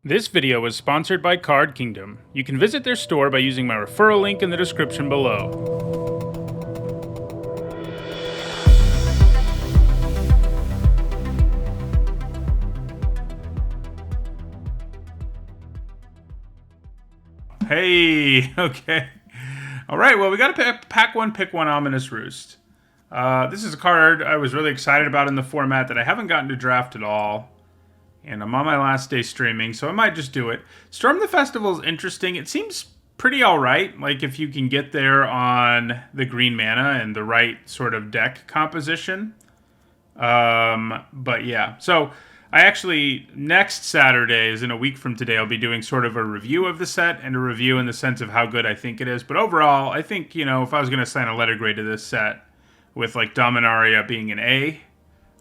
This video is sponsored by Card Kingdom. You can visit their store by using my referral link in the description below. Hey, okay. Alright, well, we got to pack one, pick one Ominous Roost. This is a card I was really excited about in the format that I haven't gotten to draft at all. And I'm on my last day streaming, so I might just do it. Storm the Festival is interesting. It seems pretty alright, like if you can get there on the green mana and the right sort of deck composition. But yeah, so I actually, next Saturday, is in a week from today, I'll be doing sort of a review of the set, and a review in the sense of how good I think it is. But overall, I think, you know, if I was going to assign a letter grade to this set, with like Dominaria being an A,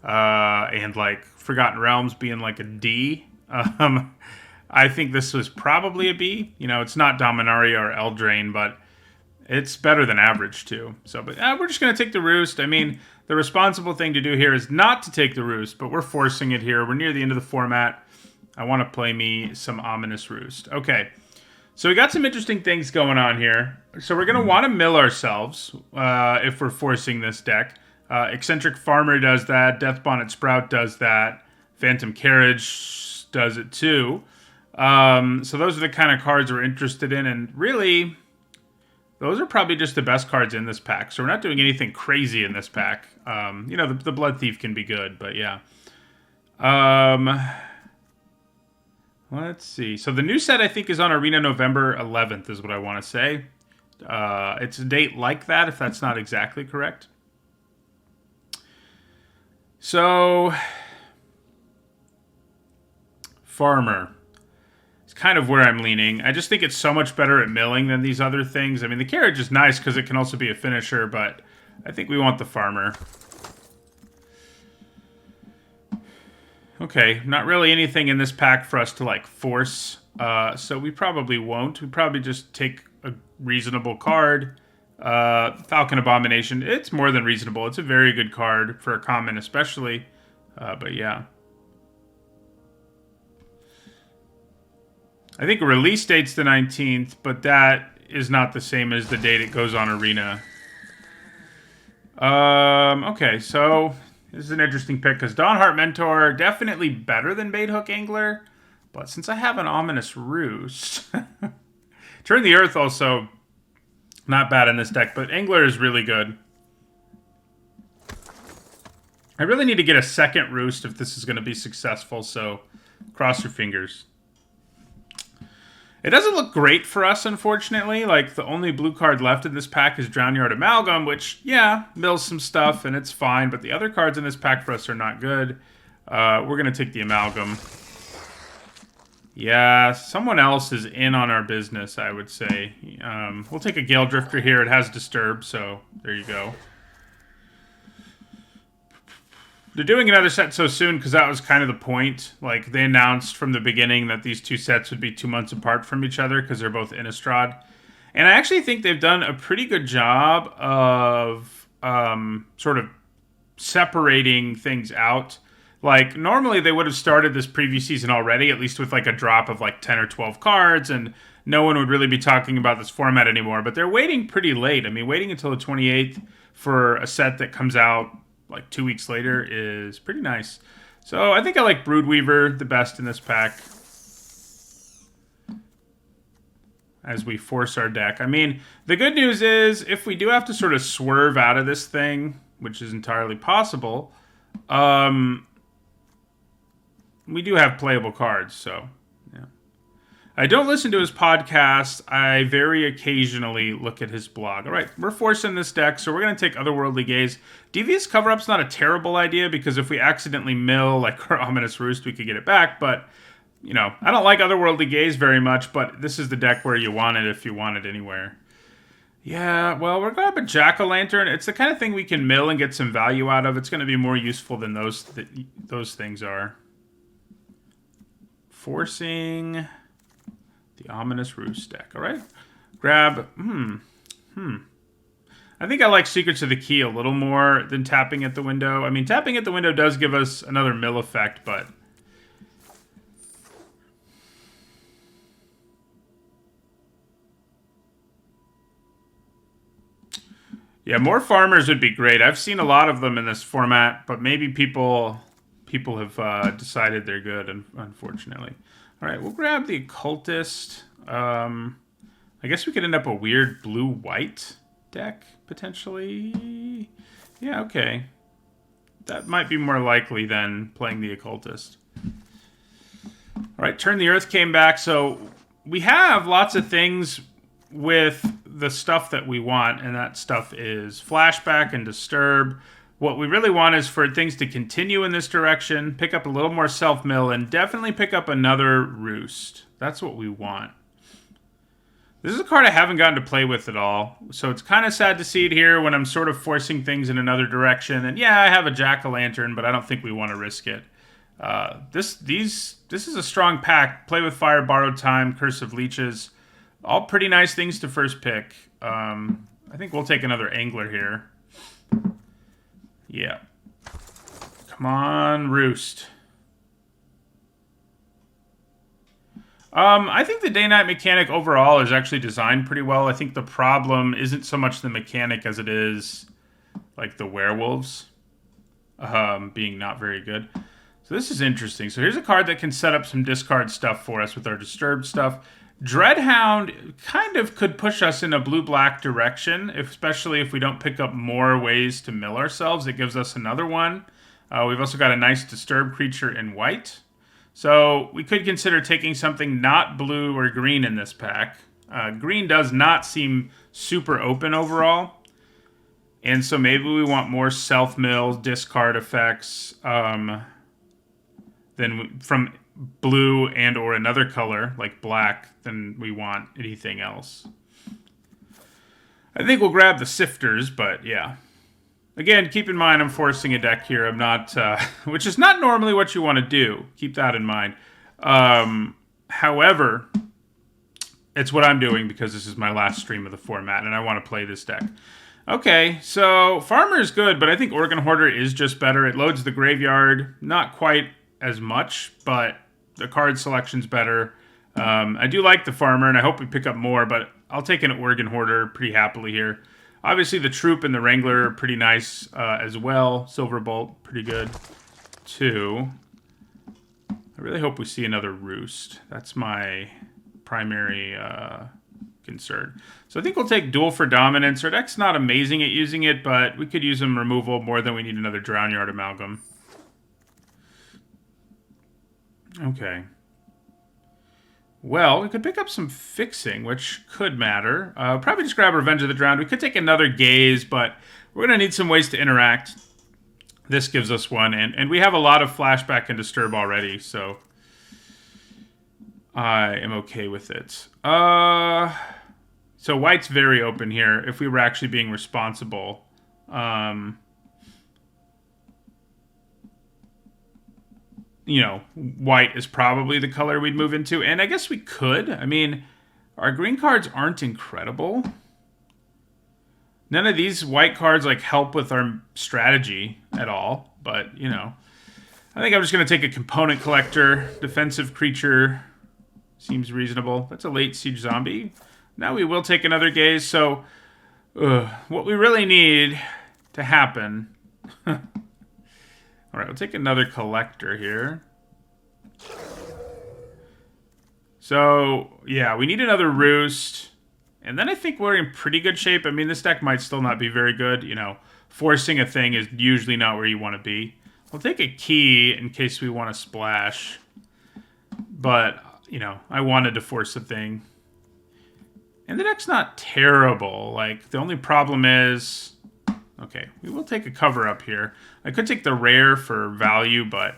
and like Forgotten Realms being like a D. I think this was probably a B. You know, it's not Dominaria or Eldraine, but it's better than average too. So, but we're just going to take the Roost. I mean, the responsible thing to do here is not to take the Roost, but we're forcing it here. We're near the end of the format. I want to play me some Ominous Roost. Okay, so we got some interesting things going on here. So we're going to want to mill ourselves if we're forcing this deck. Eccentric Farmer does that. Death Bonnet Sprout does that. Phantom Carriage does it too. So those are the kind of cards we're interested in. And really, those are probably just the best cards in this pack. So we're not doing anything crazy in this pack. You know, the Blood Thief can be good, but yeah. Let's see. So the new set, I think, is on Arena November 11th is what I want to say. It's a date like that, if that's not exactly correct. So, Farmer is kind of where I'm leaning. I just think it's so much better at milling than these other things. I mean, the Carriage is nice because it can also be a finisher, but I think we want the Farmer. Okay, not really anything in this pack for us to, like, force. So we probably won't. We probably just take a reasonable card. Falcon Abomination, it's more than reasonable. It's a very good card for a common especially. But yeah. I think release date's the 19th, but that is not the same as the date it goes on Arena. Okay, so this is an interesting pick because Dawnheart Mentor, definitely better than Baithook Angler. But since I have an Ominous Roost, Turn the Earth also not bad in this deck, but Angler is really good. I really need to get a second Roost if this is going to be successful, so cross your fingers. It doesn't look great for us, unfortunately. Like, the only blue card left in this pack is Drownyard Amalgam, which, yeah, mills some stuff, and it's fine, but the other cards in this pack for us are not good. We're going to take the Amalgam. Yeah, someone else is in on our business, I would say. We'll take a Gale Drifter here. It has Disturb, so there you go. They're doing another set so soon because that was kind of the point. Like, they announced from the beginning that these two sets would be 2 months apart from each other because they're both Innistrad. And I actually think they've done a pretty good job of sort of separating things out. Like, normally they would have started this preview season already, at least with like a drop of like 10 or 12 cards, and no one would really be talking about this format anymore. But they're waiting pretty late. I mean, waiting until the 28th for a set that comes out like 2 weeks later is pretty nice. So I think I like Broodweaver the best in this pack as we force our deck. I mean, the good news is if we do have to sort of swerve out of this thing, which is entirely possible, we do have playable cards, so yeah. I don't listen to his podcast. I very occasionally look at his blog. All right, we're forcing this deck, so we're going to take Otherworldly Gaze. Devious Cover-Up's not a terrible idea, because if we accidentally mill, like, our Ominous Roost, we could get it back, but, you know, I don't like Otherworldly Gaze very much, but this is the deck where you want it if you want it anywhere. Yeah, well, we're going to have a Jack-o'-lantern. It's the kind of thing we can mill and get some value out of. It's going to be more useful than those things are. Forcing the Ominous Roost deck. All right. Grab. I think I like Secrets of the Key a little more than Tapping at the Window. I mean, Tapping at the Window does give us another mill effect, but Yeah, more farmers would be great. I've seen a lot of them in this format, but maybe people have decided they're good, unfortunately. All right, we'll grab the occultist. I guess we could end up a weird blue-white deck, potentially. Yeah, okay. That might be more likely than playing the occultist. All right, Turn the Earth came back. So we have lots of things with the stuff that we want, and that stuff is Flashback and Disturb. What we really want is for things to continue in this direction, pick up a little more self-mill, and definitely pick up another Roost. That's what we want. This is a card I haven't gotten to play with at all, so it's kind of sad to see it here when I'm sort of forcing things in another direction. And yeah, I have a Jack-o'-lantern, but I don't think we want to risk it. This is a strong pack. Play with Fire, Borrowed Time, Curse of Leeches. All pretty nice things to first pick. I think we'll take another Angler here. Yeah. Come on, Roost. I think the day-night mechanic overall is actually designed pretty well. I think the problem isn't so much the mechanic as it is like the werewolves being not very good. So this is interesting. So here's a card that can set up some discard stuff for us with our disturbed stuff. Dreadhound kind of could push us in a blue-black direction, especially if we don't pick up more ways to mill ourselves. It gives us another one. We've also got a nice disturbed creature in white. So we could consider taking something not blue or green in this pack. Green does not seem super open overall. And so maybe we want more self-mill discard effects than from blue and or another color like black than we want anything else. I think we'll grab the Sifters, but yeah. Again, keep in mind I'm forcing a deck here. I'm not, which is not normally what you want to do. Keep that in mind. However, it's what I'm doing because this is my last stream of the format, and I want to play this deck. Okay, so Farmer is good, but I think Organ Hoarder is just better. It loads the graveyard, not quite as much, but the card selection's better. I do like the Farmer, and I hope we pick up more, but I'll take an Organ Hoarder pretty happily here. Obviously, the Troop and the Wrangler are pretty nice as well. Silverbolt, pretty good, too. I really hope we see another Roost. That's my primary concern. So I think we'll take Duel for Dominance. Our deck's not amazing at using it, but we could use some removal more than we need another Drownyard Amalgam. Okay. Well, we could pick up some fixing, which could matter. Probably just grab Revenge of the Drowned. We could take another Gaze, but we're going to need some ways to interact. This gives us one, and we have a lot of Flashback and Disturb already, so I am okay with it. So white's very open here, if we were actually being responsible. You know, white is probably the color we'd move into. And I guess we could. I mean, our green cards aren't incredible. None of these white cards, like, help with our strategy at all. But, you know, I think I'm just going to take a Component Collector. Defensive creature seems reasonable. That's a late Siege Zombie. Now we will take another Gaze. So, what we really need to happen... All right, we'll take another Collector here. So, yeah, we need another Roost. And then I think we're in pretty good shape. I mean, this deck might still not be very good. You know, forcing a thing is usually not where you want to be. We'll take a Key in case we want to splash. But, you know, I wanted to force a thing. And the deck's not terrible. Like, the only problem is... Okay, we will take a cover up here. I could take the rare for value, but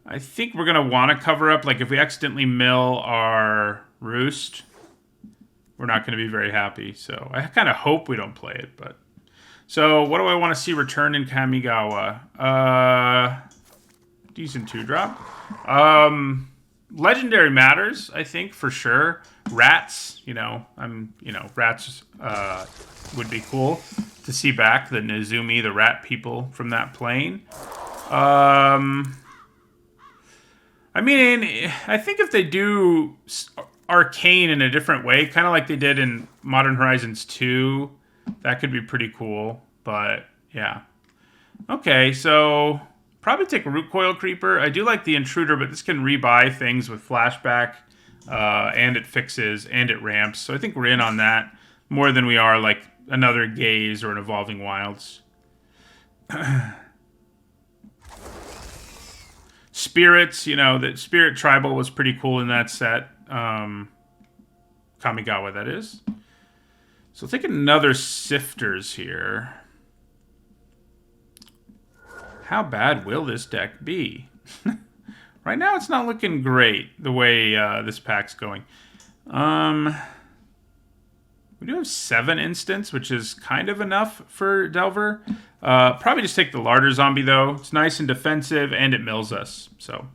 I think we're going to want to cover up. Like, if we accidentally mill our Roost, we're not going to be very happy. So I kind of hope we don't play it. But so what do I want to see return in Kamigawa? Decent 2-drop. Legendary matters, I think, for sure. Rats, rats would be cool to see back the Nezumi, the rat people from that plane. I mean, I think if they do Arcane in a different way, kind of like they did in Modern Horizons 2, that could be pretty cool. But, yeah. Okay, so probably take a Root Coil Creeper. I do like the Intruder, but this can rebuy things with Flashback, and it fixes, and it ramps. So I think we're in on that more than we are like another Gaze or an Evolving Wilds. Spirits, the Spirit Tribal was pretty cool in that set. Kamigawa, that is. So I'll take another Sifters here. How bad will this deck be? Right now, it's not looking great the way this pack's going. We do have 7 instants, which is kind of enough for Delver. Probably just take the Larder Zombie, though. It's nice and defensive, and it mills us. So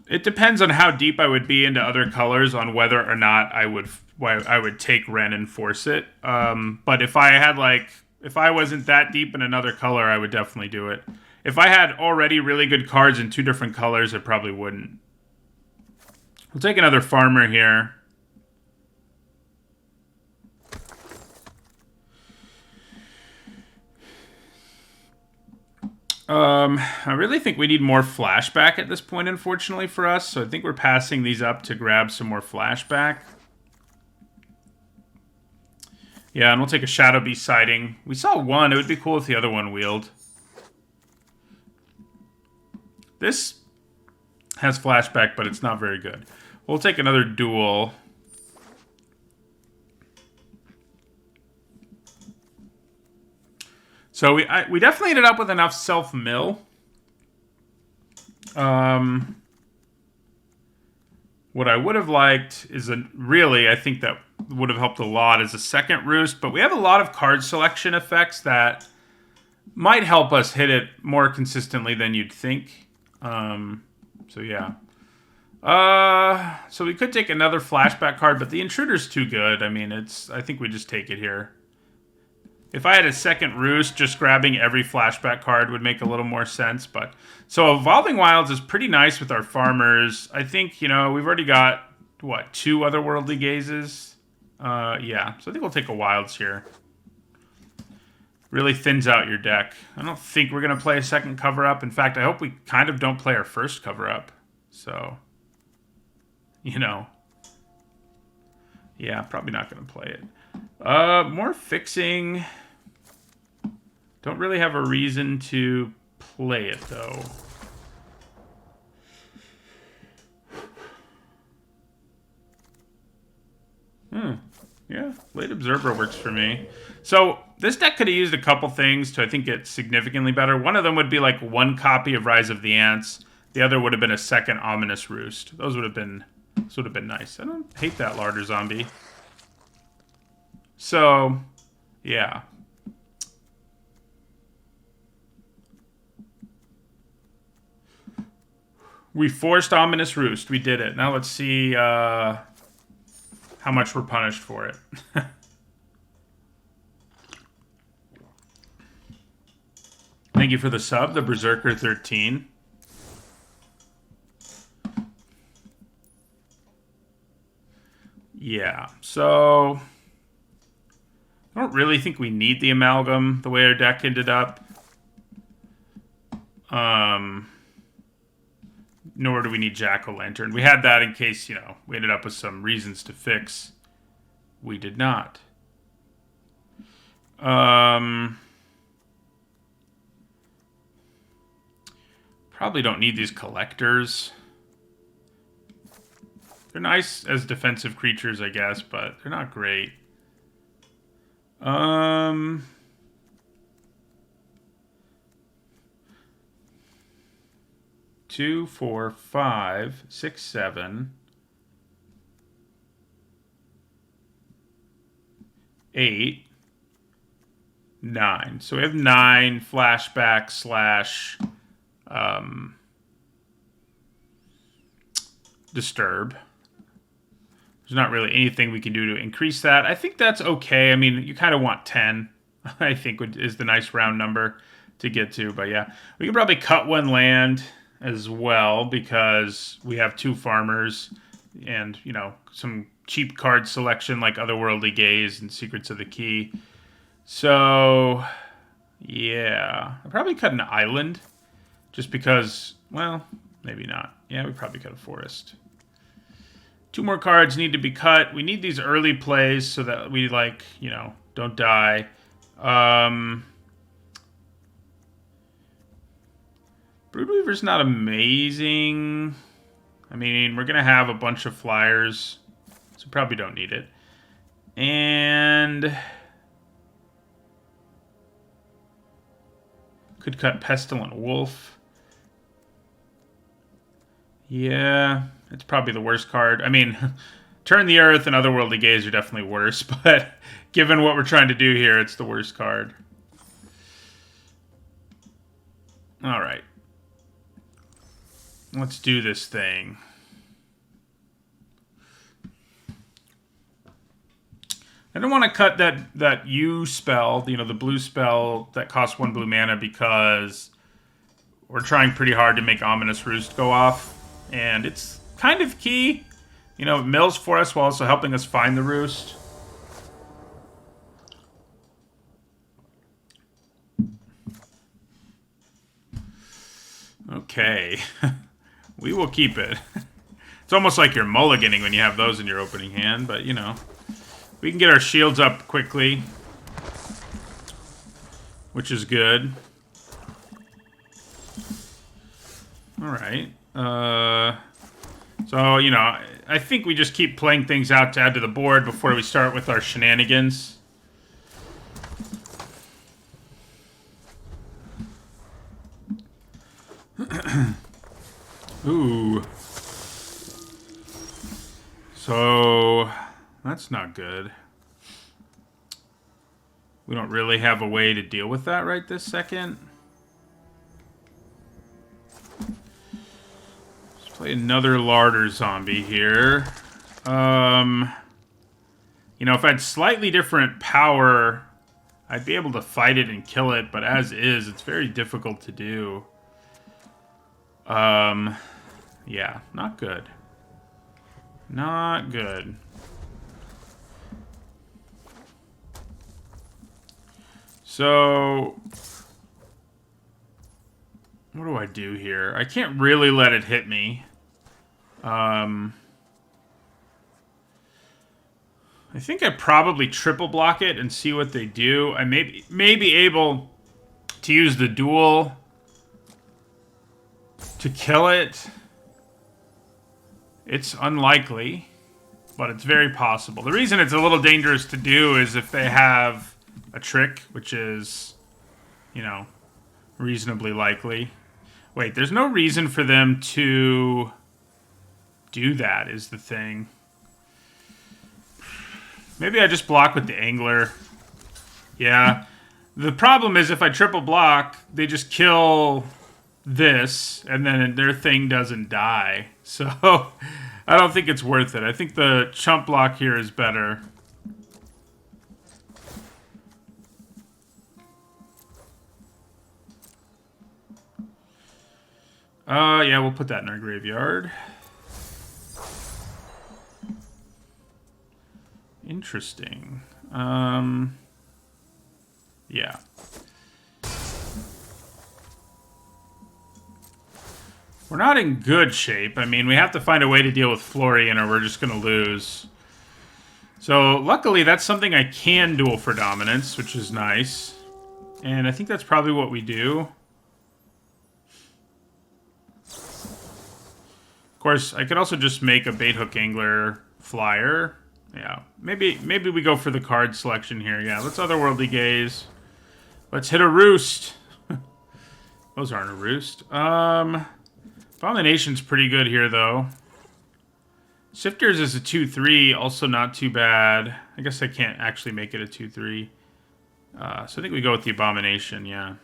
it depends on how deep I would be into other colors on whether or not I would take Ren and force it. But if I wasn't that deep in another color, I would definitely do it. If I had already really good cards in 2 different colors, I probably wouldn't. We'll take another Farmer here. I really think we need more Flashback at this point, unfortunately, for us. So I think we're passing these up to grab some more Flashback. Yeah, and we'll take a Shadow Beast Sighting. We saw one. It would be cool if the other one wheeled. This has Flashback, but it's not very good. We'll take another Duel. So we definitely ended up with enough self-mill. What I would have liked is I think that would have helped a lot is a second Roost, but we have a lot of card selection effects that might help us hit it more consistently than you'd think. So yeah. So we could take another Flashback card, but the Intruder's too good. I mean, I think we just take it here. If I had a second Roost, just grabbing every Flashback card would make a little more sense. But so Evolving Wilds is pretty nice with our farmers. I think, we've already got, 2 Otherworldly Gazes? Yeah, so I think we'll take a Wilds here. Really thins out your deck. I don't think we're going to play a second cover-up. In fact, I hope we kind of don't play our first cover-up. So, yeah, probably not going to play it. More fixing. Don't really have a reason to play it, though. Yeah, Late Observer works for me. So this deck could have used a couple things to, I think, get significantly better. One of them would be like 1 copy of Rise of the Ants. The other would have been a second Ominous Roost. Those would have been nice. I don't hate that Larder Zombie. So, yeah. We forced Ominous Roost. We did it. Now let's see how much we're punished for it. Thank you for the sub, the Berserker 13. Yeah, so I don't really think we need the Amalgam the way our deck ended up. Nor do we need Jack-o'-lantern. We had that in case, we ended up with some reasons to fix. We did not. Probably don't need these collectors. They're nice as defensive creatures, I guess, but they're not great. 2, 4, 5, 6, 7, 8, 9. So we have 9 Flashback / Disturb. There's not really anything we can do to increase that. I think that's okay. I mean, you kind of want 10, I think is the nice round number to get to. But yeah, we can probably cut 1 land as well because we have 2 farmers and, some cheap card selection like Otherworldly Gaze and Secrets of the Key. So, yeah. I'd probably cut an island. Just because, well, maybe not. Yeah, we probably cut a forest. 2 more cards need to be cut. We need these early plays so that we, like, you know, don't die. Broodweaver's not amazing. I mean, we're going to have a bunch of flyers, so probably don't need it. And could cut Pestilent Wolf. Yeah, it's probably the worst card. I mean, Turn the Earth and Otherworldly Gaze are definitely worse, but given what we're trying to do here, it's the worst card. All right. Let's do this thing. I don't want to cut that U spell, you know, the blue spell that costs 1 blue mana, because we're trying pretty hard to make Ominous Roost go off. And it's kind of key. You know, it mills for us while also helping us find the roost. Okay. We will keep it. It's almost like you're mulliganing when you have those in your opening hand, but, you know. We can get our shields up quickly, which is good. Alright. So, you know, I think we just keep playing things out to add to the board before we start with our shenanigans. Ooh. So, that's not good. We don't really have a way to deal with that right this second. Let's play another Larder Zombie here. You know, if I had slightly different power, I'd be able to fight it and kill it, but as is, it's very difficult to do. Yeah, not good. Not good. So, what do I do here? I can't really let it hit me. I think I probably triple block it and see what they do. I may be able to use the duel to kill it. It's unlikely, but it's very possible. The reason it's a little dangerous to do is if they have a trick, which is, you know, reasonably likely. Wait, there's no reason for them to do that, is the thing. Maybe I just block with the Angler. Yeah. The problem is if I triple block, they just kill this, and then their thing doesn't die. So, I don't think it's worth it. I think the chump block here is better. Yeah, we'll put that in our graveyard. Interesting. Yeah. We're not in good shape. I mean, we have to find a way to deal with Florian or we're just going to lose. So, luckily, that's something I can duel for dominance, which is nice. And I think that's probably what we do. Of course, I could also just make a Bait Hook Angler flyer. Yeah, maybe we go for the card selection here. Yeah, let's Otherworldly Gaze. Let's hit a roost. Those aren't a roost. Abomination's pretty good here, though. Sifters is a 2-3, also not too bad. I guess I can't actually make it a 2-3. So I think we go with the Abomination, yeah.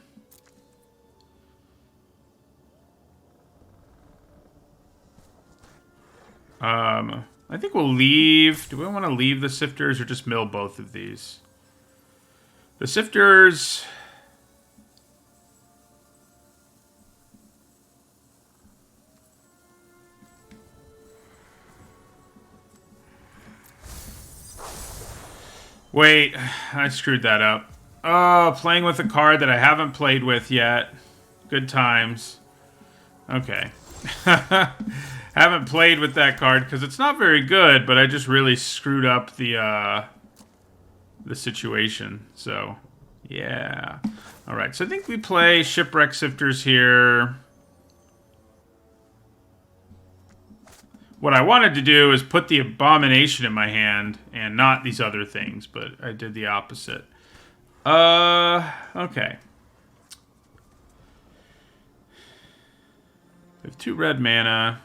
I think we'll leave. Do we want to leave the Sifters or just mill both of these? The Sifters... Wait, I screwed that up. Oh, playing with a card that I haven't played with yet. Good times. Okay. Haven't played with that card because it's not very good, but I just really screwed up the situation. So, yeah. All right, so I think we play Shipwreck Sifters here. What I wanted to do is put the Abomination in my hand and not these other things, but I did the opposite. Okay. I have 2 red mana.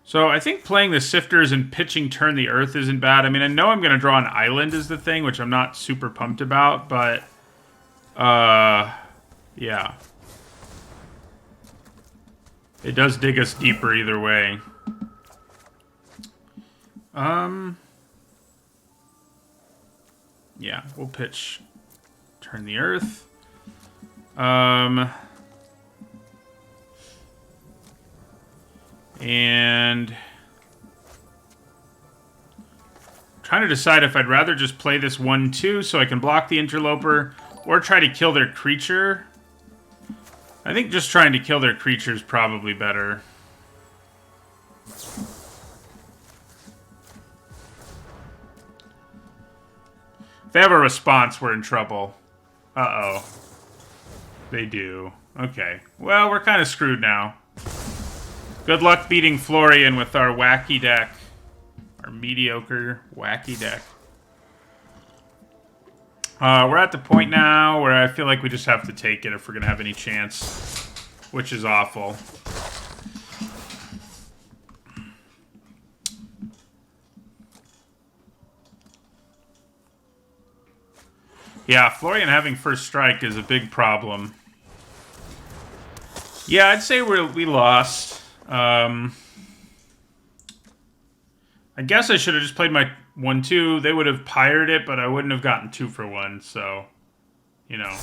So I think playing the Sifters and pitching Turn the Earth isn't bad. I mean, I know I'm going to draw an island as the thing, which I'm not super pumped about, but... yeah. It does dig us deeper either way. Yeah, we'll pitch Turn the Earth. And trying to decide if I'd rather just play this 1/2 so I can block the Interloper or try to kill their creature. I think just trying to kill their creature is probably better. If they have a response, we're in trouble. Uh-oh. They do. Okay. Well, we're kind of screwed now. Good luck beating Florian with our wacky deck. Our mediocre, wacky deck. We're at the point now where I feel like we just have to take it if we're going to have any chance. Which is awful. Yeah, Florian having first strike is a big problem. Yeah, I'd say we lost. I guess I should have just played my 1/2. They would have pirated it, but I wouldn't have gotten 2 for 1, so, you know.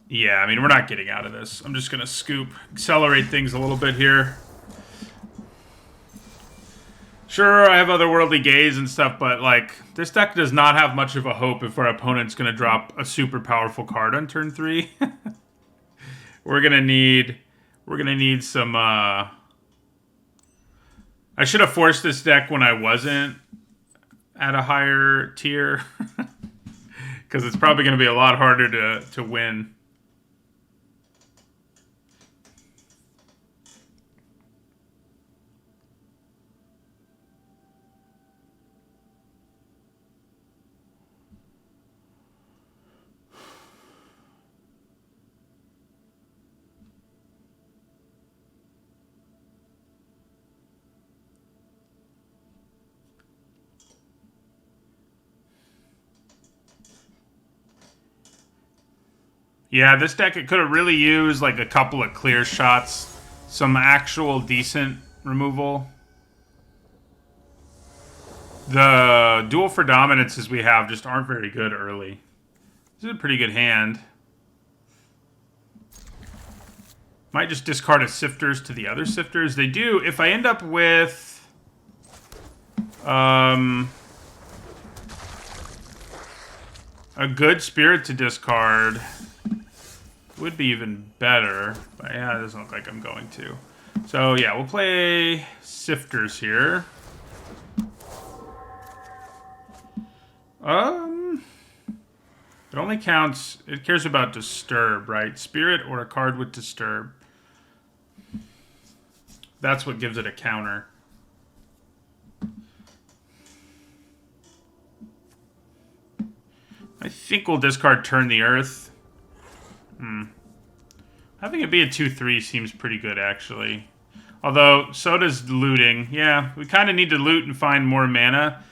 Yeah, I mean, we're not getting out of this. I'm just going to scoop, accelerate things a little bit here. Sure, I have Otherworldly Gaze and stuff, but, like, this deck does not have much of a hope if our opponent's going to drop a super powerful card on turn 3. We're going to need some, I should have forced this deck when I wasn't at a higher tier. Because it's probably going to be a lot harder to win. Yeah, this deck, it could have really used like a couple of clear shots. Some actual decent removal. The duel for dominances we have just aren't very good early. This is a pretty good hand. Might just discard a Sifters to the other Sifters. They do. If I end up with... a good Spirit to discard... would be even better, but yeah, it doesn't look like I'm going to. So yeah, we'll play Sifters here. It only counts, it cares about Disturb, right? Spirit or a card with Disturb. That's what gives it a counter. I think we'll discard Turn the Earth. Having it be a 2/3 seems pretty good, actually. Although, so does looting. Yeah, we kind of need to loot and find more mana.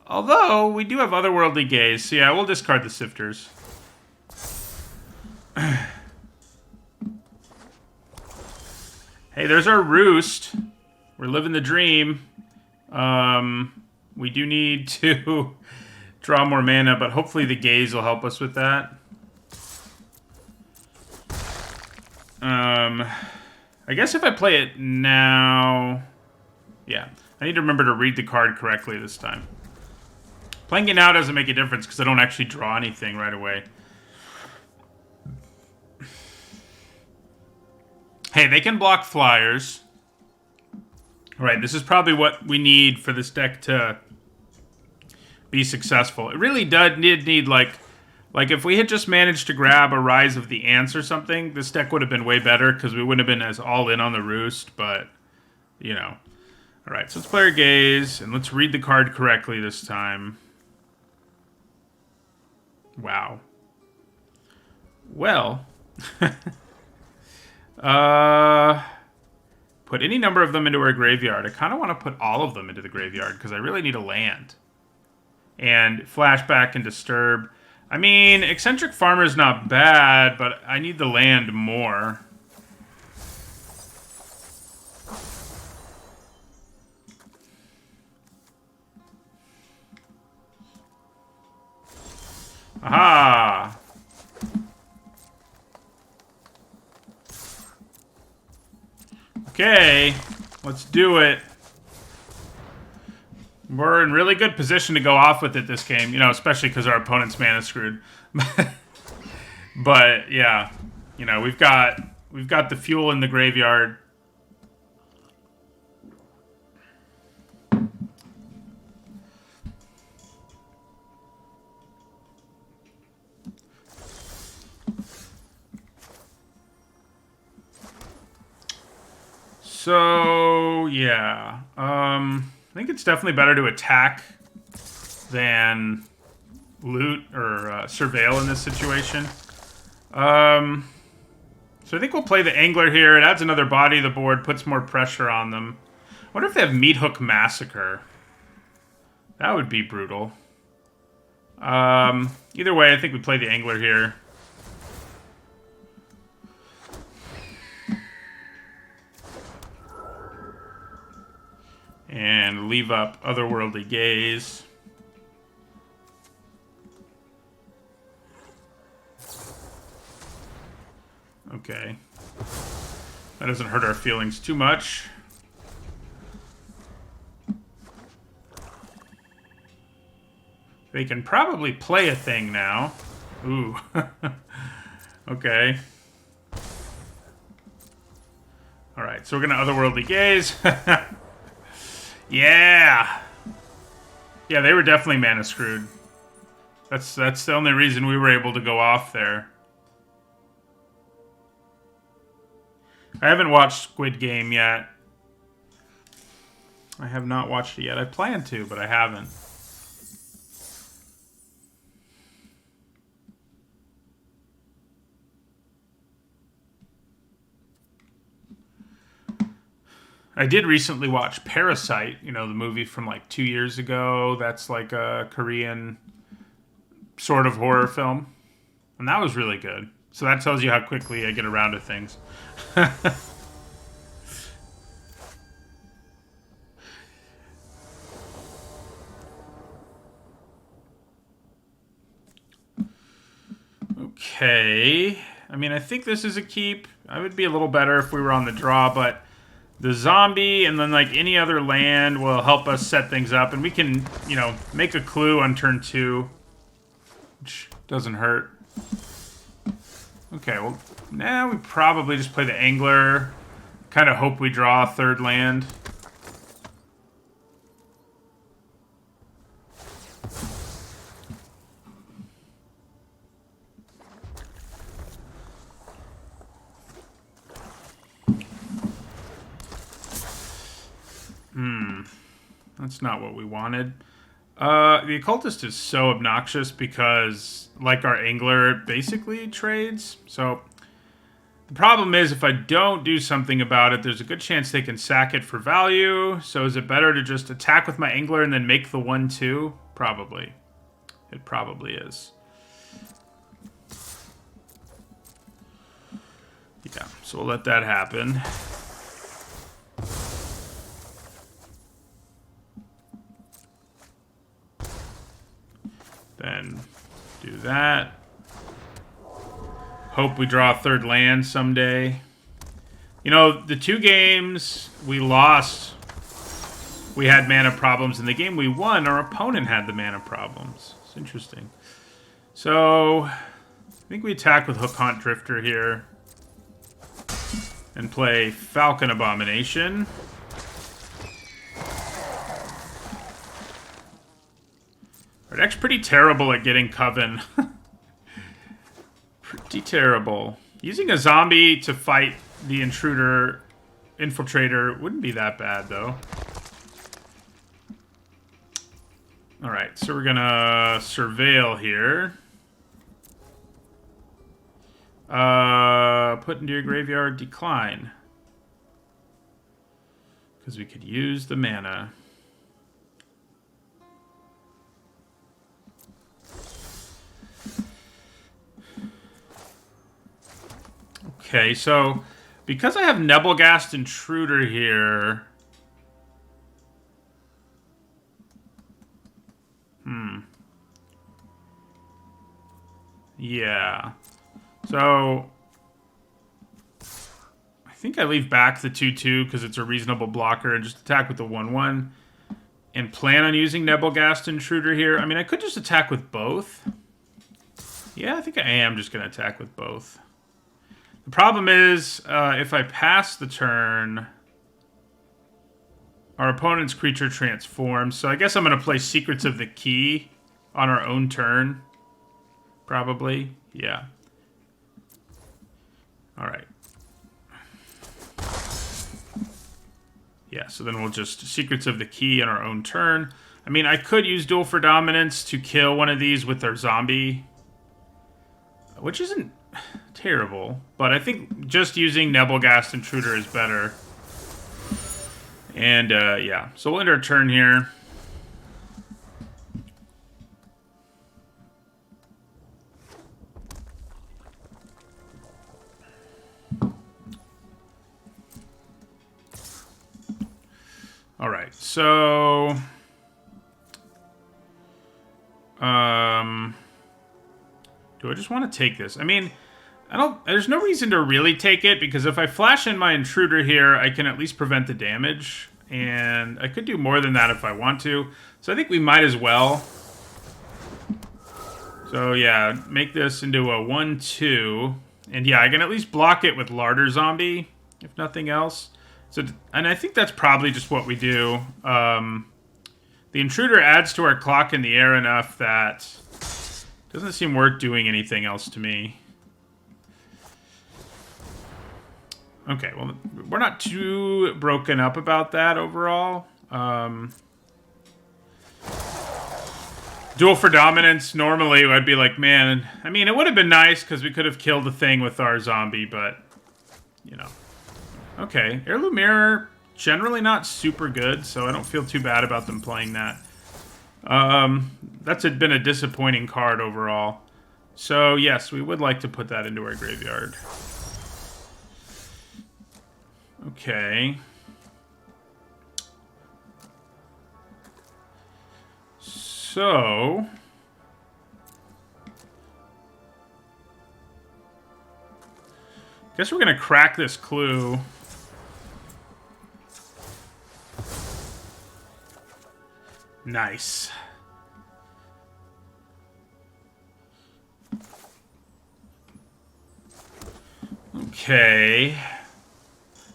Although, we do have Otherworldly Gaze. So yeah, we'll discard the Sifters. Hey, there's our Roost. We're living the dream. We do need to draw more mana, but hopefully the Gaze will help us with that. I guess if I play it now... Yeah. I need to remember to read the card correctly this time. Playing it now doesn't make a difference because I don't actually draw anything right away. Hey, they can block flyers. Right, this is probably what we need for this deck to be successful. It really did need like if we had just managed to grab a Rise of the Ants or something, this deck would have been way better because we wouldn't have been as all in on the Roost, but, you know. All right, so let's play our gaze, and let's read the card correctly this time. Wow. Well, put any number of them into our graveyard. I kind of want to put all of them into the graveyard because I really need a land. And flashback and disturb. I mean, Eccentric Farmer's not bad, but I need the land more. Aha! Okay, let's do it. We're in really good position to go off with it this game, you know, especially because our opponent's mana screwed. But yeah, you know, we've got the fuel in the graveyard. So yeah, I think it's definitely better to attack than loot or surveil in this situation. So I think we'll play the Angler here. It adds another body to the board, puts more pressure on them. I wonder if they have Meat Hook Massacre. That would be brutal. Either way, I think we play the Angler here. And leave up Otherworldly Gaze. Okay. That doesn't hurt our feelings too much. They can probably play a thing now. Ooh. Okay. Alright, so we're gonna Otherworldly Gaze. Yeah! Yeah, they were definitely mana screwed. That's the only reason we were able to go off there. I haven't watched Squid Game yet. I have not watched it yet. I plan to, but I haven't. I did recently watch Parasite, you know, the movie from like 2 years ago. That's like a Korean sort of horror film. And that was really good. So that tells you how quickly I get around to things. Okay. I mean, I think this is a keep. I would be a little better if we were on the draw, but the zombie and then like any other land will help us set things up, and we can, you know, make a clue on turn 2, which doesn't hurt. Okay, well, now we probably just play the Angler. Kind of hope we draw a third land. That's not what we wanted. The Occultist is so obnoxious because, like our Angler, it basically trades. So the problem is if I don't do something about it, there's a good chance they can sack it for value. So is it better to just attack with my Angler and then make the 1/2? Probably. It probably is. Yeah, so we'll let that happen. Then do that. Hope we draw a third land someday. You know, the 2 games we lost, we had mana problems. In the game we won, our opponent had the mana problems. It's interesting. So, I think we attack with Hook Haunt Drifter here. And play Falcon Abomination. Our deck's pretty terrible at getting Coven. Pretty terrible. Using a zombie to fight the intruder infiltrator wouldn't be that bad, though. Alright, so we're gonna surveil here. Put into your graveyard, decline. Because we could use the mana. Okay, so because I have Nebelgast Intruder here... Yeah. So... I think I leave back the 2/2 because it's a reasonable blocker and just attack with the 1/1. And plan on using Nebelgast Intruder here. I mean, I could just attack with both. Yeah, I think I am just going to attack with both. The problem is, if I pass the turn, our opponent's creature transforms. So I guess I'm going to play Secrets of the Key on our own turn. Probably. Yeah. Alright. Yeah, so then we'll just Secrets of the Key on our own turn. I mean, I could use Duel for Dominance to kill one of these with their zombie. Which isn't terrible. But I think just using Nebelgast Intruder is better. And, yeah. So we'll end our turn here. Alright, so... do I just want to take this? I mean, there's no reason to really take it, because if I flash in my Intruder here, I can at least prevent the damage. And I could do more than that if I want to. So I think we might as well. So yeah, make this into a 1/2. And yeah, I can at least block it with Larder Zombie, if nothing else. So, and I think that's probably just what we do. The Intruder adds to our clock in the air enough that it doesn't seem worth doing anything else to me. Okay, well, we're not too broken up about that overall. Duel for Dominance, normally I'd be like, man, I mean, it would have been nice because we could have killed the thing with our zombie, but, you know. Okay, Heirloom Mirror, generally not super good, so I don't feel too bad about them playing that. That's been a disappointing card overall. So, yes, we would like to put that into our graveyard. Okay. So... guess we're going to crack this clue. Nice. Okay.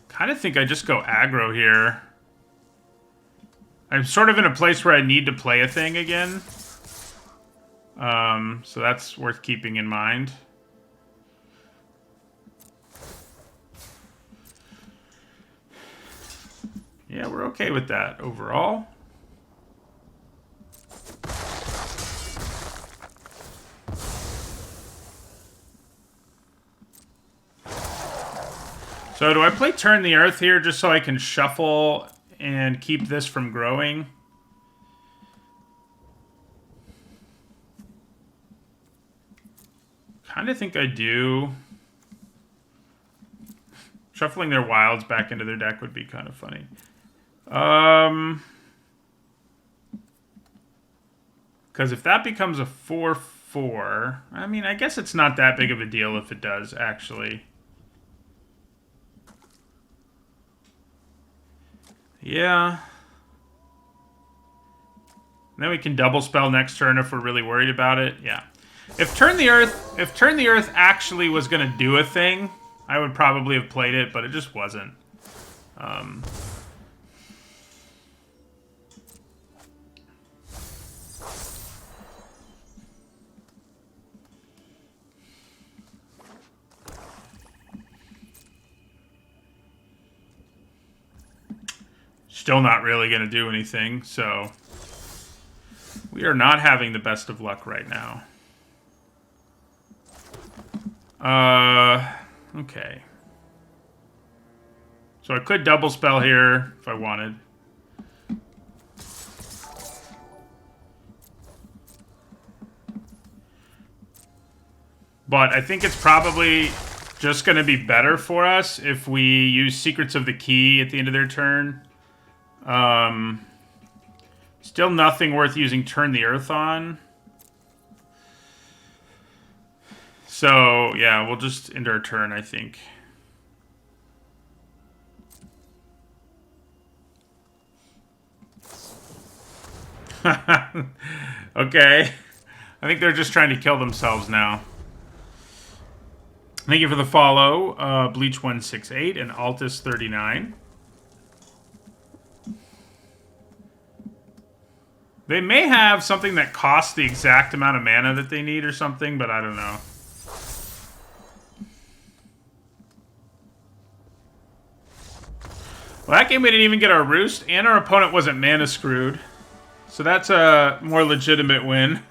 Kind of think I just go aggro here. I'm sort of in a place where I need to play a thing again. So that's worth keeping in mind. Yeah, we're okay with that overall. So do I play Turn the Earth here just so I can shuffle and keep this from growing? Kind of think I do. Shuffling their wilds back into their deck would be kind of funny. Because if that becomes a 4/4, I mean, I guess it's not that big of a deal if it does, actually. Yeah. And then we can double spell next turn if we're really worried about it. Yeah. If Turn the Earth actually was going to do a thing, I would probably have played it, but it just wasn't. Still not really going to do anything, so we are not having the best of luck right now. Okay. So I could double spell here if I wanted. But I think it's probably just going to be better for us if we use Secrets of the Key at the end of their turn. Still nothing worth using Turn the Earth on. So, yeah, we'll just end our turn, I think. Okay. I think they're just trying to kill themselves now. Thank you for the follow, Bleach168 and Altus39. They may have something that costs the exact amount of mana that they need or something, but I don't know. Well, that game we didn't even get our Roost, and our opponent wasn't mana screwed. So that's a more legitimate win.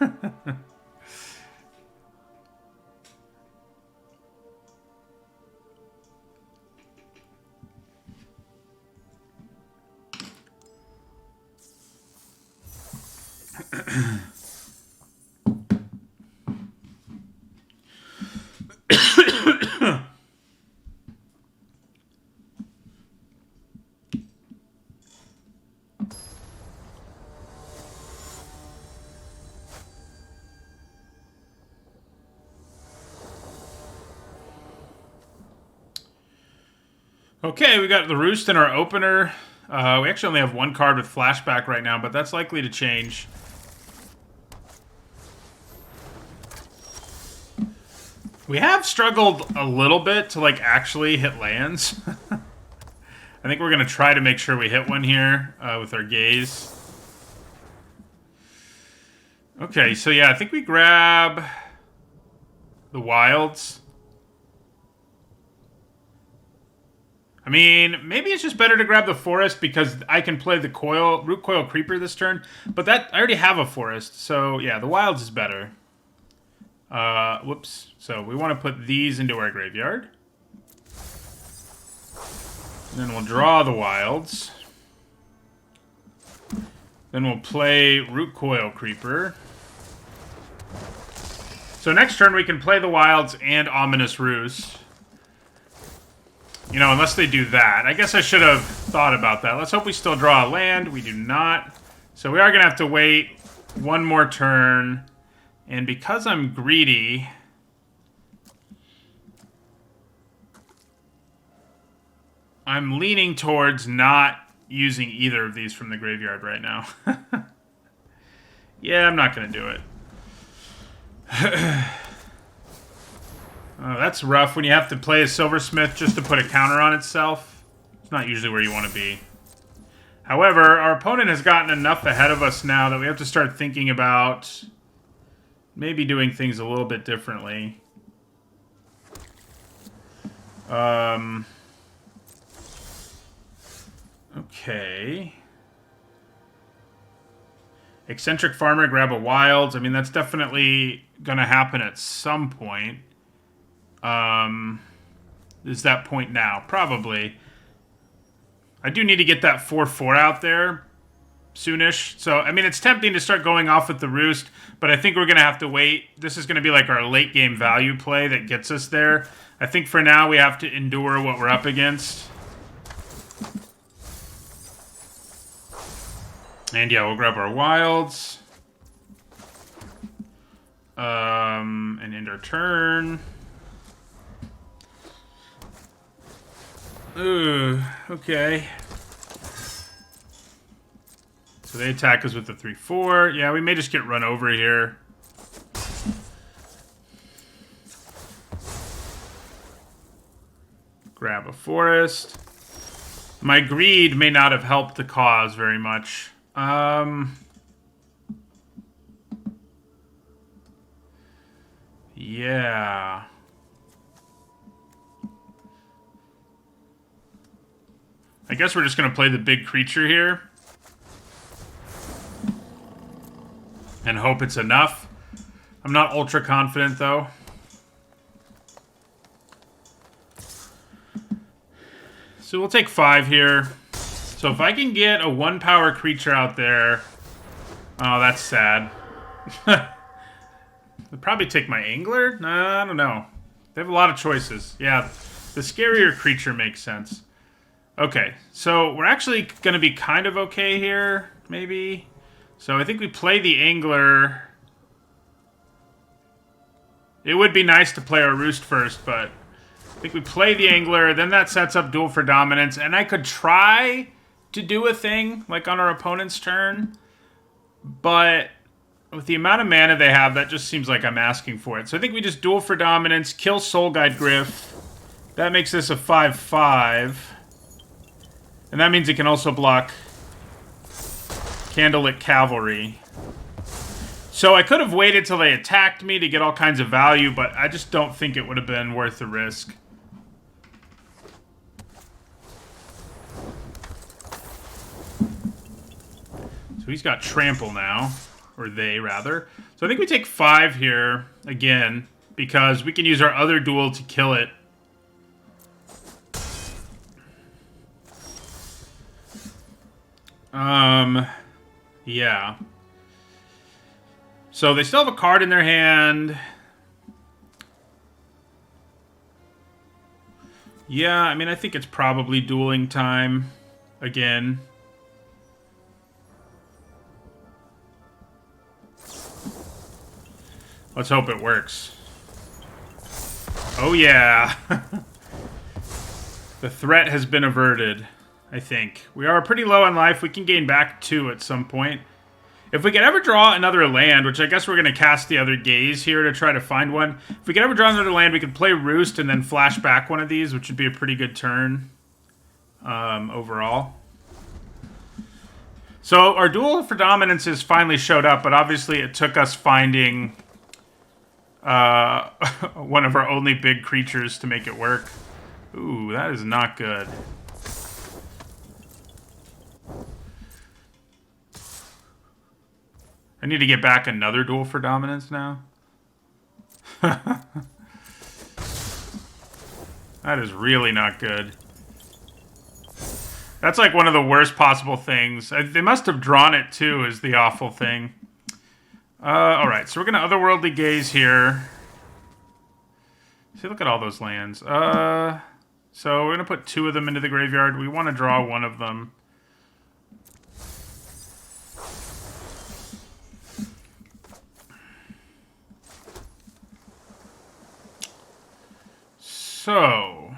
Okay, we got the Roost in our opener. We actually only have one card with Flashback right now, but that's likely to change. We have struggled a little bit to, like, actually hit lands. I think we're going to try to make sure we hit one here with our Gaze. Okay, so yeah, I think we grab the Wilds. I mean, maybe it's just better to grab the Forest because I can play the Root Coil Creeper this turn. But I already have a Forest, so yeah, the Wilds is better. Whoops. So we want to put these into our graveyard. And then we'll draw the Wilds. Then we'll play Root Coil Creeper. So next turn we can play the Wilds and Ominous Roost. You know, unless they do that. I guess I should have thought about that. Let's hope we still draw a land. We do not. So we are going to have to wait one more turn. And because I'm greedy, I'm leaning towards not using either of these from the graveyard right now. Yeah, I'm not going to do it. Oh, that's rough when you have to play a Silversmith just to put a counter on itself. It's not usually where you want to be. However, our opponent has gotten enough ahead of us now that we have to start thinking about maybe doing things a little bit differently. Okay. Eccentric Farmer, grab a Wilds. I mean, that's definitely going to happen at some point. Is that point now? Probably. I do need to get that 4/4 out there soonish. So, I mean, it's tempting to start going off with the Roost, but I think we're going to have to wait. This is going to be like our late game value play that gets us there. I think for now we have to endure what we're up against. And yeah, we'll grab our Wilds. And end our turn. Ooh, okay. So they attack us with the 3/4. Yeah, we may just get run over here. Grab a forest. My greed may not have helped the cause very much. Yeah. I guess we're just going to play the big creature here. And hope it's enough. I'm not ultra confident, though. So we'll take 5 here. So if I can get a 1-power creature out there... Oh, that's sad. I'd probably take my Angler? Nah, I don't know. They have a lot of choices. Yeah, the scarier creature makes sense. Okay, so we're actually going to be kind of okay here, maybe. So I think we play the Angler. It would be nice to play our Roost first, but I think we play the Angler, then that sets up Duel for Dominance, and I could try to do a thing, like on our opponent's turn, but with the amount of mana they have, that just seems like I'm asking for it. So I think we just Duel for Dominance, kill Soul Guide Griff. That makes this a 5/5. And that means it can also block Candlelit Cavalry. So I could have waited till they attacked me to get all kinds of value, but I just don't think it would have been worth the risk. So he's got Trample now. Or they, rather. So I think we take 5 here, again, because we can use our other duel to kill it. Yeah. So they still have a card in their hand. Yeah, I mean, I think it's probably dueling time again. Let's hope it works. Oh, yeah. The threat has been averted, I think. We are pretty low on life. We can gain back 2 at some point. If we can ever draw another land, which I guess we're going to cast the other Gaze here to try to find one. If we can ever draw another land, we could play Roost and then flash back one of these, which would be a pretty good turn overall. So our Duel for Dominance has finally showed up, but obviously it took us finding one of our only big creatures to make it work. Ooh, that is not good. I need to get back another Duel for Dominance now. That is really not good. That's like one of the worst possible things. They must have drawn it too, is the awful thing. Alright, so we're going to Otherworldly Gaze here. See, look at all those lands. So we're going to put 2 of them into the graveyard. We want to draw one of them. So,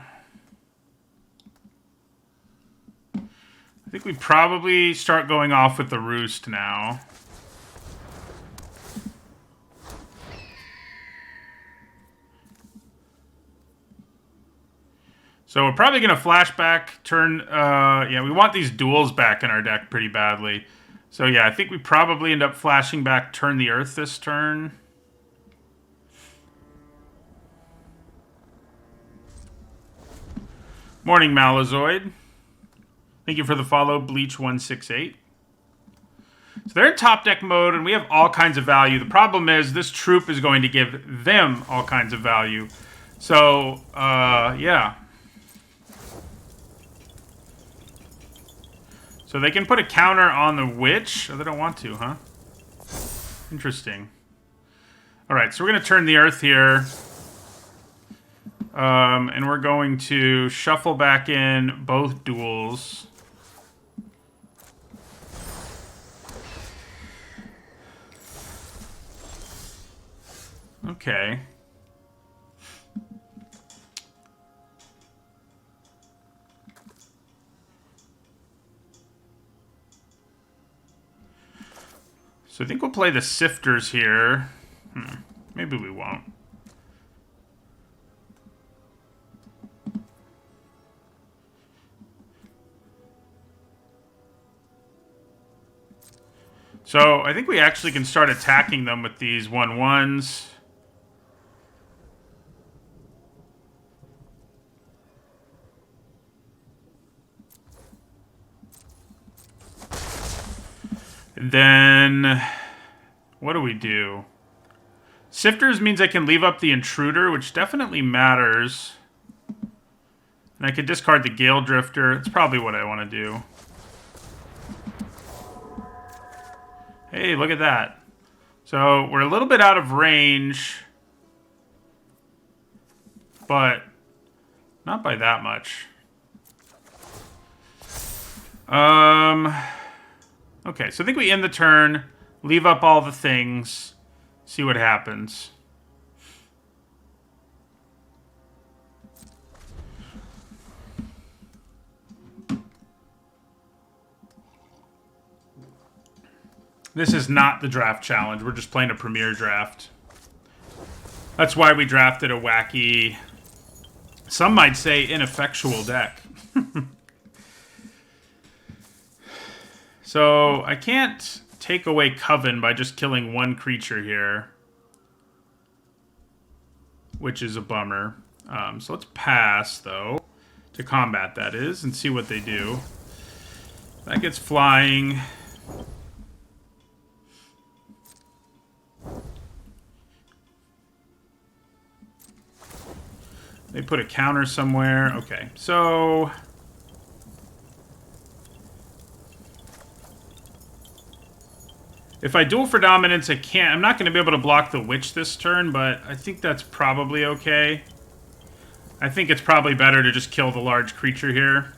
I think we probably start going off with the Roost now. So we're probably going to flashback, turn, yeah, we want these duels back in our deck pretty badly. So yeah, I think we probably end up flashing back, turn the Earth this turn. Morning, Malazoid. Thank you for the follow, Bleach168. So they're in top deck mode, and we have all kinds of value. The problem is this troop is going to give them all kinds of value. So, yeah. So they can put a counter on the Witch. Oh, they don't want to, huh? Interesting. All right, so we're going to turn the Earth here. And we're going to shuffle back in both duels. Okay. So I think we'll play the Sifters here. Maybe we won't. So I think we actually can start attacking them with these 1/1s. And then what do we do? Sifters means I can leave up the Intruder, which definitely matters. And I could discard the Gale Drifter. It's probably what I want to do. Hey, look at that. So we're a little bit out of range, but not by that much. Okay, so I think we end the turn, leave up all the things, see what happens. This is not the draft challenge. We're just playing a premier draft. That's why we drafted a wacky, some might say ineffectual deck. So I can't take away Coven by just killing one creature here, which is a bummer. So let's pass, though, to combat, that is, and see what they do. That gets flying. They put a counter somewhere. Okay, so if I duel for dominance, I can't. I'm not going to be able to block the Witch this turn, but I think that's probably okay. I think it's probably better to just kill the large creature here.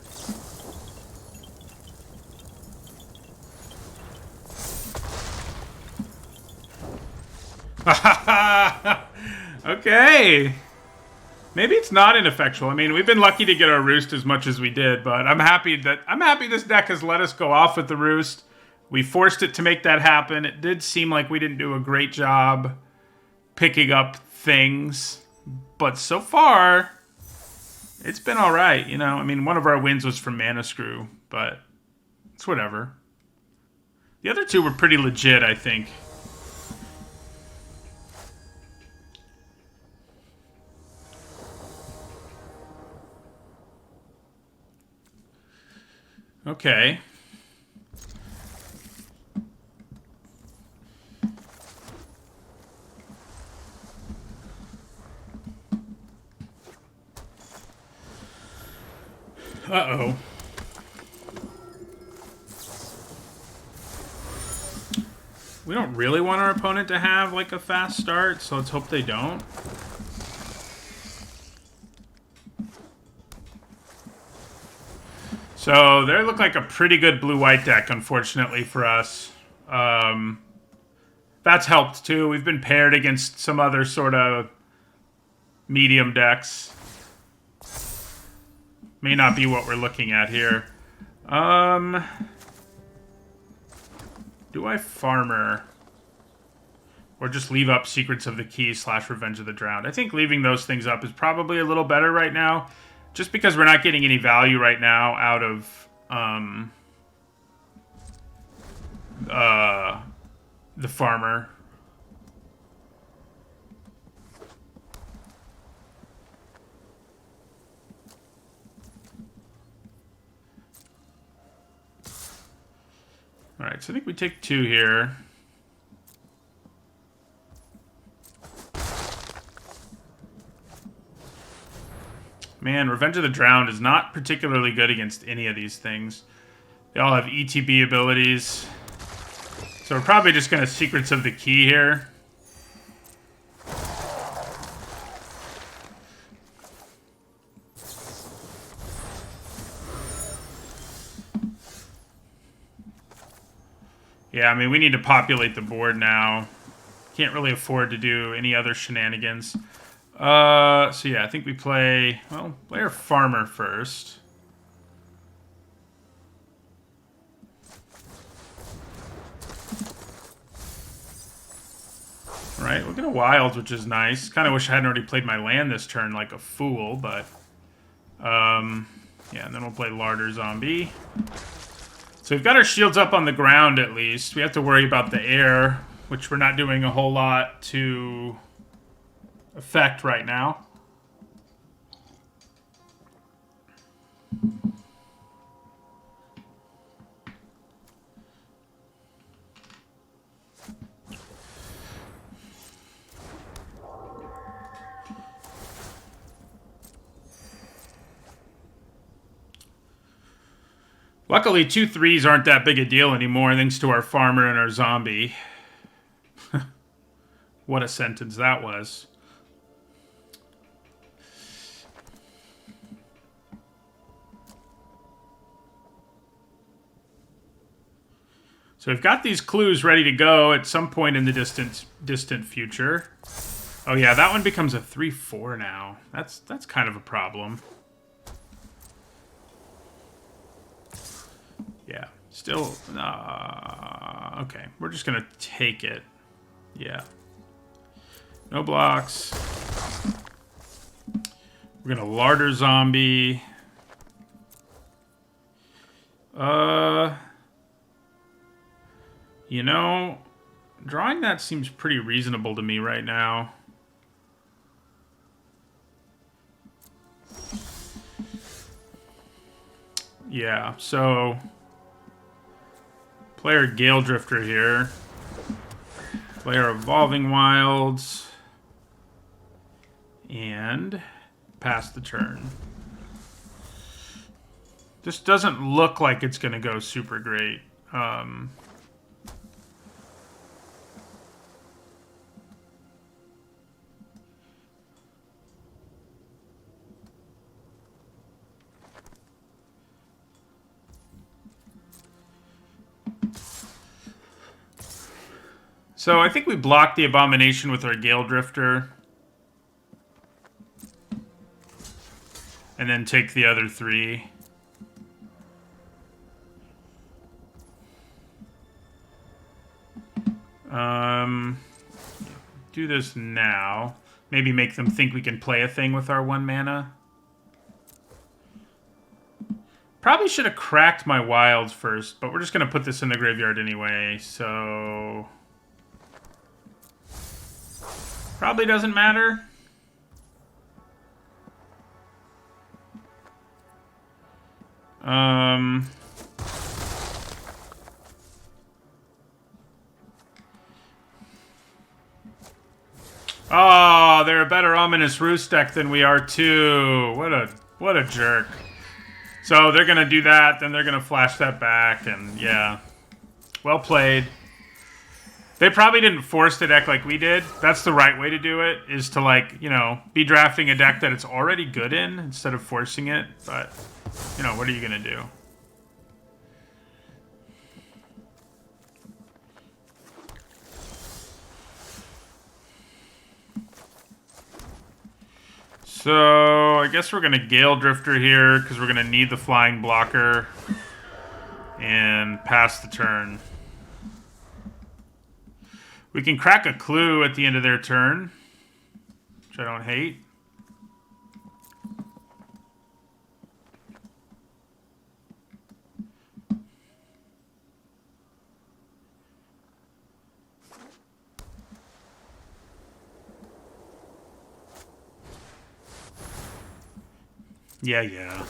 Okay. Maybe it's not ineffectual. I mean, we've been lucky to get our Roost as much as we did, but I'm happy this deck has let us go off with the Roost. We forced it to make that happen. It did seem like we didn't do a great job picking up things, but so far it's been all right. You know, I mean, one of our wins was from Mana Screw, but it's whatever. The other two were pretty legit, I think. Okay. Uh-oh. We don't really want our opponent to have, like, a fast start, so let's hope they don't. So they look like a pretty good blue-white deck, unfortunately for us. That's helped, too. We've been paired against some other sort of medium decks. May not be what we're looking at here. Do I Farmer? Or just leave up Secrets of the Key / Revenge of the Drowned? I think leaving those things up is probably a little better right now. Just because we're not getting any value right now out of the Farmer. Alright, so I think we take 2 here. Man, Revenge of the Drowned is not particularly good against any of these things. They all have ETB abilities. So we're probably just going to Secrets of the Key here. Yeah, I mean, we need to populate the board now. Can't really afford to do any other shenanigans. So yeah, I think we play our Farmer first. Right, we're gonna wilds, which is nice. Kind of wish I hadn't already played my land this turn like a fool, but... yeah, and then we'll play Larder Zombie. So we've got our shields up on the ground, at least. We have to worry about the air, which we're not doing a whole lot to affect right now. Luckily, 2 3s aren't that big a deal anymore, thanks to our farmer and our zombie. What a sentence that was. So we've got these clues ready to go at some point in the distant future. Oh yeah, that one becomes a 3/4 now. That's kind of a problem. Yeah, still... okay, we're just going to take it. Yeah. No blocks. We're going to Larder Zombie. You know, drawing that seems pretty reasonable to me right now. Yeah, so... Player Gale Drifter here. Player Evolving Wilds. And pass the turn. This doesn't look like it's going to go super great. So I think we blocked the Abomination with our Gale Drifter. And then take the other 3. Do this now. Maybe make them think we can play a thing with our 1 mana. Probably should have cracked my wilds first, but we're just going to put this in the graveyard anyway, so... Probably doesn't matter. Oh, they're a better Ominous Roost deck than we are too. What a jerk. So they're gonna do that, then they're gonna flash that back, and yeah. Well played. They probably didn't force the deck like we did. That's the right way to do it, is to, like, you know, be drafting a deck that it's already good in instead of forcing it. But, you know, what are you going to do? So, I guess we're going to Gale Drifter here because we're going to need the flying blocker and pass the turn. We can crack a clue at the end of their turn, which I don't hate. Yeah.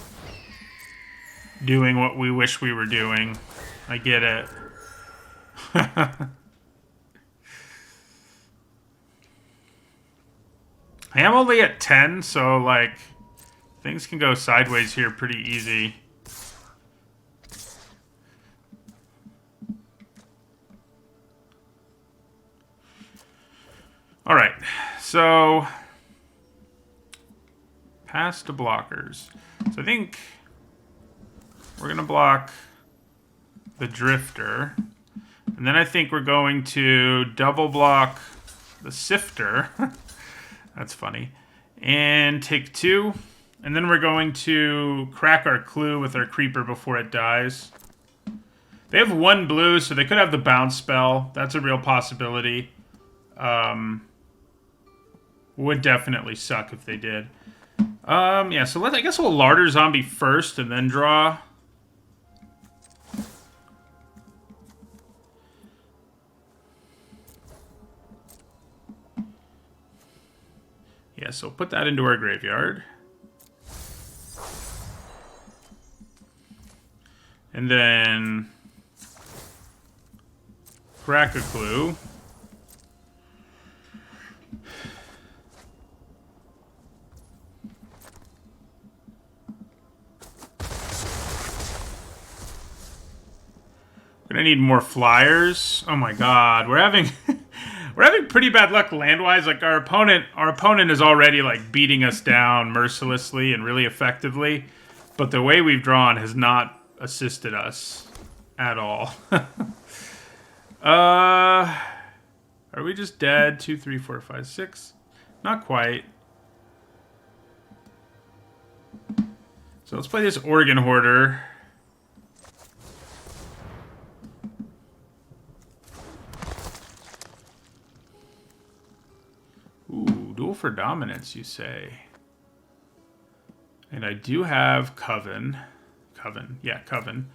Doing what we wish we were doing. I get it. I am only at 10, so, like, things can go sideways here pretty easy. Alright, so... Pass to blockers. So I think we're going to block the Drifter. And then I think we're going to double block the Sifter. That's funny. And take 2. And then we're going to crack our clue with our Creeper before it dies. They have 1 blue, so they could have the bounce spell. That's a real possibility. Would definitely suck if they did. Yeah, so I guess we'll Larder Zombie first and then draw. Yeah, so put that into our graveyard. And then crack a clue. Gonna need more flyers. Oh my god, we're having we're having pretty bad luck land-wise. Like our opponent is already like beating us down mercilessly and really effectively, but the way we've drawn has not assisted us at all. Are we just dead? 2, 3, 4, 5, 6. Not quite. So let's play this Organ Hoarder. Ooh, duel for dominance, you say. And I do have Coven. Yeah, Coven.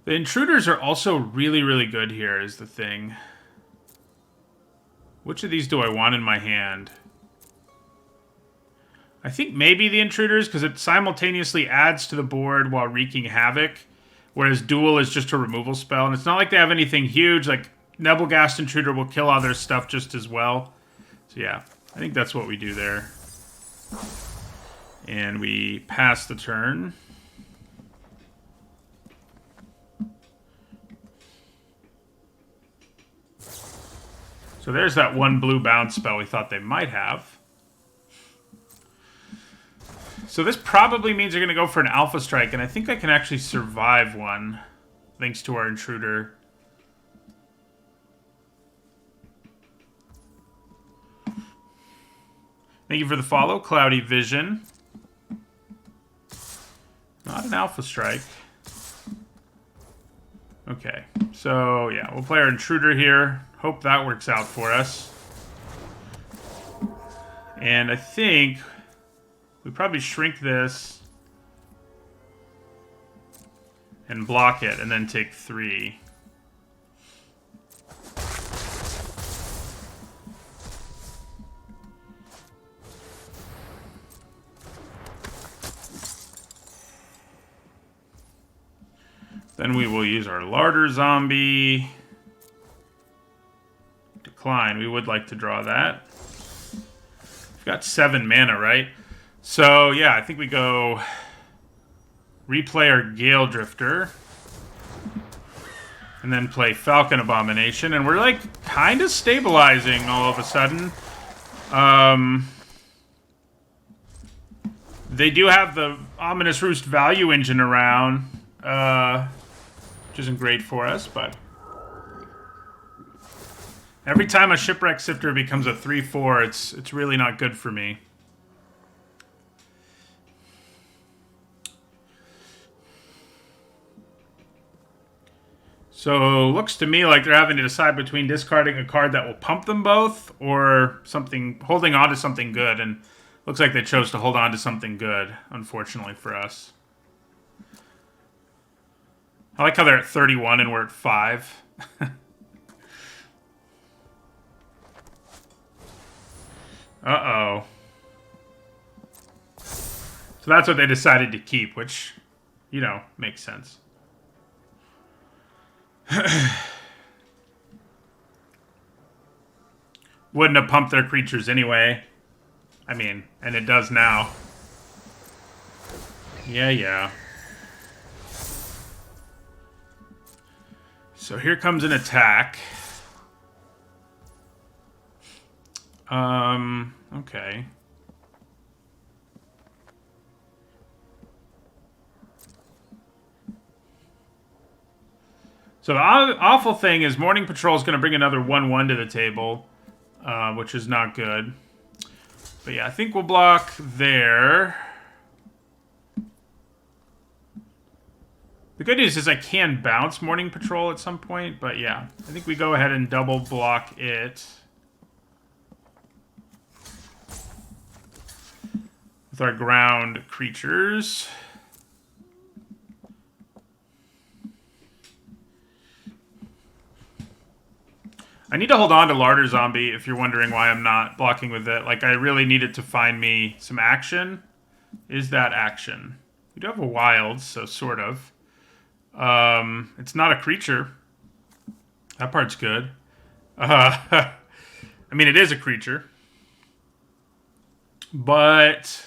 The Intruders are also really, really good here, is the thing. Which of these do I want in my hand? I think maybe the Intruders, because it simultaneously adds to the board while wreaking havoc, whereas Duel is just a removal spell, and it's not like they have anything huge. Like, Nebelgast Intruder will kill other stuff just as well. So yeah, I think that's what we do there. And we pass the turn. So there's that one blue bounce spell we thought they might have. So this probably means they're going to go for an Alpha Strike, and I think I can actually survive one, thanks to our Intruder. Thank you for the follow, Cloudy Vision. Not an Alpha Strike. Okay, so yeah, we'll play our Intruder here. Hope that works out for us. And I think we probably shrink this and block it and then take 3. Then we will use our Larder Zombie. Decline. We would like to draw that. We've got 7 mana, right? So, yeah, I think we go replay our Gale Drifter. And then play Falcon Abomination. And we're, like, kind of stabilizing all of a sudden. They do have the Ominous Roost value engine around. Which isn't great for us, but... Every time a Shipwreck Sifter becomes a 3/4, it's really not good for me. So, looks to me like they're having to decide between discarding a card that will pump them both or something, holding on to something good, and looks like they chose to hold on to something good, unfortunately for us. I like how they're at 31 and we're at 5. Uh-oh. So that's what they decided to keep, which, you know, makes sense. Wouldn't have pumped their creatures anyway. I mean, and it does now. Yeah. So here comes an attack. Okay. So the awful thing is Morning Patrol is going to bring another 1/1 to the table, which is not good. But yeah, I think we'll block there. The good news is I can bounce Morning Patrol at some point, but yeah. I think we go ahead and double block it. with our ground creatures. I need to hold on to Larder Zombie if you're wondering why I'm not blocking with it. Like, I really needed to find me some action. Is that action? We do have a wild, so sort of. It's not a creature. That part's good. I mean, it is a creature. But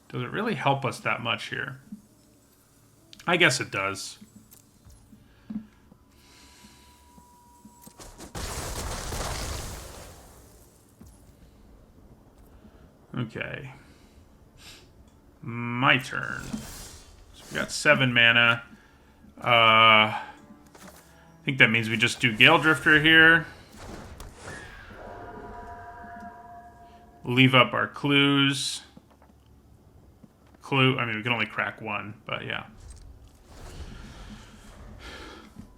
does it really help us that much here? I guess it does. Okay. My turn. So we got 7 mana. I think that means we just do Gale Drifter here. Leave up our clues. I mean, we can only crack 1, but yeah.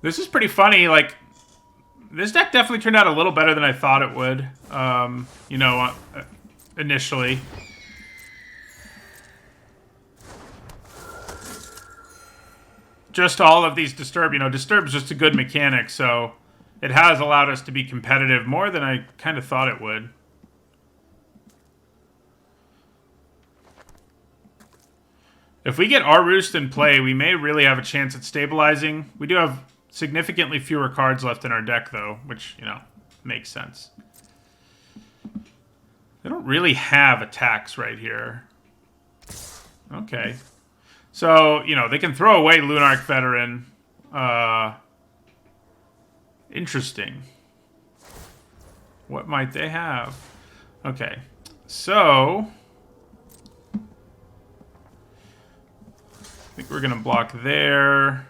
This is pretty funny. Like, this deck definitely turned out a little better than I thought it would. You know, initially. Just all of these Disturb, you know, Disturb's just a good mechanic, so it has allowed us to be competitive more than I kind of thought it would. If we get our Roost in play, we may really have a chance at stabilizing. We do have significantly fewer cards left in our deck, though, which, you know, makes sense. They don't really have attacks right here. Okay. So, you know, they can throw away Lunarch Veteran. Interesting. What might they have? Okay. So, I think we're going to block there.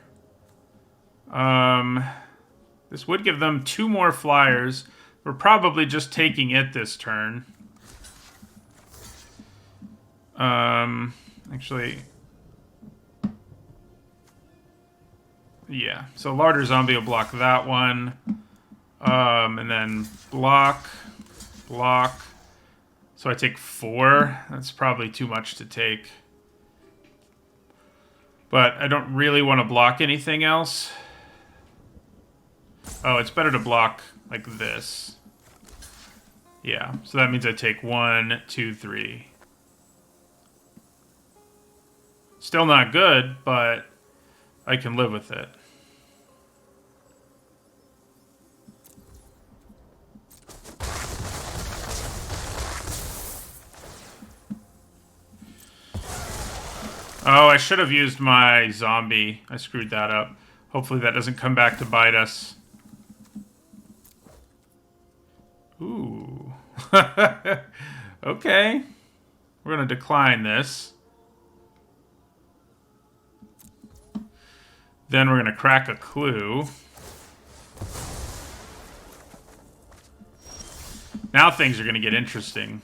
This would give them 2 more flyers. We're probably just taking it this turn. Actually, yeah. So Larder Zombie will block that one. And then block. So I take 4. That's probably too much to take. But I don't really want to block anything else. Oh, it's better to block like this. Yeah, so that means I take 1, 2, 3. Still not good, but I can live with it. Oh, I should have used my zombie. I screwed that up. Hopefully that doesn't come back to bite us. Ooh. Okay. We're going to decline this. Then we're going to crack a clue. Now things are going to get interesting.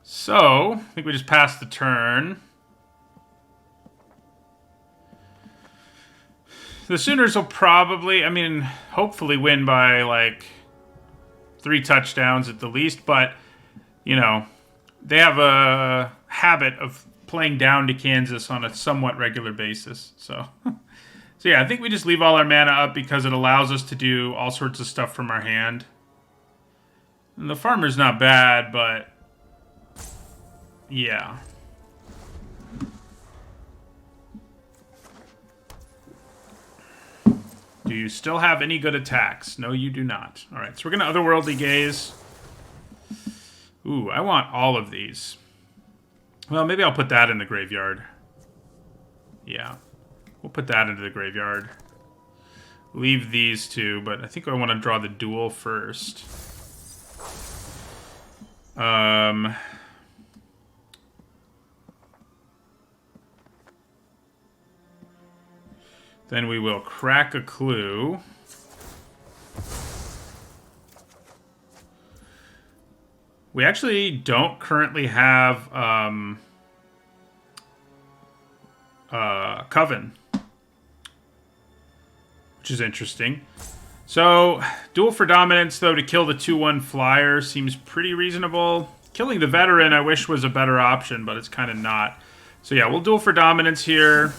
So, I think we just passed the turn. The Sooners will probably, I mean, hopefully win by, like, 3 touchdowns at the least. But, you know, they have a habit of playing down to Kansas on a somewhat regular basis. So, so yeah, I think we just leave all our mana up because it allows us to do all sorts of stuff from our hand. And the Farmer's not bad, but yeah. Do you still have any good attacks? No, you do not. All right, so we're going to Otherworldly Gaze. Ooh, I want all of these. Well, maybe I'll put that in the graveyard. Yeah, we'll put that into the graveyard. Leave these 2, but I think I want to draw the duel first. Then we will crack a clue. We actually don't currently have Coven, which is interesting. So, duel for dominance, though, to kill the 2/1 flyer seems pretty reasonable. Killing the veteran, I wish was a better option, but it's kind of not. So yeah, we'll duel for dominance here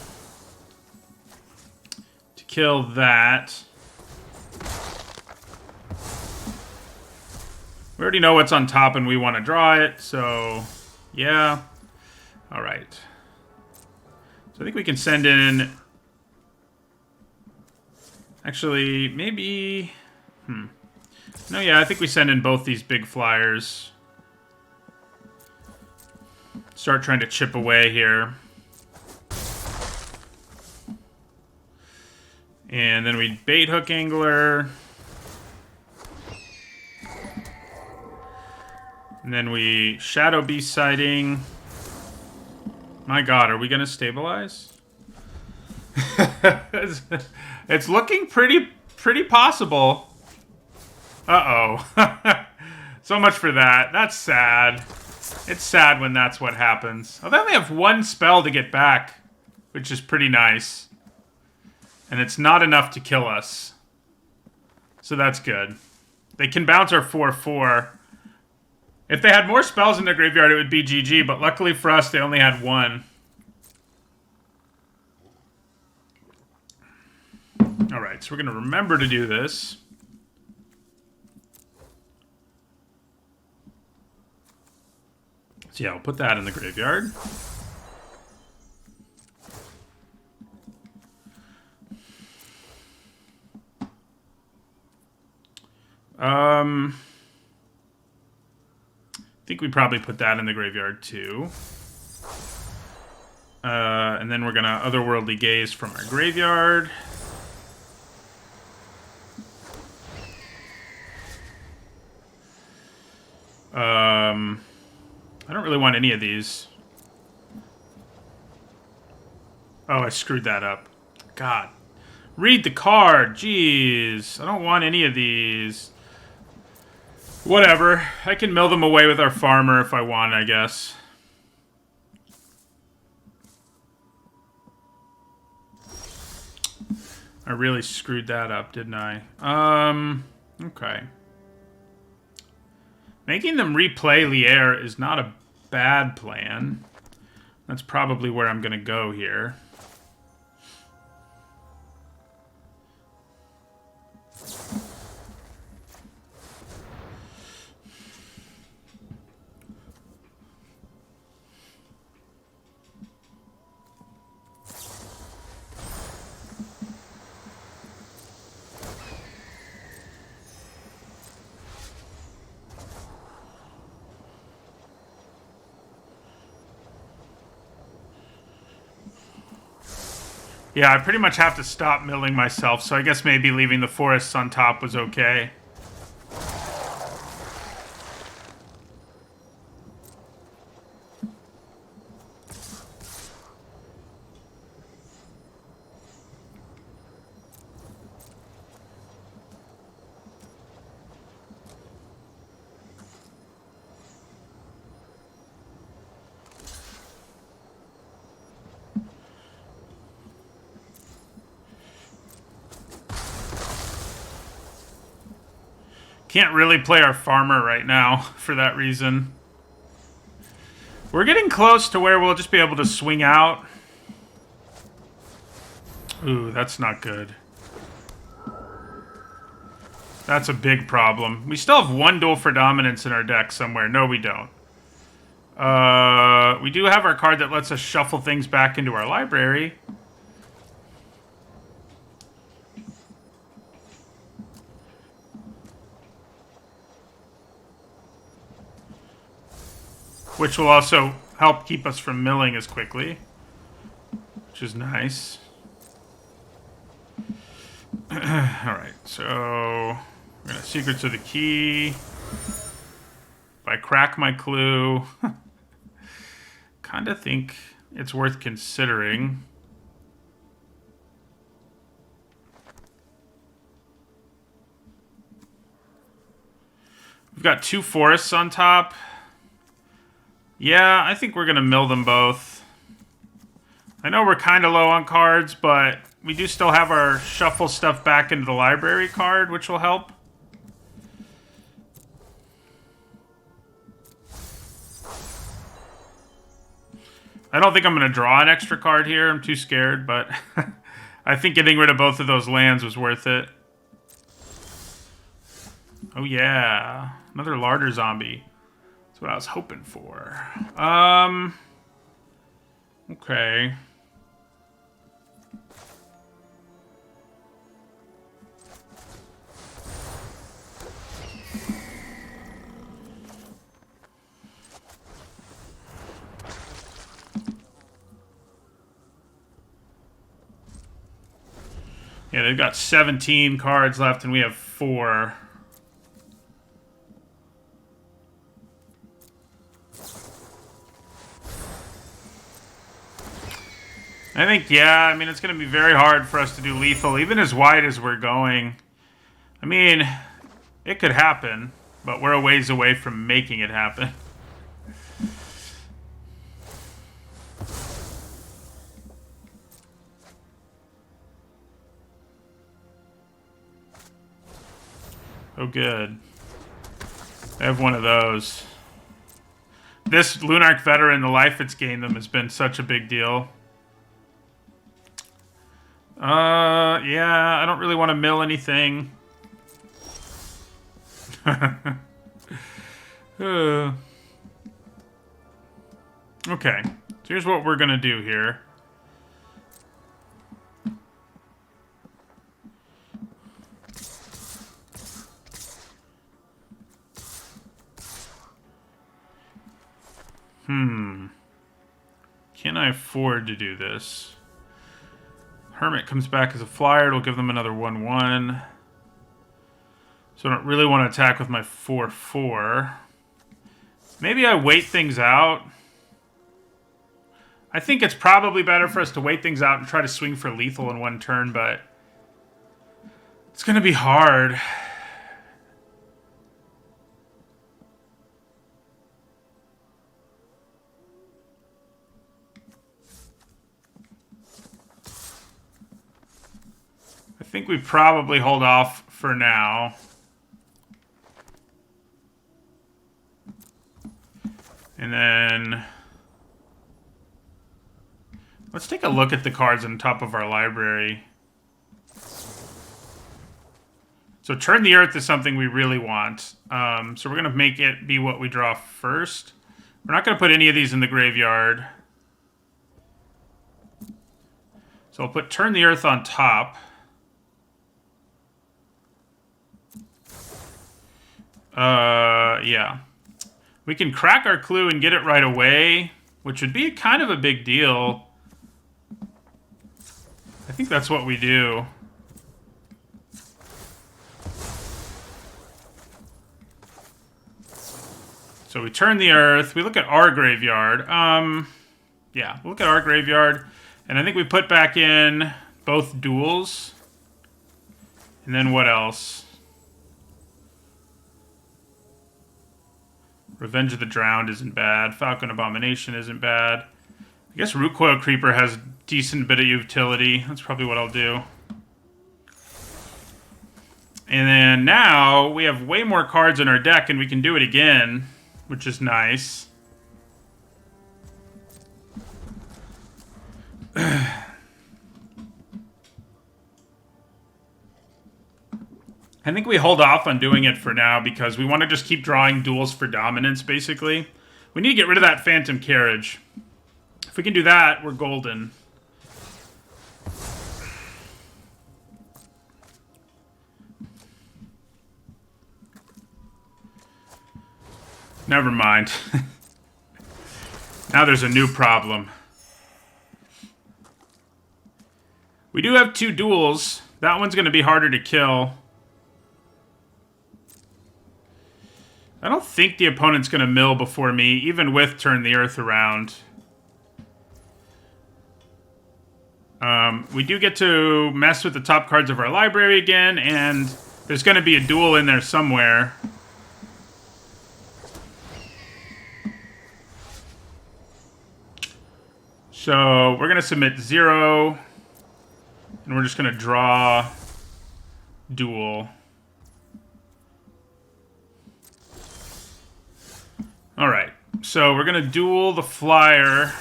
to kill that. We already know what's on top and we want to draw it, so yeah. All right. So I think we can send in... Actually, maybe... No, yeah, I think we send in both these big flyers. Start trying to chip away here. And then we bait hook angler. And then we shadow beast sighting. My god, are we going to stabilize? It's looking pretty possible. Uh-oh. So much for that. That's sad. It's sad when that's what happens. Oh, they only have one spell to get back, which is pretty nice. And it's not enough to kill us. So that's good. They can bounce our 4/4. If they had more spells in their graveyard, it would be GG, but luckily for us, they only had one. Alright, so we're going to remember to do this. So yeah, I'll put that in the graveyard. I think we probably put that in the graveyard too. And then we're gonna Otherworldly Gaze from our graveyard. I don't really want any of these. Oh, I screwed that up. God. Read the card. Jeez. I don't want any of these. Whatever. I can mill them away with our farmer if I want, I guess. I really screwed that up, didn't I? Okay. Making them replay Lier is not a bad plan. That's probably where I'm going to go here. Yeah, I pretty much have to stop milling myself, so I guess maybe leaving the forests on top was okay. Can't really play our farmer right now for that reason. We're getting close to where we'll just be able to swing out. Ooh, that's not good. That's a big problem. We still have one duel for dominance in our deck somewhere. No, we don't. We do have our card that lets us shuffle things back into our library. Which will also help keep us from milling as quickly. Which is nice. Alright, so... we're going to Secrets of the Key. If I crack my clue... kind of think it's worth considering. We've got two forests on top. Yeah, I think we're going to mill them both. I know we're kind of low on cards, but we do still have our shuffle stuff back into the library card, which will help. I don't think I'm going to draw an extra card here. I'm too scared, but I think getting rid of both of those lands was worth it. Oh, yeah. Another larder zombie. That's what I was hoping for. Okay. Yeah, they've got 17 cards left, and we have 4. I think, yeah, I mean, it's going to be very hard for us to do lethal, even as wide as we're going. I mean, it could happen, but we're a ways away from making it happen. Oh, good. I have one of those. This Lunarch Veteran, the life it's gained them, has been such a big deal. Yeah, I don't really want to mill anything. Okay, so here's what we're gonna do here. Can I afford to do this? Hermit comes back as a flyer. It'll give them another 1/1. So I don't really want to attack with my 4/4. Maybe I wait things out. I think it's probably better for us to wait things out and try to swing for lethal in one turn, but it's going to be hard. I think we probably hold off for now. And then let's take a look at the cards on top of our library. So Turn the Earth is something we really want. So we're going to make it be what we draw first. We're not going to put any of these in the graveyard. So I'll put Turn the Earth on top. Yeah. We can crack our clue and get it right away, which would be kind of a big deal. I think that's what we do. So we turn the Earth. We look at our graveyard. Yeah, we'll look at our graveyard. And I think we put back in both duels. And then what else? Revenge of the Drowned isn't bad. Falcon Abomination isn't bad. I guess Root Coil Creeper has a decent bit of utility. That's probably what I'll do. And then now we have way more cards in our deck and we can do it again, which is nice. I think we hold off on doing it for now because we want to just keep drawing duels for dominance, basically. We need to get rid of that Phantom Carriage. If we can do that, we're golden. Never mind. Now there's a new problem. We do have 2 duels. That one's going to be harder to kill. I don't think the opponent's going to mill before me, even with Turn the Earth around. We do get to mess with the top cards of our library again, and there's going to be a duel in there somewhere. So we're going to submit 0. And we're just going to draw duel. Alright. So we're going to duel the flyer.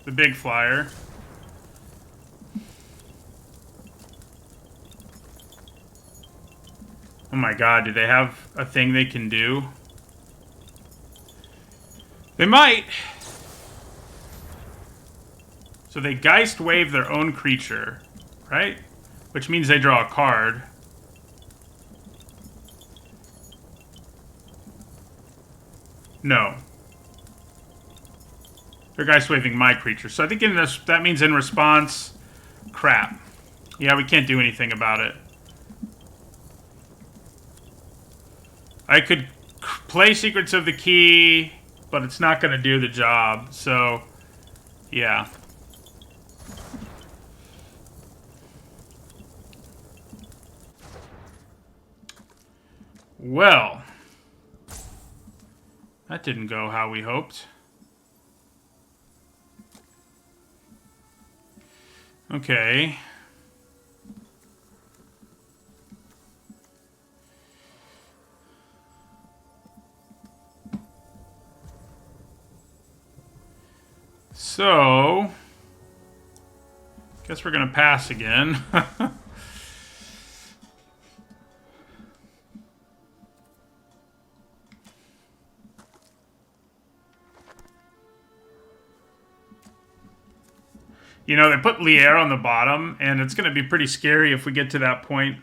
The big flyer. Oh my god, do they have a thing they can do? They might. So they Geist Wave their own creature, right? Which means they draw a card. No. They're Geist Waving my creature. So I think in this, that means in response, crap. Yeah, we can't do anything about it. I could play Secrets of the Key, but it's not going to do the job. So, yeah. Well, that didn't go how we hoped. Okay. So, guess we're gonna pass again. You know, they put Lier on the bottom, and it's going to be pretty scary if we get to that point.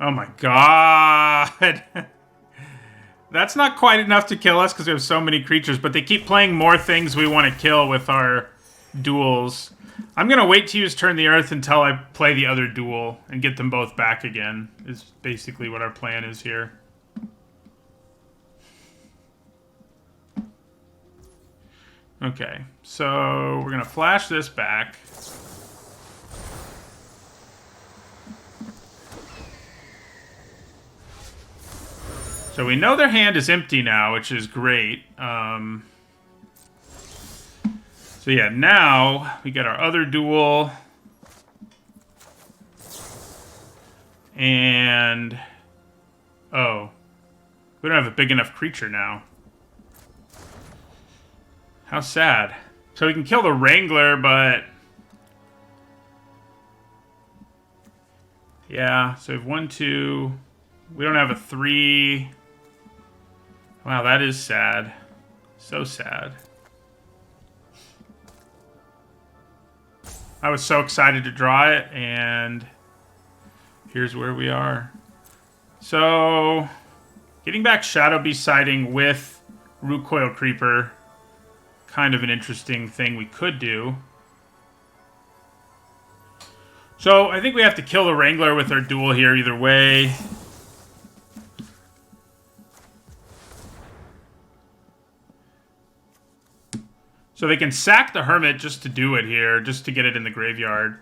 Oh my god. That's not quite enough to kill us because we have so many creatures, but they keep playing more things we want to kill with our duels. I'm going to wait to use Turn the Earth until I play the other duel and get them both back again, is basically what our plan is here. Okay, so we're going to flash this back. So we know their hand is empty now, which is great. So yeah, now we get our other duel. And... oh. We don't have a big enough creature now. How sad. So we can kill the Wrangler, but... yeah, so we have 1, 2... we don't have a 3... wow, that is sad. So sad. I was so excited to draw it, and... here's where we are. So... getting back Shadow Beast Sighting with Root Coil Creeper... kind of an interesting thing we could do. So, I think we have to kill the Wrangler with our duel here either way. So they can sack the Hermit just to do it here, just to get it in the graveyard,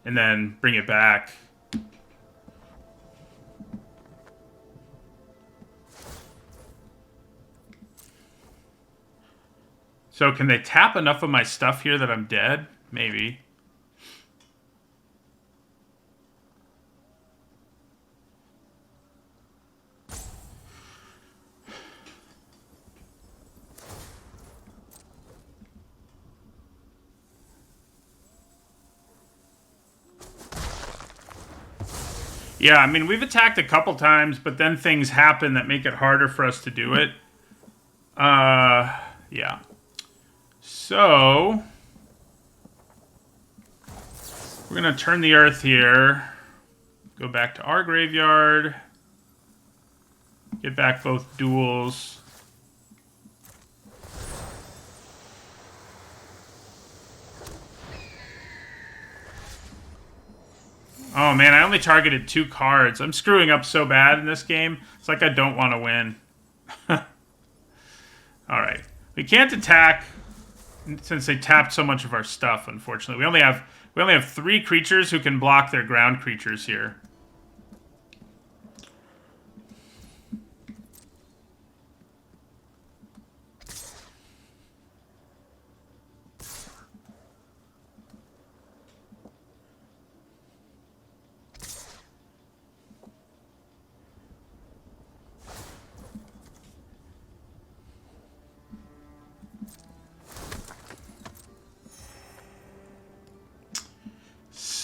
and then bring it back. So can they tap enough of my stuff here that I'm dead? Maybe. Yeah, I mean, we've attacked a couple times, but then things happen that make it harder for us to do it. Yeah. So, we're going to turn the Earth here, go back to our graveyard, get back both duels. Oh man, I only targeted 2 cards. I'm screwing up so bad in this game. It's like I don't want to win. Alright. We can't attack since they tapped so much of our stuff, unfortunately. We only have 3 creatures who can block their ground creatures here.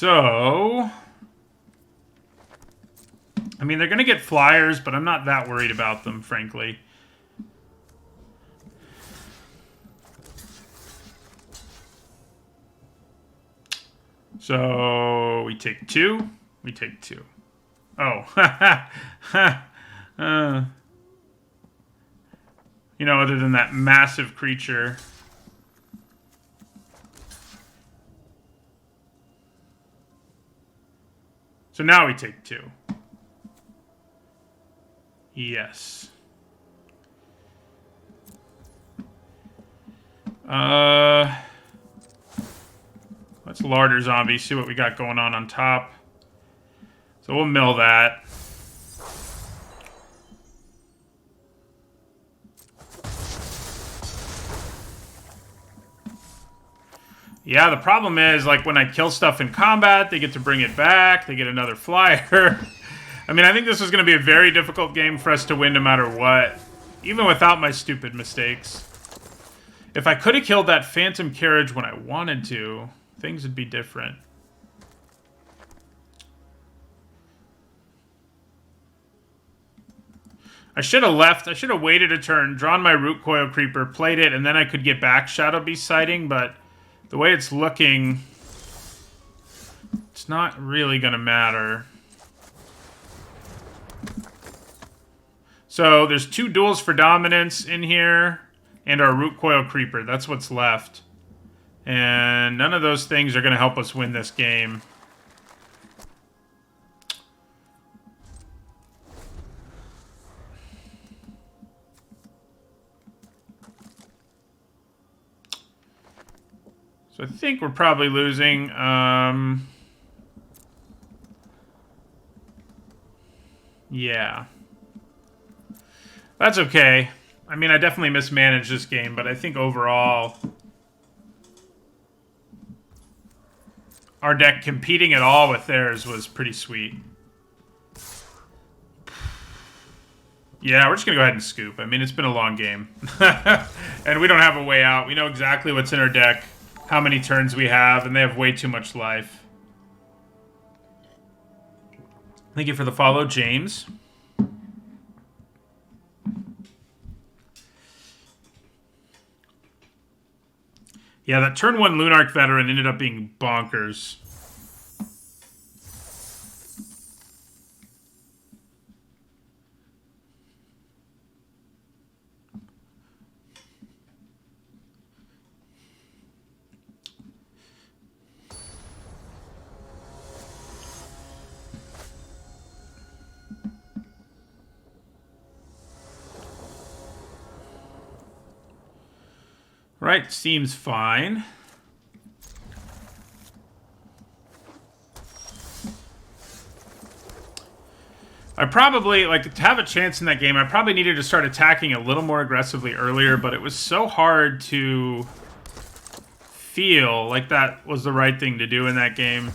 So, I mean, they're going to get flyers, but I'm not that worried about them, frankly. So, we take 2. We take 2. Oh. You know, other than that massive creature. So now we take 2. Yes. Let's larder zombie, see what we got going on top. So we'll mill that. Yeah, the problem is, like, when I kill stuff in combat, they get to bring it back, they get another flyer. I mean, I think this is going to be a very difficult game for us to win no matter what, even without my stupid mistakes. If I could have killed that Phantom Carriage when I wanted to, things would be different. I should have left. I should have waited a turn, drawn my Root Coil Creeper, played it, and then I could get back Shadow Beast Sighting, but the way it's looking, it's not really going to matter. So there's 2 duels for dominance in here, and our Root Coil Creeper. That's what's left. And none of those things are going to help us win this game. So I think we're probably losing. Yeah. That's okay. I mean, I definitely mismanaged this game, but I think overall, our deck competing at all with theirs was pretty sweet. Yeah, we're just going to go ahead and scoop. I mean, it's been a long game. And we don't have a way out. We know exactly what's in our deck, how many turns we have, and they have way too much life. Thank you for the follow, James. Yeah, that turn 1 Lunarch Veteran ended up being bonkers. Right, seems fine. I probably, like, to have a chance in that game, I probably needed to start attacking a little more aggressively earlier, but it was so hard to feel like that was the right thing to do in that game.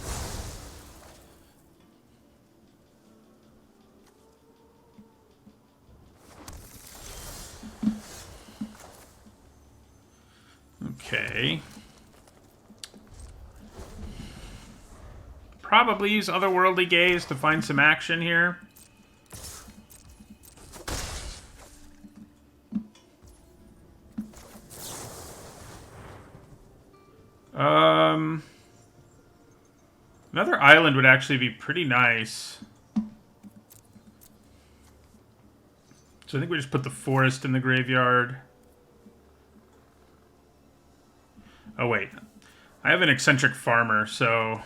Okay. Probably use Otherworldly Gaze to find some action here. Another island would actually be pretty nice. So I think we just put the forest in the graveyard. Oh, wait. I have an eccentric farmer, so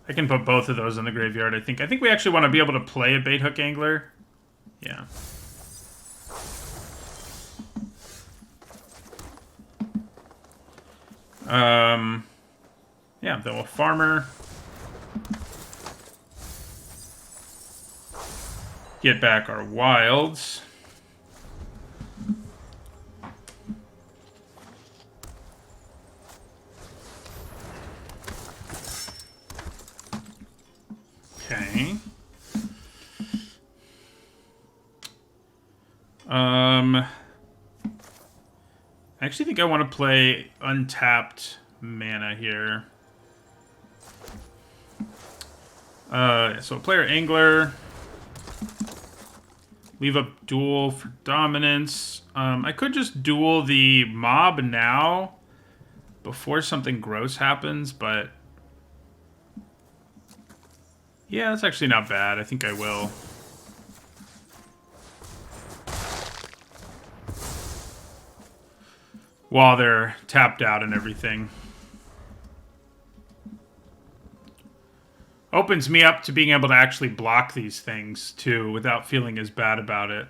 I can put both of those in the graveyard, I think. I think we actually want to be able to play a bait hook angler. Yeah. Yeah, then we'll farmer. Get back our wilds. Okay. I actually think I want to play untapped mana here. So player angler. Leave up duel for dominance. I could just duel the mob now before something gross happens, but yeah, that's actually not bad. I think I will. While they're tapped out and everything. Opens me up to being able to actually block these things, too, without feeling as bad about it.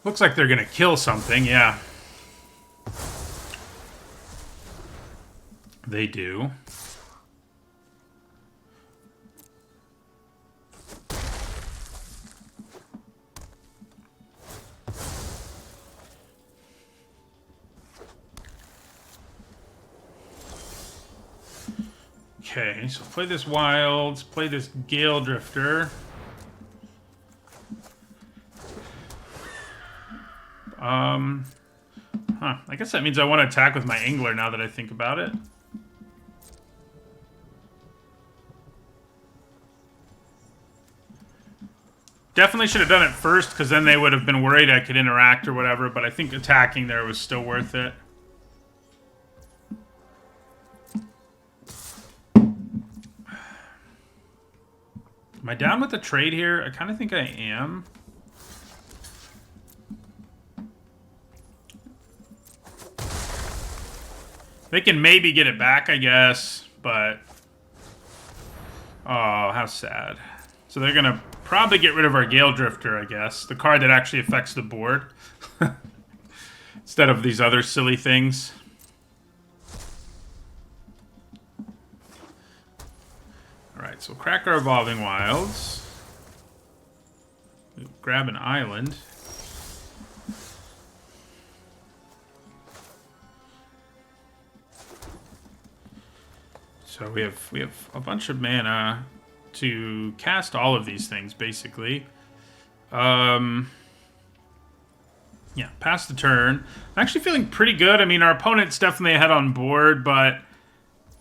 Looks like they're gonna kill something, yeah. They do. Okay, so play this Wilds, play this Gale Drifter. I guess that means I want to attack with my Angler now that I think about it. Definitely should have done it first, because then they would have been worried I could interact or whatever, but I think attacking there was still worth it. Am I down with the trade here? I kind of think I am. They can maybe get it back, I guess, but... Oh, how sad. So they're going to probably get rid of our Gale Drifter, I guess. The card that actually affects the board. Instead of these other silly things. Alright, so crack our Evolving Wilds. We'll grab an island. So we have a bunch of mana to cast all of these things, basically. Yeah, pass the turn. I'm actually feeling pretty good. I mean, our opponent's definitely ahead on board, but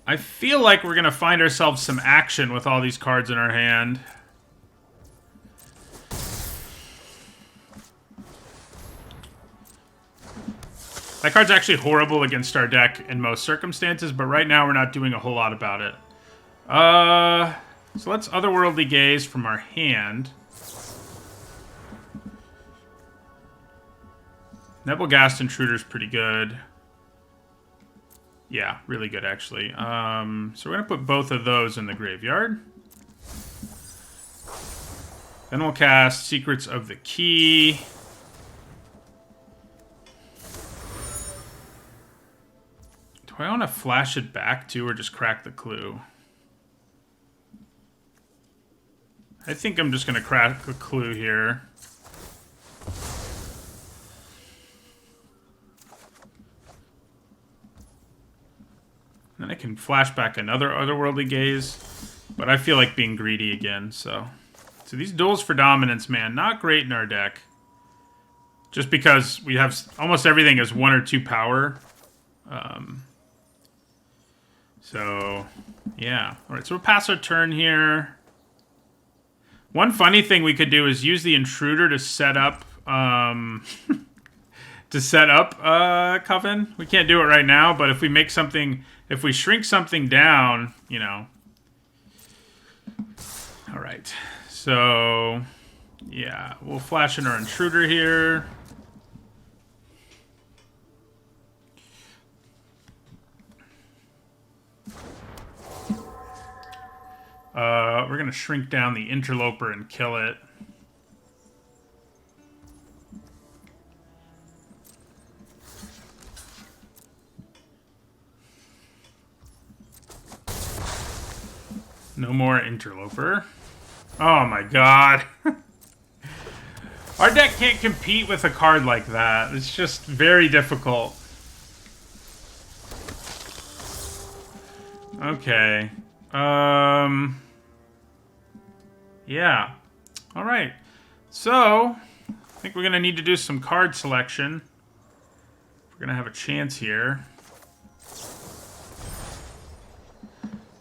I feel like we're going to find ourselves some action with all these cards in our hand. That card's actually horrible against our deck in most circumstances, but right now we're not doing a whole lot about it. So let's Otherworldly Gaze from our hand. Nebelgast Intruder's pretty good. Yeah, really good, actually. So we're going to put both of those in the graveyard. Then we'll cast Secrets of the Key. Do I want to flash it back, too, or just crack the clue? I think I'm just going to crack the clue here. Then I can flash back another Otherworldly Gaze, but I feel like being greedy again, so... So these duels for dominance, man, not great in our deck. Just because we have almost everything as 1 or 2 power. So, yeah. Alright, so we'll pass our turn here. One funny thing we could do is use the Intruder to set up... Coven. We can't do it right now, but if we make something... If we shrink something down, you know... Alright. So... Yeah, we'll flash in our Intruder here. We're going to shrink down the Interloper and kill it. No more Interloper. Oh my god. Our deck can't compete with a card like that. It's just very difficult. Okay. Yeah. Alright. So, I think we're going to need to do some card selection. We're going to have a chance here.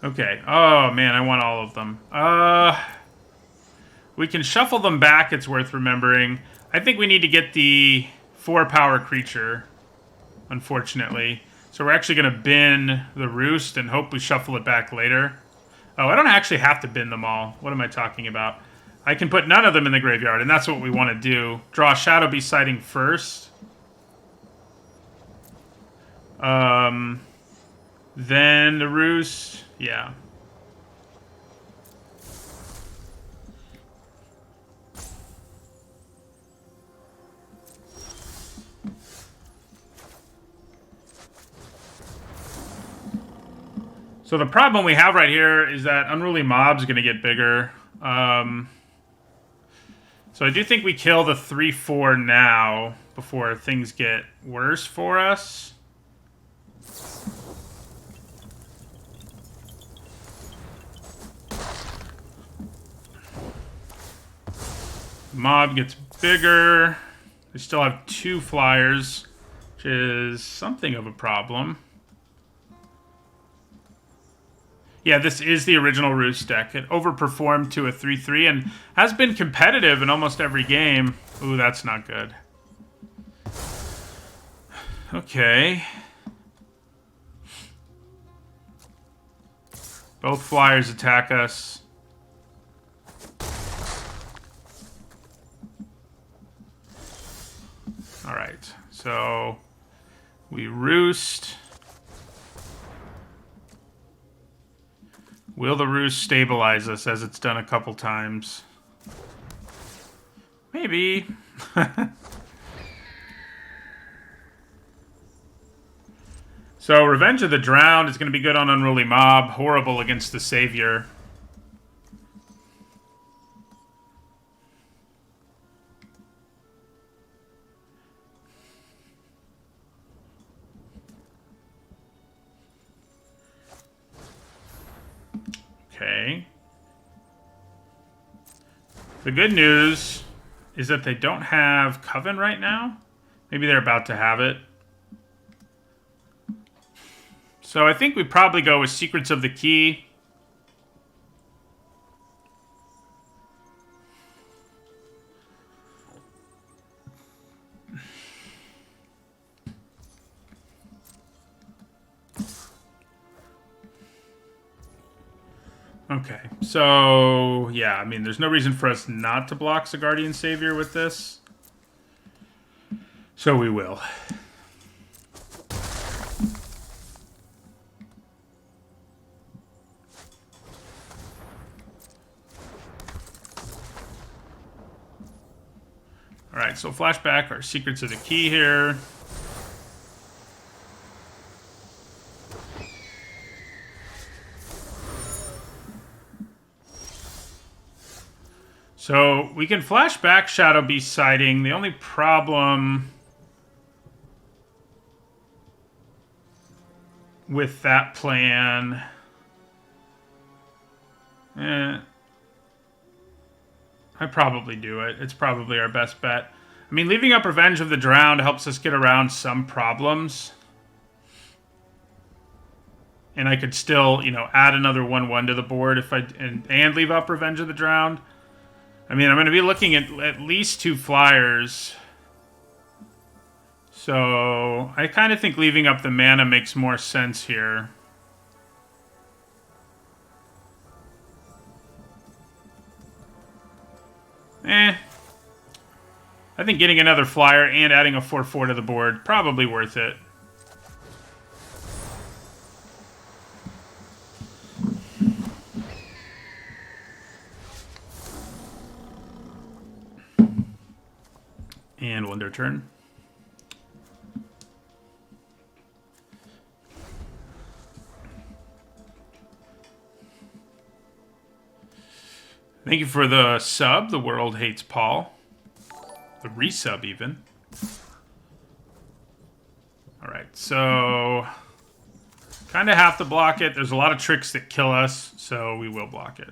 Okay. Oh, man, I want all of them. We can shuffle them back, it's worth remembering. I think we need to get the 4-power creature, unfortunately. So we're actually going to bin the Roost and hope we shuffle it back later. Oh, I don't actually have to bin them all. What am I talking about? I can put none of them in the graveyard, and that's what we want to do. Draw Shadow Beast Sighting first. Then the Roost. Yeah. So the problem we have right here is that Unruly Mob's going to get bigger. So I do think we kill the 3/4 now before things get worse for us. Mob gets bigger. We still have 2 flyers, which is something of a problem. Yeah, this is the original Roost deck. It overperformed to a 3/3 and has been competitive in almost every game. Ooh, that's not good. Okay. Both flyers attack us. Alright, so we Roost. Will the Roost stabilize us as it's done a couple times? Maybe. So Revenge of the Drowned is going to be good on Unruly Mob. Horrible against the Savior. Okay. The good news is that they don't have Coven right now. Maybe they're about to have it. So I think we probably go with Secrets of the Key. Okay, so, yeah, I mean, there's no reason for us not to block the Guardian Savior with this. So we will. Alright, so flashback our Secrets of the Key here. So we can flash back Shadow Beast Sighting. The only problem with that plan... I'd probably do it. It's probably our best bet. I mean, leaving up Revenge of the Drowned helps us get around some problems. And I could still, you know, add another 1/1 to the board if I and leave up Revenge of the Drowned. I mean, I'm going to be looking at least 2 flyers. So I kind of think leaving up the mana makes more sense here. I think getting another flyer and adding a 4/4 to the board, probably worth it. And Wonder Turn. Thank you for the sub. The world hates Paul. The resub, even. Alright, so... kind of have to block it. There's a lot of tricks that kill us, so we will block it.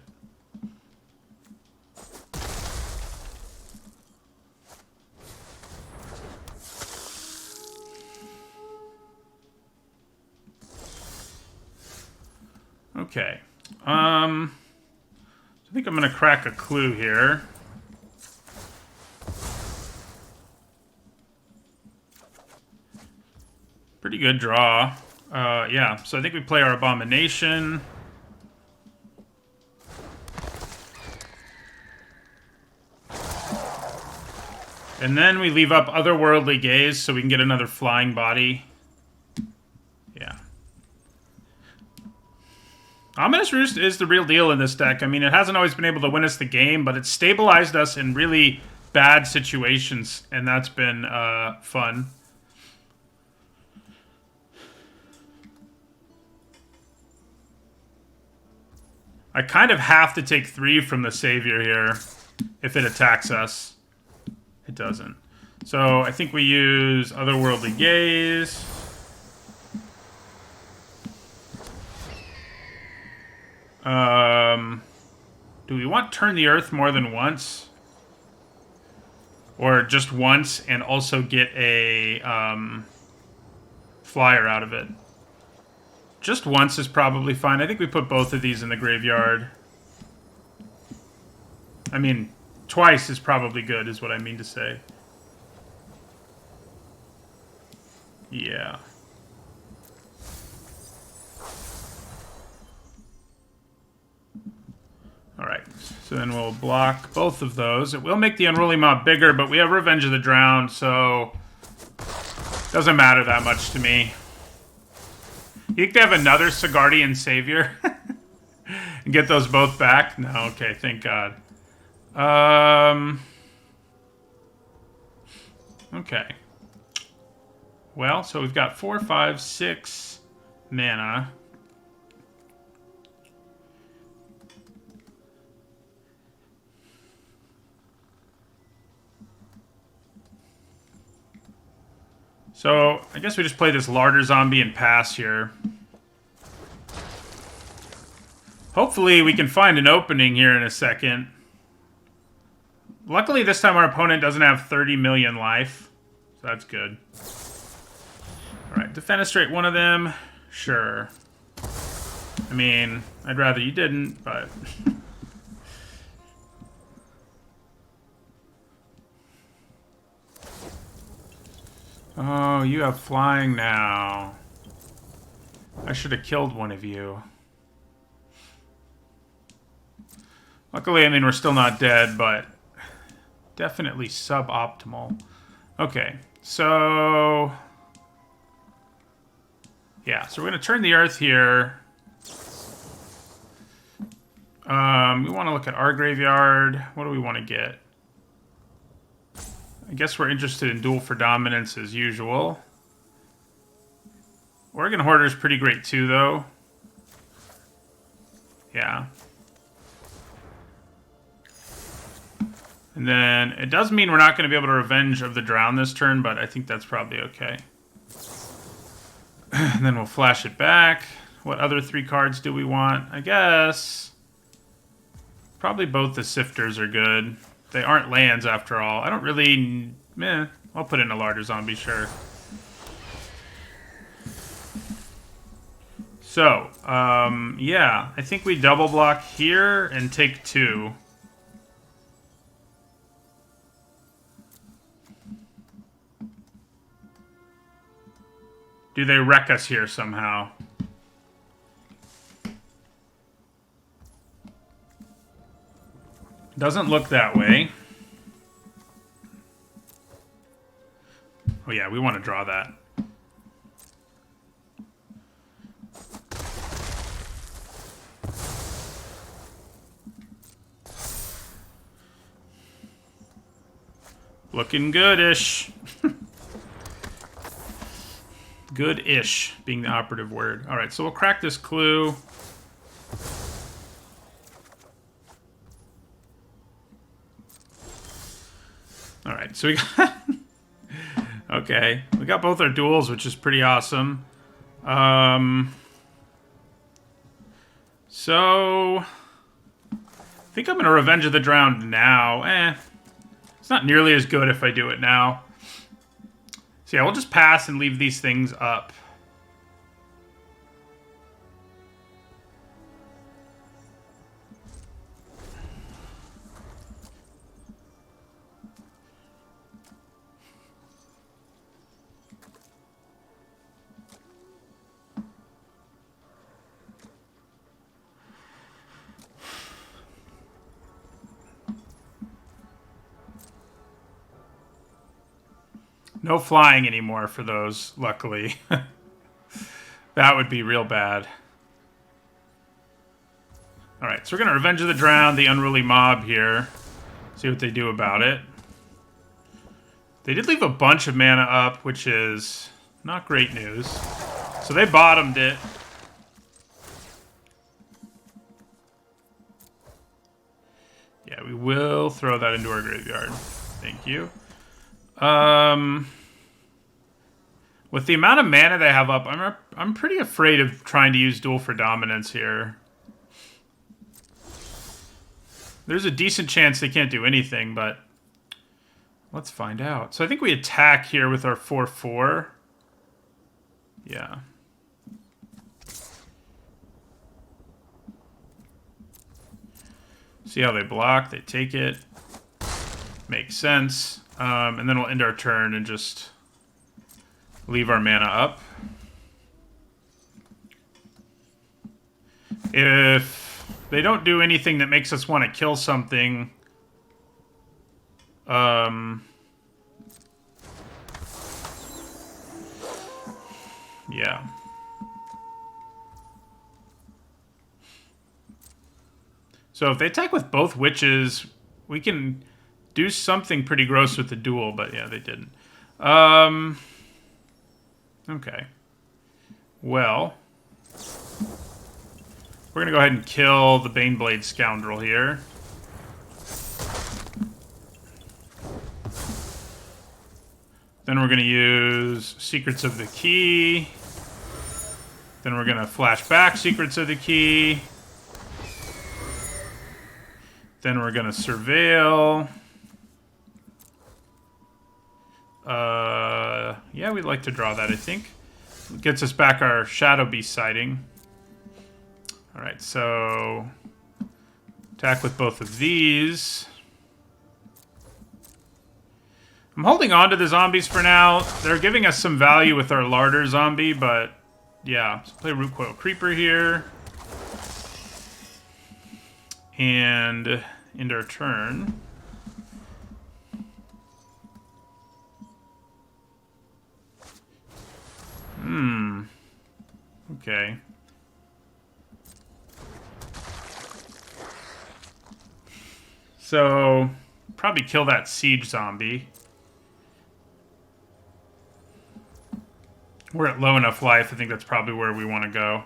Okay. I think I'm going to crack a clue here. Pretty good draw. Yeah, so I think we play our Abomination. And then we leave up Otherworldly Gaze so we can get another Flying Body. Yeah. Ominous Roost is the real deal in this deck. I mean, it hasn't always been able to win us the game, but it's stabilized us in really bad situations, and that's been fun. I kind of have to take 3 from the Savior here if it attacks us. It doesn't. So I think we use Otherworldly Gaze. Do we want Turn the Earth more than once? Or just once and also get a flyer out of it? Just once is probably fine. I think we put both of these in the graveyard. I mean, twice is probably good, is what I mean to say. Yeah. Alright, so then we'll block both of those. It will make the Unruly Mob bigger, but we have Revenge of the Drowned, so... doesn't matter that much to me. You think they have another Sigardian Savior? And get those both back? No, okay, thank God. Okay. Well, so we've got 4, 5, 6 mana. So, I guess we just play this Larder Zombie and pass here. Hopefully we can find an opening here in a second. Luckily this time our opponent doesn't have 30 million life. So that's good. Alright, defenestrate one of them. Sure. I mean, I'd rather you didn't, but... Oh, you have flying now. I should have killed one of you. Luckily, I mean, we're still not dead, but definitely suboptimal. Okay, so... yeah, so we're going to turn the Earth here. We want to look at our graveyard. What do we want to get? I guess we're interested in Duel for Dominance as usual. Oregon Hoarder's pretty great too, though. Yeah. And then it does mean we're not going to be able to Revenge of the Drown this turn, but I think that's probably okay. And then we'll flash it back. What other 3 cards do we want? I guess... probably both the Sifters are good. They aren't lands, after all. I don't really... meh. I'll put in a Larder Zombie, sure. So, yeah. I think we double block here and take 2. Do they wreck us here somehow? Doesn't look that way. Oh yeah, we want to draw that. Looking good-ish. Good-ish being the operative word. Alright, so we'll crack this clue. right, so we got... Okay, we got both our duels, which is pretty awesome. So... I think I'm going to Revenge of the Drowned now. It's not nearly as good if I do it now. So yeah, we'll just pass and leave these things up. No flying anymore for those, luckily. That would be real bad. Alright, so we're going to Revenge of the Drowned, the Unruly Mob here. See what they do about it. They did leave a bunch of mana up, which is not great news. So they bottomed it. Yeah, we will throw that into our graveyard. Thank you. With the amount of mana they have up, I'm pretty afraid of trying to use Duel for Dominance here. There's a decent chance they can't do anything, but let's find out. So I think we attack here with our 4/4. Yeah. See how they block, they take it. Makes sense. And then we'll end our turn and just leave our mana up. If they don't do anything that makes us want to kill something, yeah. So if they attack with both witches, we can do something pretty gross with the duel, but yeah, they didn't. Okay. Well, we're gonna go ahead and kill the Baneblade Scoundrel here. Then we're gonna use Secrets of the Key. Then we're gonna flash back Secrets of the Key. Then we're gonna Surveil. Yeah, we'd like to draw that, I think. It gets us back our Shadow Beast sighting. Alright, so attack with both of these. I'm holding on to the zombies for now. They're giving us some value with our Larder zombie, but yeah. Let's play Root Coil Creeper here. And end our turn. Okay. So, probably kill that siege zombie. We're at low enough life. I think that's probably where we want to go.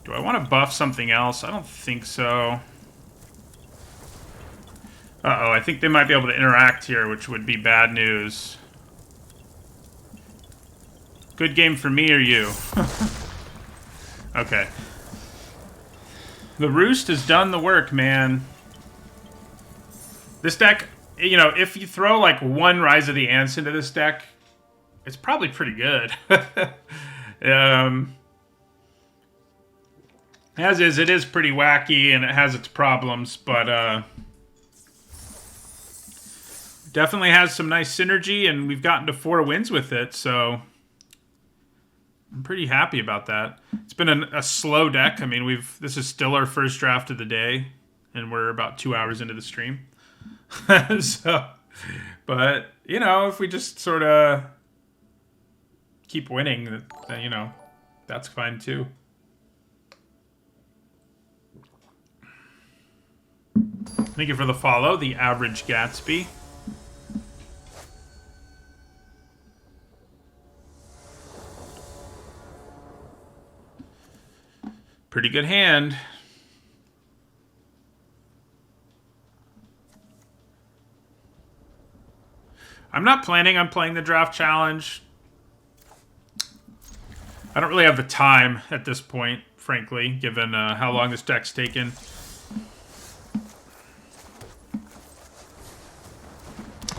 Do I want to buff something else? I don't think so. Uh-oh, I think they might be able to interact here, which would be bad news. Good game for me or you? Okay. The Roost has done the work, man. This deck, you know, if you throw like one Rise of the Ants into this deck, it's probably pretty good. As is, it is pretty wacky and it has its problems, but definitely has some nice synergy, and we've gotten to 4 wins with it, so I'm pretty happy about that. It's been a slow deck. I mean, this is still our first draft of the day, and we're about 2 hours into the stream. So, but, you know, if we just sort of keep winning, then, you know, that's fine too. Thank you for the follow, the Average Gatsby. Pretty good hand. not planning on playing the draft challenge. I don't really have the time at this point, frankly, given how long this deck's taken.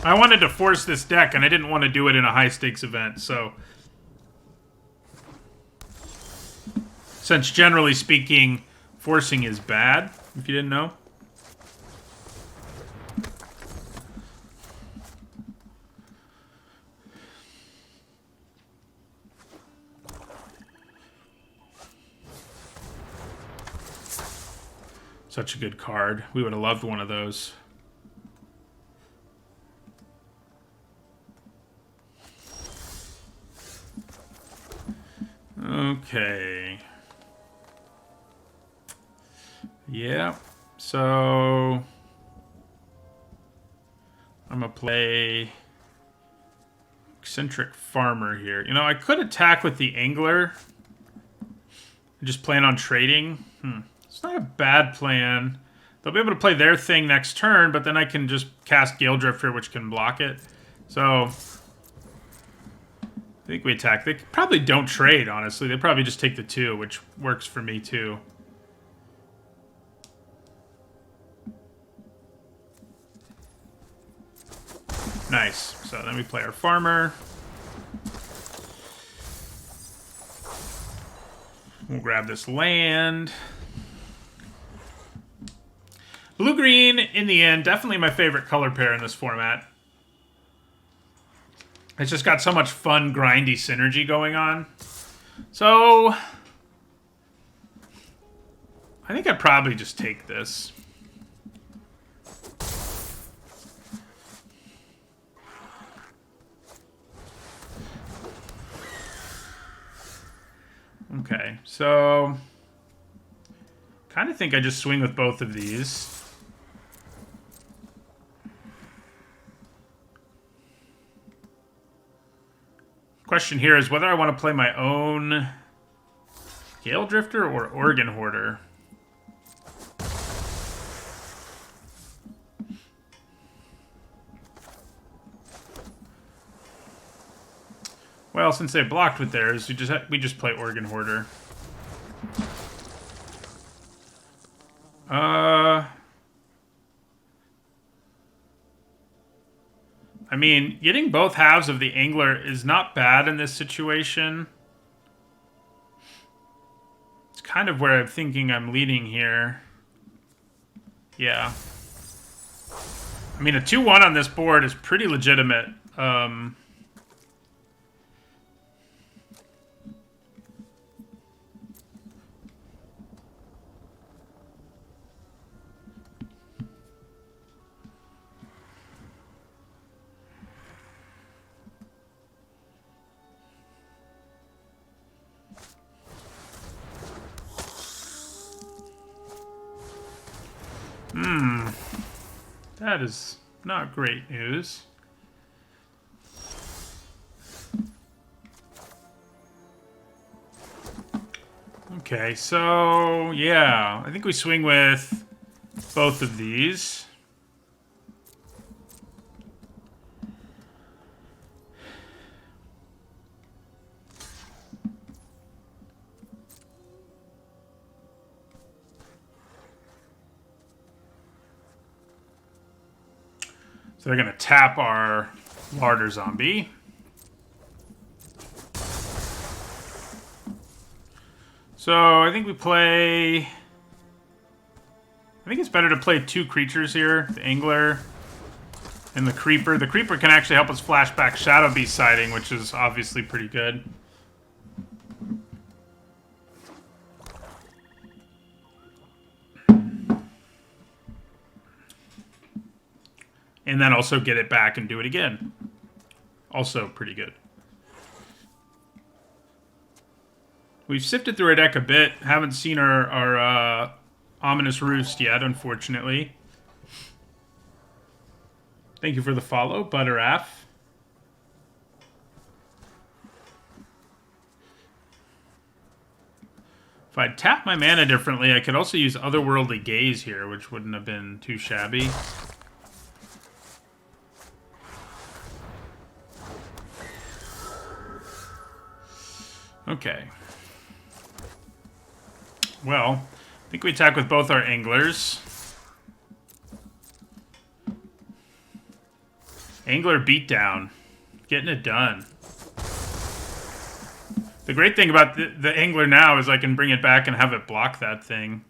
I wanted to force this deck, and I didn't want to do it in a high-stakes event, so... Since, generally speaking, forcing is bad, if you didn't know. Such a good card. We would have loved one of those. Okay. Yeah. So I'm gonna play Eccentric Farmer here. You know, I could attack with the Angler and just plan on trading. It's not a bad plan. They'll be able to play their thing next turn, but then I can just cast Gale Drifter, which can block it. So I think we attack. They probably don't trade, honestly. They probably just take the 2, which works for me too. Nice. So then we play our Farmer. We'll grab this land. Blue-green, in the end, definitely my favorite color pair in this format. It's just got so much fun, grindy synergy going on. So I think I'd probably just take this. Okay, so kind of think I just swing with both of these. Question here is whether I want to play my own Gale Drifter or Organ Hoarder. Well, since they blocked with theirs, we just play Organ Hoarder. I mean, getting both halves of the Angler is not bad in this situation. It's kind of where I'm thinking I'm leading here. Yeah. I mean, a 2-1 on this board is pretty legitimate. That is not great news. Okay, so yeah, I think we swing with both of these. So they're going to tap our Larder Zombie. So I think we play... I think it's better to play 2 creatures here. The Angler and the Creeper. The Creeper can actually help us flash back Shadow Beast Sighting, which is obviously pretty good. And then also get it back and do it again. Also pretty good. We've sifted through our deck a bit. Haven't seen our Ominous Roost yet, unfortunately. Thank you for the follow, Butteraff. If I'd tap my mana differently, I could also use Otherworldly Gaze here, which wouldn't have been too shabby. Okay. Well, I think we attack with both our anglers. Angler beatdown. Getting it done. The great thing about the angler now is I can bring it back and have it block that thing.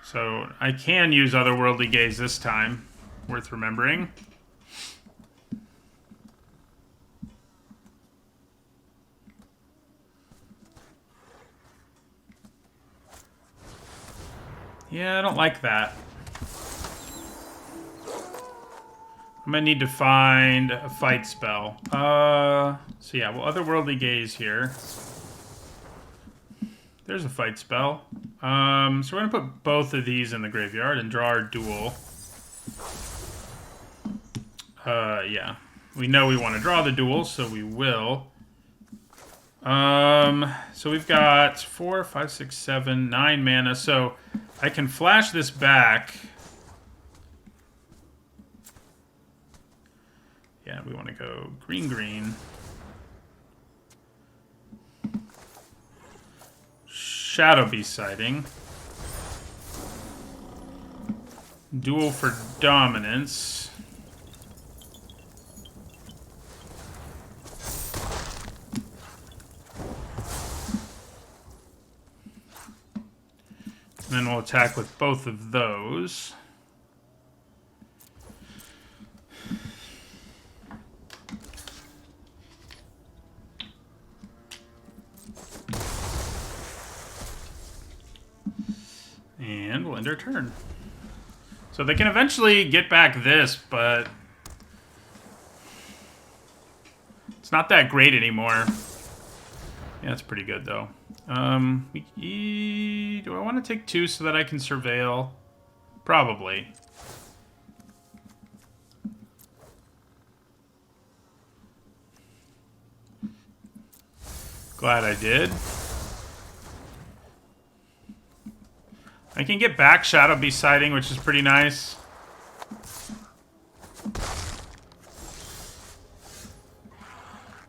So I can use Otherworldly Gaze this time. Worth remembering. Yeah, I don't like that. I'm gonna need to find a fight spell. So yeah, well, Otherworldly Gaze here. There's a fight spell. So we're gonna put both of these in the graveyard and draw our duel. Yeah. We know we want to draw the duel, so we will. So we've got 4, 5, 6, 7, 9 mana. So I can flash this back. Yeah, we want to go green, green. Shadow Beast Sighting. Duel for dominance. And then we'll attack with both of those. And we'll end our turn. So they can eventually get back this, but it's not that great anymore. Yeah, it's pretty good, though. Do I want to take 2 so that I can surveil? Probably. Glad I did. I can get back Shadow Beast Sighting, which is pretty nice.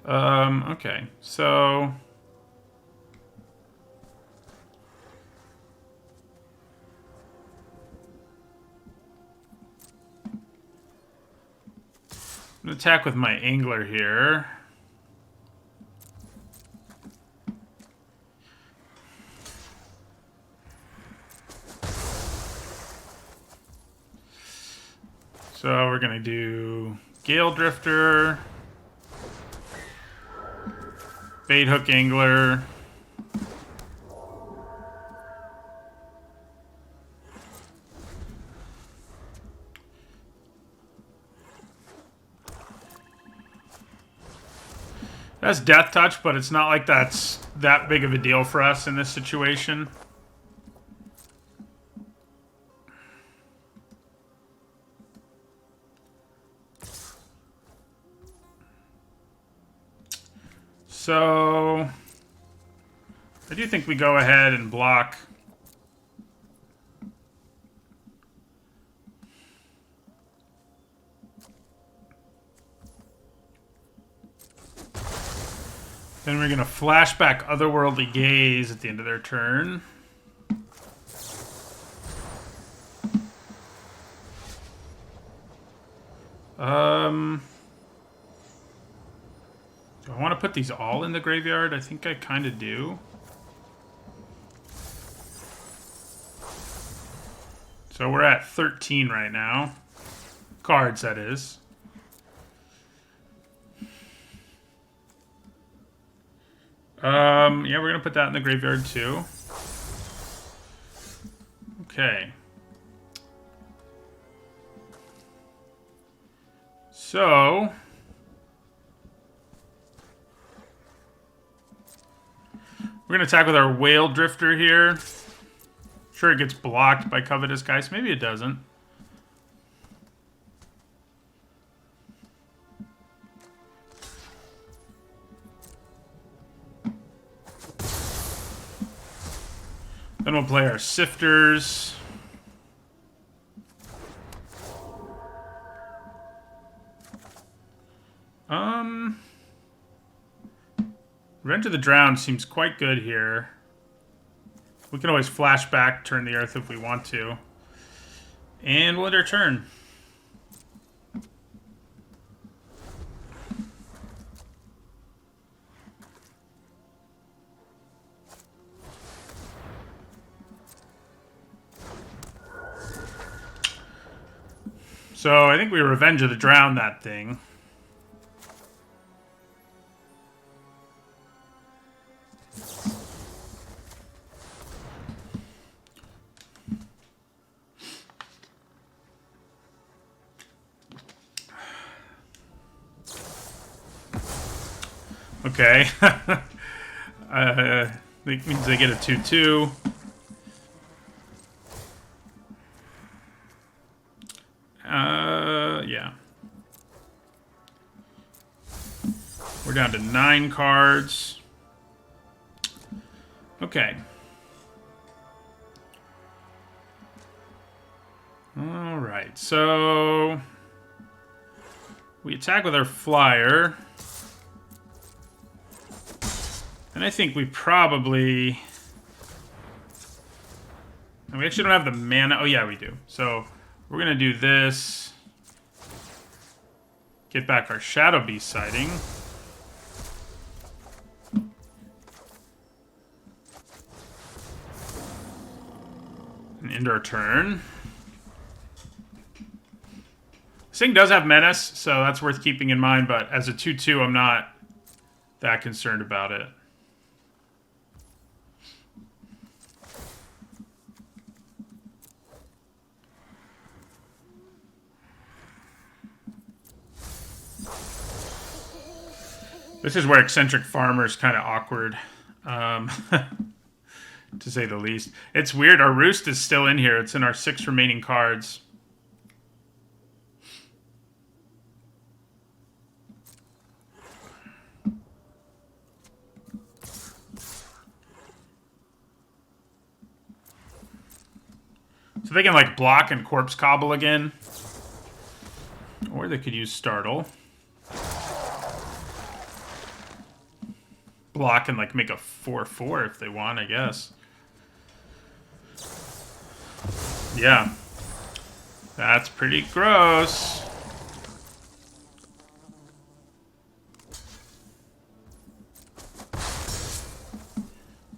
Okay, so I'm gonna attack with my angler here. So we're gonna do Gale Drifter, Bait Hook Angler, that's Death Touch, but it's not like that's that big of a deal for us in this situation. So I do think we go ahead and block. Then we're going to flashback Otherworldly Gaze at the end of their turn. Do I want to put these all in the graveyard? I think I kind of do. So we're at 13 right now. Cards, that is. Yeah, we're going to put that in the graveyard too. Okay. So we're going to attack with our Whale Drifter here. Sure, it gets blocked by Covetous Geist. Maybe it doesn't. Then we'll play our Sifters. Um, Revenge of the Drowned seems quite good here. We can always flash back, turn the earth if we want to. And we'll end our turn. So I think we Revenge of the Drowned that thing. Okay. That means they get a 2/2. Yeah. We're down to 9 cards. Okay. Alright, so... we attack with our flyer. And I think we probably... and we actually don't have the mana. Oh, yeah, we do. So we're going to do this. Get back our Shadow Beast sighting. And end our turn. This thing does have Menace, so that's worth keeping in mind, but as a 2/2, I'm not that concerned about it. This is where Eccentric Farmer's kind of awkward, to say the least. It's weird. Our Roost is still in here. It's in our 6 remaining cards. So they can, like, block and Corpse Cobble again. Or they could use Startle. Block and, like, make a 4/4 if they want, I guess. Yeah. That's pretty gross.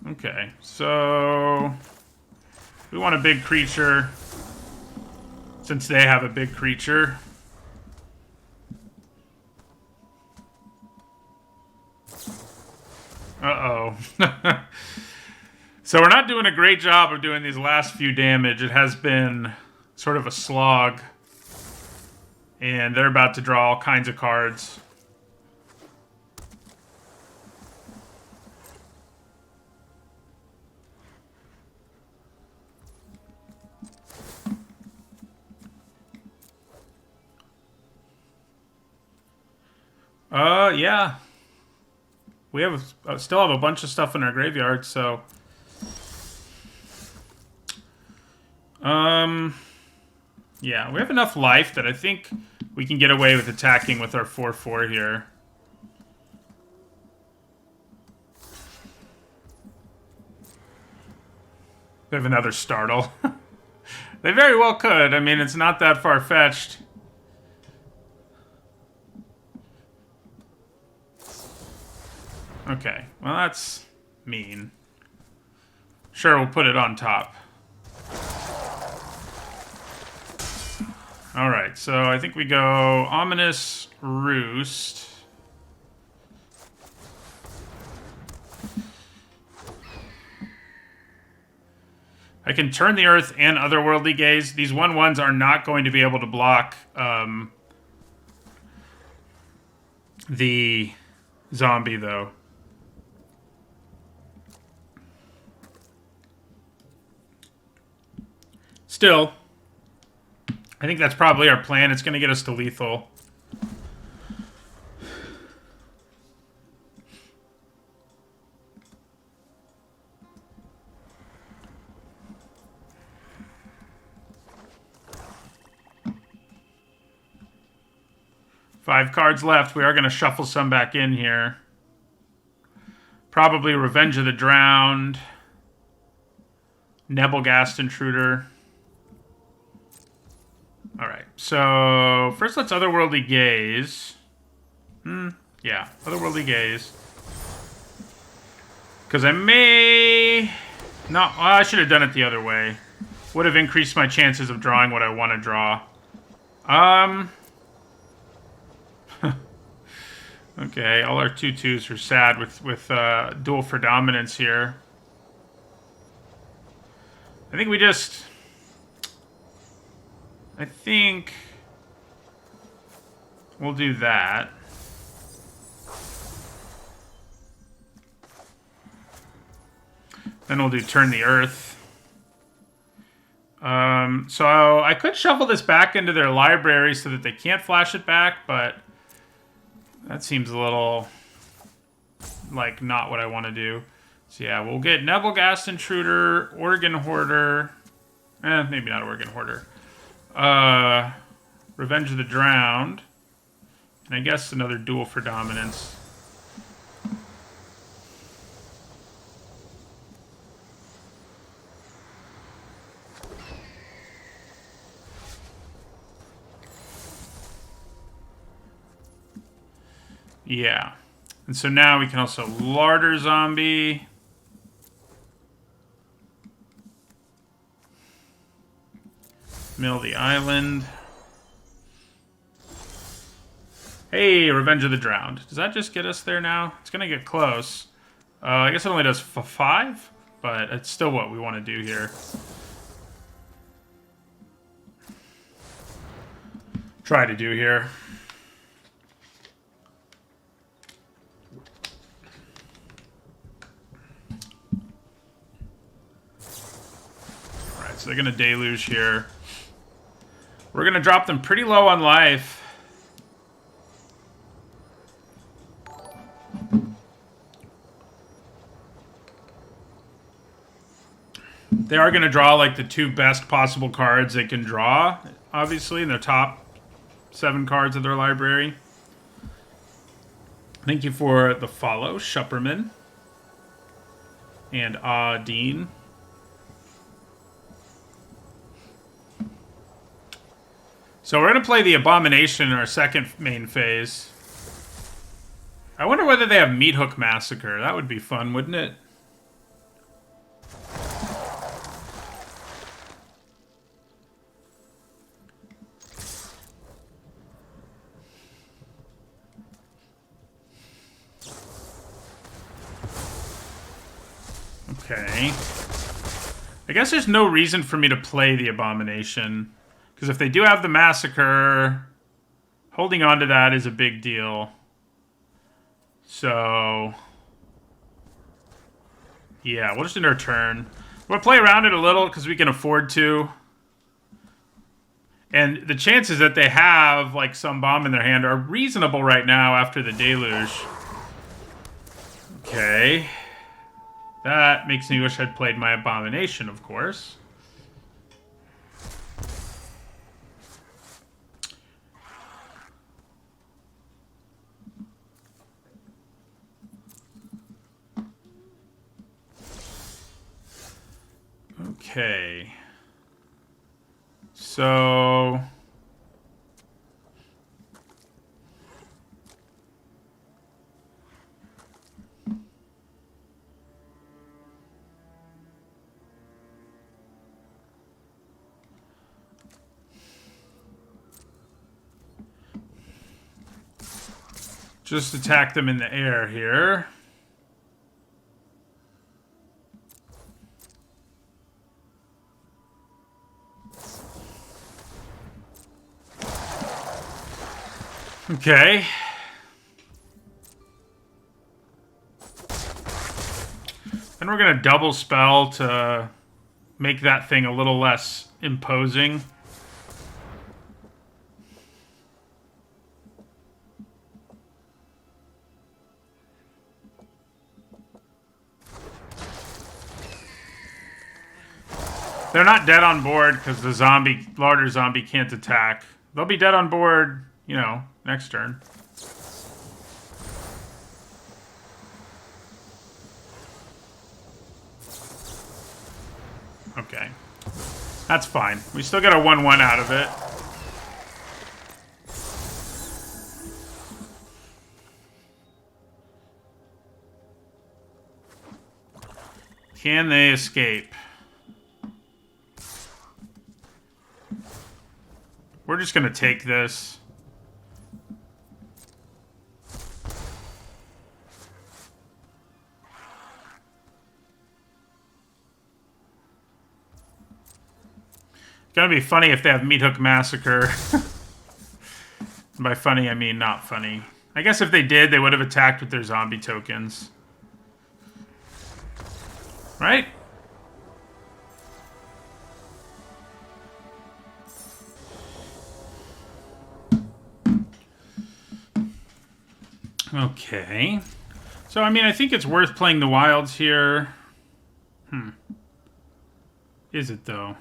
Okay, so... we want a big creature, since they have a big creature. Uh-oh. So we're not doing a great job of doing these last few damage. It has been sort of a slog. And they're about to draw all kinds of cards. Yeah. We have still have a bunch of stuff in our graveyard, so... yeah, we have enough life that I think we can get away with attacking with our 4/4 here. We have another Startle. They very well could. I mean, it's not that far-fetched. Okay, well, that's mean. Sure, we'll put it on top. Alright, so I think we go Ominous Roost. I can turn the Earth and Otherworldly Gaze. These 1/1s are not going to be able to block the zombie, though. Still, I think that's probably our plan. It's going to get us to lethal. 5 cards left. We are going to shuffle some back in here. Probably Revenge of the Drowned. Nebelgast Intruder. Alright, so first let's Otherworldly Gaze. Yeah, Otherworldly Gaze. Because I may... not. Well, I should have done it the other way. Would have increased my chances of drawing what I want to draw. Okay, all our 2/2s are sad with Duel for Dominance here. I think we just... I think we'll do that. Then we'll do Turn the Earth. So I could shuffle this back into their library so that they can't flash it back, but that seems a little like not what I want to do. So yeah, we'll get Nebelgast Intruder, Organ Hoarder. Maybe not Organ Hoarder. Revenge of the Drowned. And I guess another Duel for Dominance. Yeah. And so now we can also Larder Zombie. Mill the Island. Hey, Revenge of the Drowned. Does that just get us there now? It's going to get close. I guess it only does 5, but it's still what we want to do here. Try to do here. Alright, so they're going to Deluge here. We're going to drop them pretty low on life. They are going to draw like the 2 best possible cards they can draw, obviously, in their top 7 cards of their library. Thank you for the follow, Shupperman. And Dean. So we're going to play the Abomination in our second main phase. I wonder whether they have Meat Hook Massacre. That would be fun, wouldn't it? Okay. I guess there's no reason for me to play the Abomination. Because if they do have the Massacre, holding on to that is a big deal. So... yeah, we'll just end our turn. We'll play around it a little because we can afford to. And the chances that they have, like, some bomb in their hand are reasonable right now after the Deluge. Okay. That makes me wish I'd played my Abomination, of course. Okay. So... just attack them in the air here. Okay. Then we're going to double spell to make that thing a little less imposing. They're not dead on board because the Larder Zombie can't attack. They'll be dead on board you know, next turn. Okay. That's fine. We still get a 1-1 out of it. Can they escape? We're just gonna take this. It's gonna be funny if they have Meat Hook Massacre. By funny, I mean not funny. I guess if they did, they would have attacked with their zombie tokens. Right? Okay. So, I mean, I think it's worth playing the wilds here. Is it, though?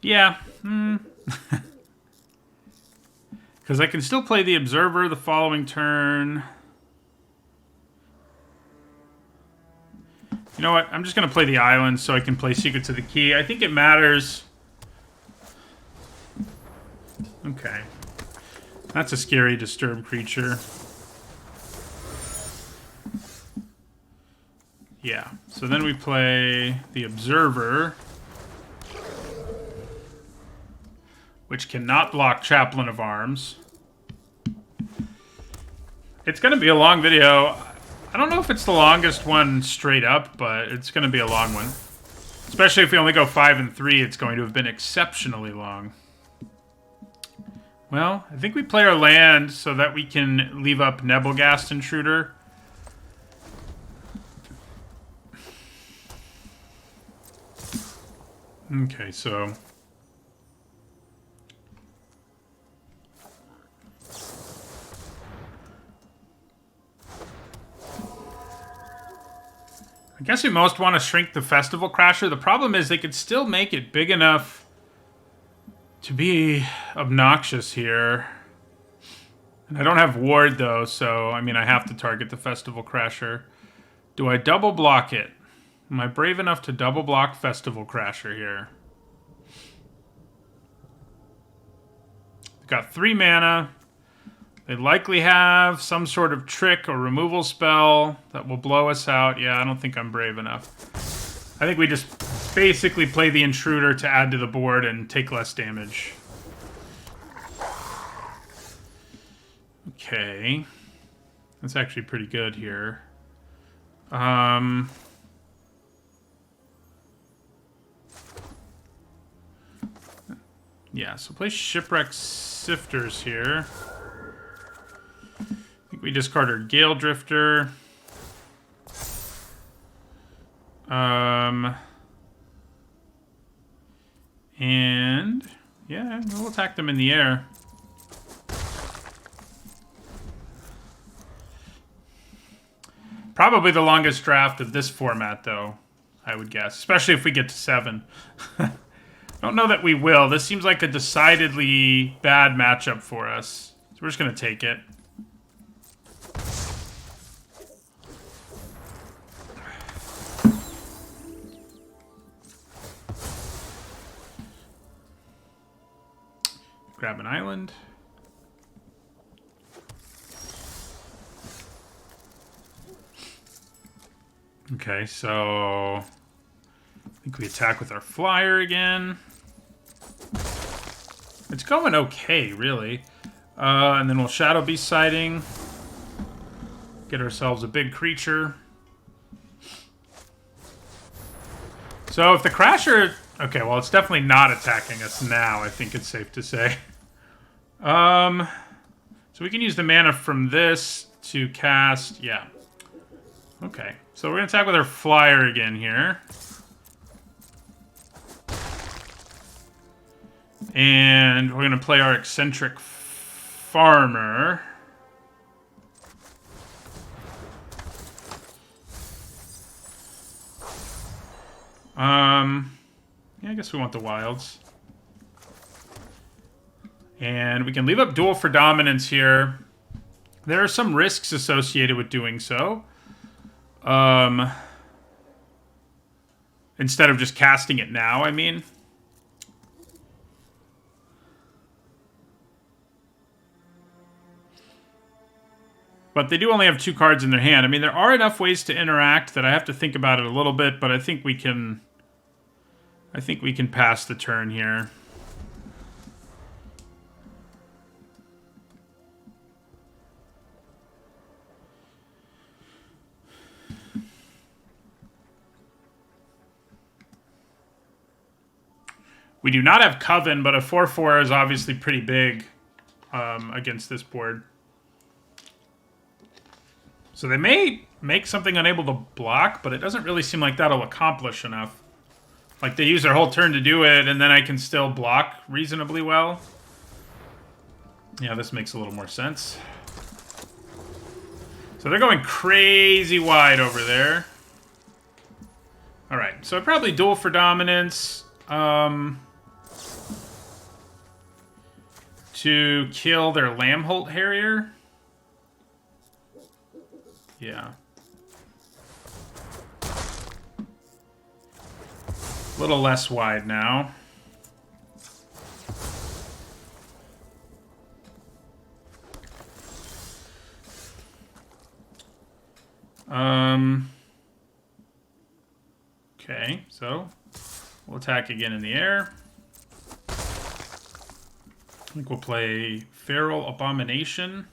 Yeah. Because I can still play the Observer the following turn. You know what? I'm just going to play the island so I can play Secrets of the Key. I think it matters. Okay. That's a scary, disturbed creature. Yeah. So then we play the Observer, which cannot block Chaplain of Arms. It's going to be a long video. I don't know if it's the longest one straight up, but it's going to be a long one. Especially if we only go 5 and 3, it's going to have been exceptionally long. Well, I think we play our land so that we can leave up Nebelgast Intruder. Okay, so... I guess we most want to shrink the Festival Crasher. The problem is they could still make it big enough to be obnoxious here. And I don't have Ward, though, so, I mean, I have to target the Festival Crasher. Do I double block it? Am I brave enough to double block Festival Crasher here? They've got 3 mana. They likely have some sort of trick or removal spell that will blow us out. Yeah, I don't think I'm brave enough. I think we just basically play the Intruder to add to the board and take less damage. Okay. That's actually pretty good here. Yeah, so play Shipwreck Sifters here. I think we discard our Gale Drifter. And yeah, we'll attack them in the air. Probably the longest draft of this format, though, I would guess. Especially if we get to 7. I don't know that we will. This seems like a decidedly bad matchup for us. So we're just going to take it. Grab an island. Okay, so I think we attack with our flyer again. It's going okay, really. And then we'll Shadow Beast Sighting. Get ourselves a big creature. So if the Crasher... Okay, well, it's definitely not attacking us now, I think it's safe to say. So we can use the mana from this to cast... Yeah. Okay, so we're going to attack with our flyer again here. And we're going to play our Eccentric Farmer. Yeah, I guess we want the wilds. And we can leave up Duel for Dominance here. There are some risks associated with doing so. Instead of just casting it now, I mean. But they do only have 2 cards in their hand. I mean, there are enough ways to interact that I have to think about it a little bit, but I think we can pass the turn here. We do not have Coven, but a 4/4 is obviously pretty big against this board. So they may make something unable to block, but it doesn't really seem like that'll accomplish enough. Like, they use their whole turn to do it, and then I can still block reasonably well. Yeah, this makes a little more sense. So they're going crazy wide over there. Alright, so I probably Duel for Dominance. To kill their Lambholt Harrier. Yeah. A little less wide now. Okay, so we'll attack again in the air. I think we'll play Feral Abomination.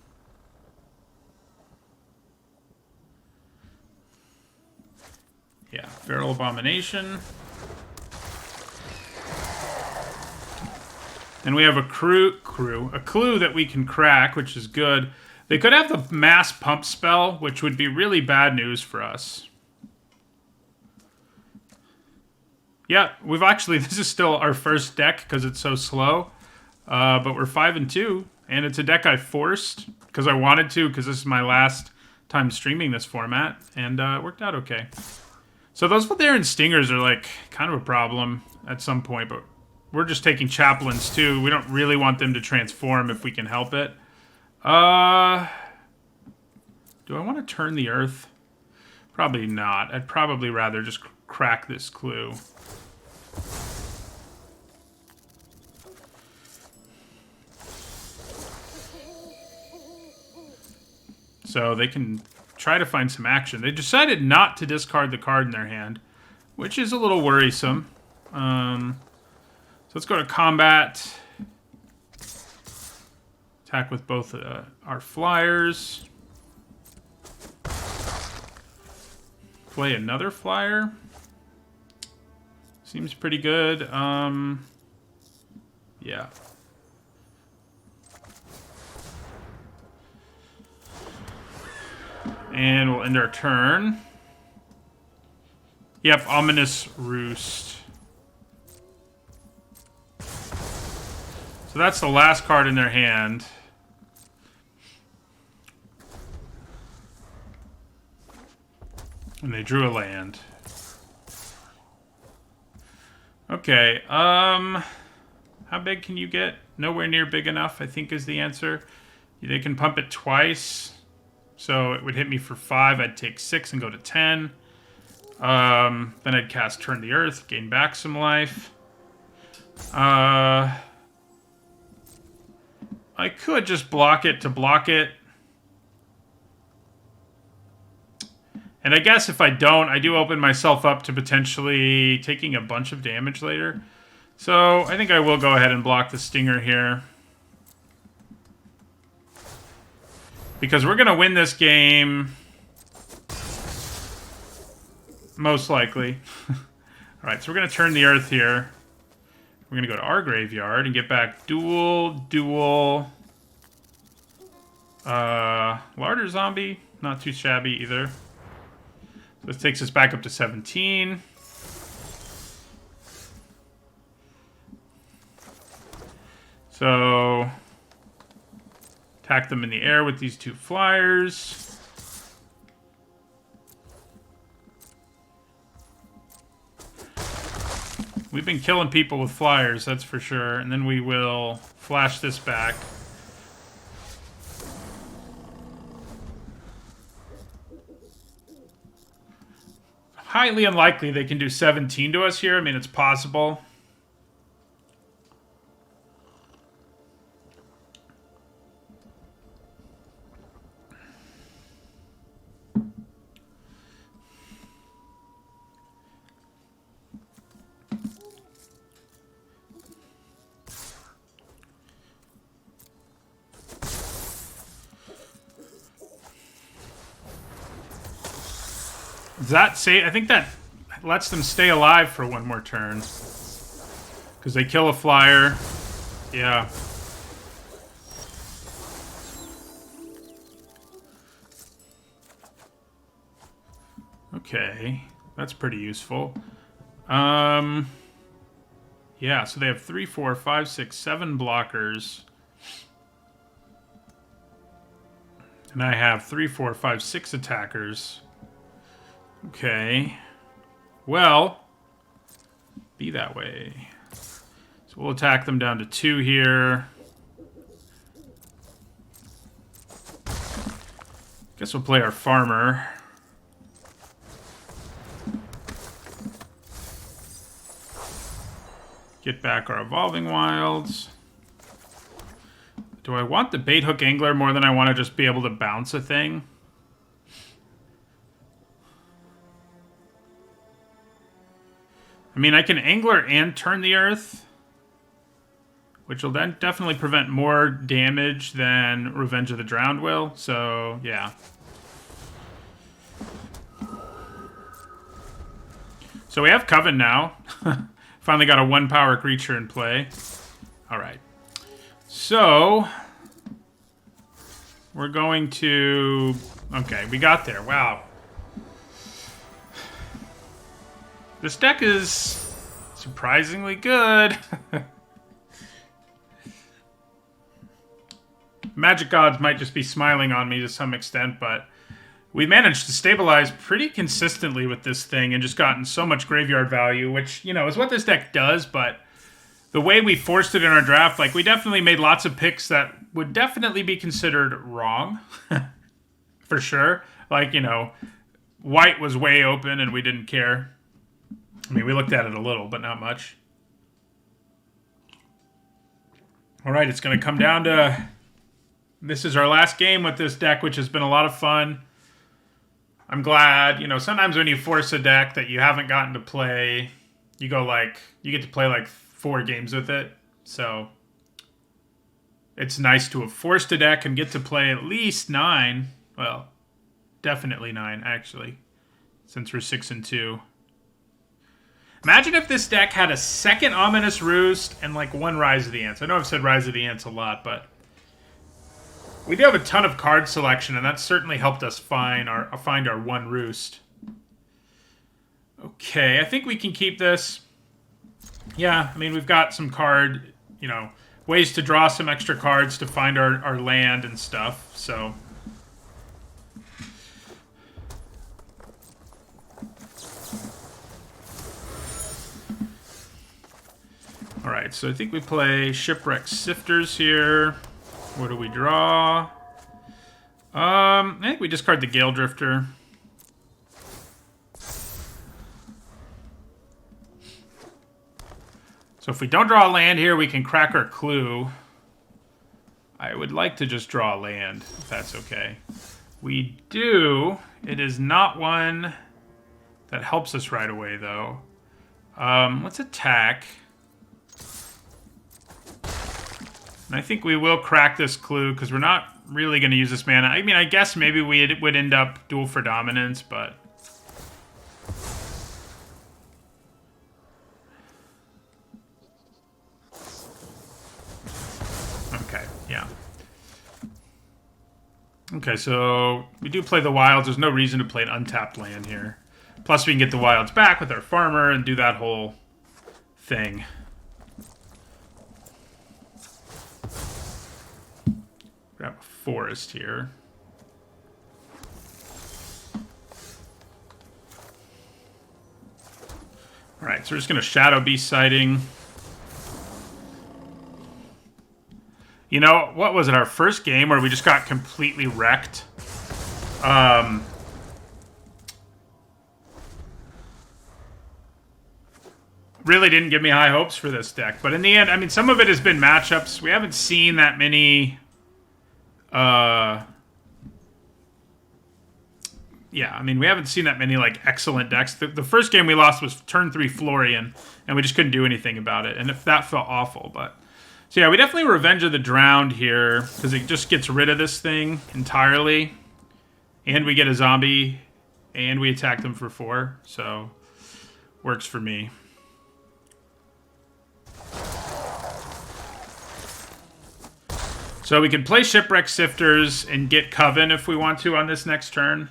Yeah, Feral Abomination. And we have a clue that we can crack, which is good. They could have the Mass Pump spell, which would be really bad news for us. Yeah, we've actually, this is still our first deck because it's so slow. But we're 5-2, and it's a deck I forced because I wanted to, because this is my last time streaming this format, and it worked out okay. So those Valerian Stingers are like kind of a problem at some point, but we're just taking Chaplains too. We don't really want them to transform if we can help it. Do I want to turn the Earth? Probably not. I'd probably rather just crack this clue. So they can try to find some action. They decided not to discard the card in their hand, which is a little worrisome. So let's go to combat. Attack with both our flyers. Play another flyer. Seems pretty good. Yeah. And we'll end our turn. Yep, Ominous Roost. So that's the last card in their hand. And they drew a land. Okay, how big can you get? Nowhere near big enough, I think is the answer. They can pump it twice. So it would hit me for 5. I'd take 6 and go to 10. Then I'd cast Turn the Earth, gain back some life. I could just block it to block it. And I guess if I don't, I do open myself up to potentially taking a bunch of damage later. So I think I will go ahead and block the Stinger here. Because we're going to win this game. Most likely. Alright, so we're going to turn the Earth here. We're going to go to our graveyard and get back Duel. Larder Zombie. Not too shabby either. So this takes us back up to 17. So attack them in the air with these 2 flyers. We've been killing people with flyers, that's for sure. And then we will flash this back. Highly unlikely they can do 17 to us here. I mean, it's possible. Does that say? I think that lets them stay alive for one more turn. Because they kill a flyer. Yeah. Okay. That's pretty useful. Yeah, so they have 3, 4, 5, 6, 7 blockers. And I have 3, 4, 5, 6 attackers. Okay. Well, be that way. So we'll attack them down to 2 here. Guess we'll play our farmer. Get back our evolving wilds. Do I want the bait hook angler more than I want to just be able to bounce a thing? I mean, I can angler and turn the earth, which will then definitely prevent more damage than Revenge of the Drowned will, so yeah. So we have Coven now. Finally got a 1-power creature in play. Alright. So, we're going to... Okay, we got there. Wow. This deck is surprisingly good. Magic gods might just be smiling on me to some extent, but we managed to stabilize pretty consistently with this thing and just gotten so much graveyard value, which, you know, is what this deck does, but the way we forced it in our draft, like, we definitely made lots of picks that would definitely be considered wrong. For sure. Like, you know, white was way open and we didn't care. I mean, we looked at it a little, but not much. All right, it's going to come down to... This is our last game with this deck, which has been a lot of fun. I'm glad. You know, sometimes when you force a deck that you haven't gotten to play, you go like... You get to play like 4 games with it. So, it's nice to have forced a deck and get to play at least 9. Well, definitely 9, actually. Since we're 6 and 2. Imagine if this deck had a second Ominous Roost and like 1 Rise of the Ants. I know I've said Rise of the Ants a lot, but we do have a ton of card selection, and that's certainly helped us find our 1 Roost. Okay, I think we can keep this. Yeah, I mean, we've got some card, you know, ways to draw some extra cards to find our land and stuff, so... Alright, so I think we play Shipwreck Sifters here. What do we draw? I think we discard the Gale Drifter. So if we don't draw a land here, we can crack our Clue. I would like to just draw a land, if that's okay. We do. It is not one that helps us right away, though. Let's attack. And I think we will crack this Clue, because we're not really going to use this mana. I mean, I guess maybe we would end up Duel for Dominance, but... Okay, yeah. Okay, so we do play the Wilds. There's no reason to play an untapped land here. Plus, we can get the Wilds back with our Farmer and do that whole thing. Grab a Forest here. Alright, Alright, so we're just going to Shadow Beast Sighting. You know, what was it, our first game where we just got completely wrecked? Really didn't give me high hopes for this deck. But in the end, I mean, some of it has been matchups. We haven't seen that many... yeah, I mean, we haven't seen that many, like, excellent decks. The first game we lost was turn 3 Florian, and we just couldn't do anything about it. And if that felt awful, but... So yeah, we definitely Revenge of the Drowned here, because it just gets rid of this thing entirely. And we get a zombie, and we attack them for 4, so... works for me. So we can play Shipwreck Sifters and get Coven if we want to on this next turn.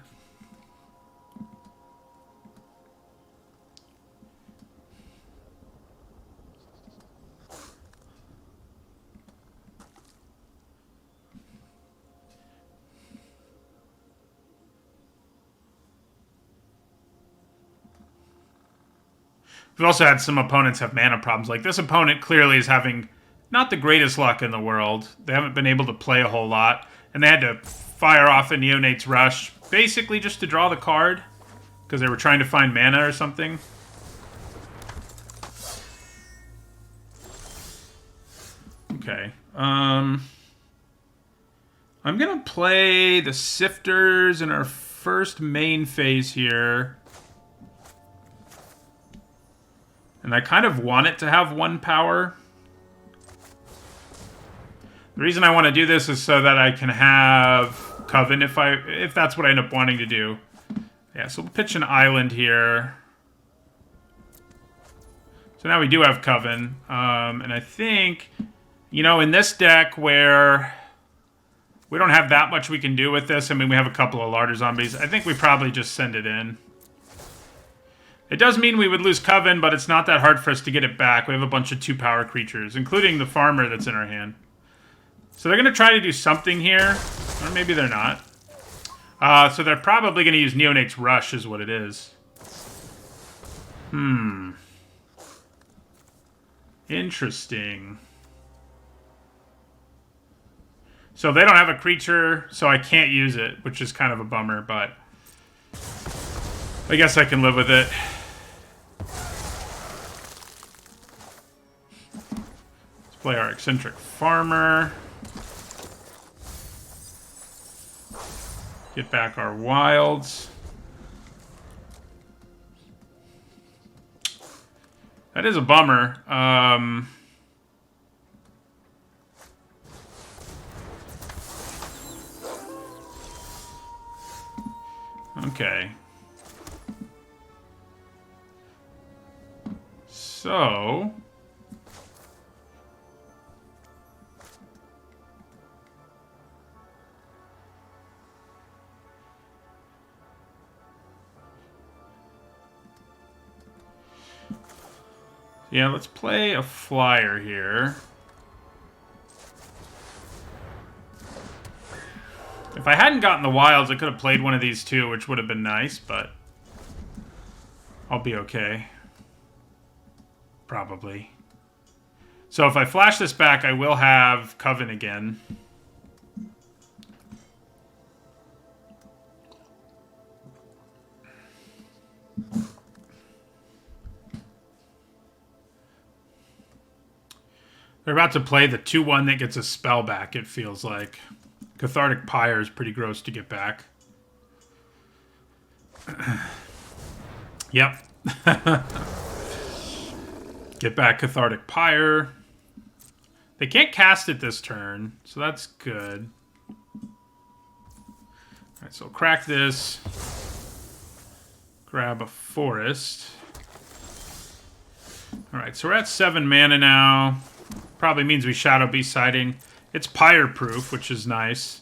We've also had some opponents have mana problems. Like, this opponent clearly is having not the greatest luck in the world. They haven't been able to play a whole lot. And they had to fire off a Neonate's Rush, basically just to draw the card, because they were trying to find mana or something. Okay. I'm going to play the Sifters in our first main phase here. And I kind of want it to have 1 power. The reason I want to do this is so that I can have Coven if that's what I end up wanting to do. Yeah, so we'll pitch an island here. So now we do have Coven. And I think, you know, in this deck where we don't have that much we can do with this, I mean, we have a couple of larger zombies, I think we probably just send it in. It does mean we would lose Coven, but it's not that hard for us to get it back. We have a bunch of 2-power creatures, including the farmer that's in our hand. So they're going to try to do something here. Or maybe they're not. So they're probably going to use Neonate's Rush is what it is. Interesting. So they don't have a creature, so I can't use it, which is kind of a bummer, but I guess I can live with it. Let's play our Eccentric Farmer. Get back our wilds. That is a bummer. Okay. So... yeah, let's play a flyer here. If I hadn't gotten the wilds, I could have played one of these too, which would have been nice, but I'll be okay. Probably. So if I flash this back, I will have Coven again. They're about to play the 2-1 that gets a spell back, it feels like. Cathartic Pyre is pretty gross to get back. Yep. Get back Cathartic Pyre. They can't cast it this turn, so that's good. Alright, so crack this. Grab a forest. Alright, so we're at 7 mana now. Probably means we Shadow Beast Sighting. It's Pyre proof, which is nice.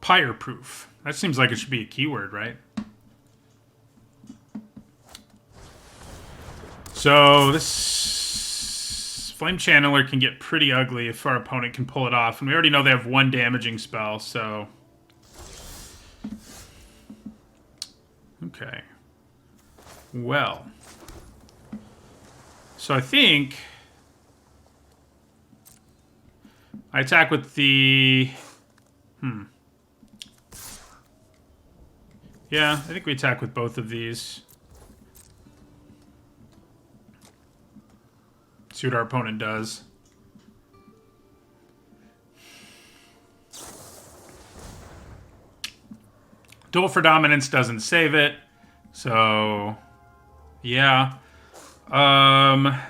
Pyre proof. That seems like it should be a keyword, right? So this Flame Channeler can get pretty ugly if our opponent can pull it off. And we already know they have one damaging spell, so... Okay. Well. So I think... I attack with the... Yeah, I think we attack with both of these. See what our opponent does. Duel for Dominance doesn't save it. So, yeah. Alright.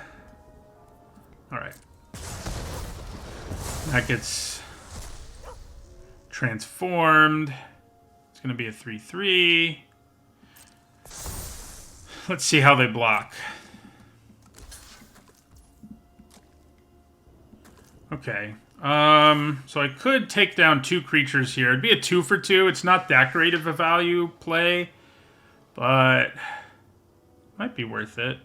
That gets transformed. It's going to be a 3/3. Let's see how they block. Okay. So I could take down 2 creatures here. It'd be a 2 for 2. It's not that great of a value play, but might be worth it.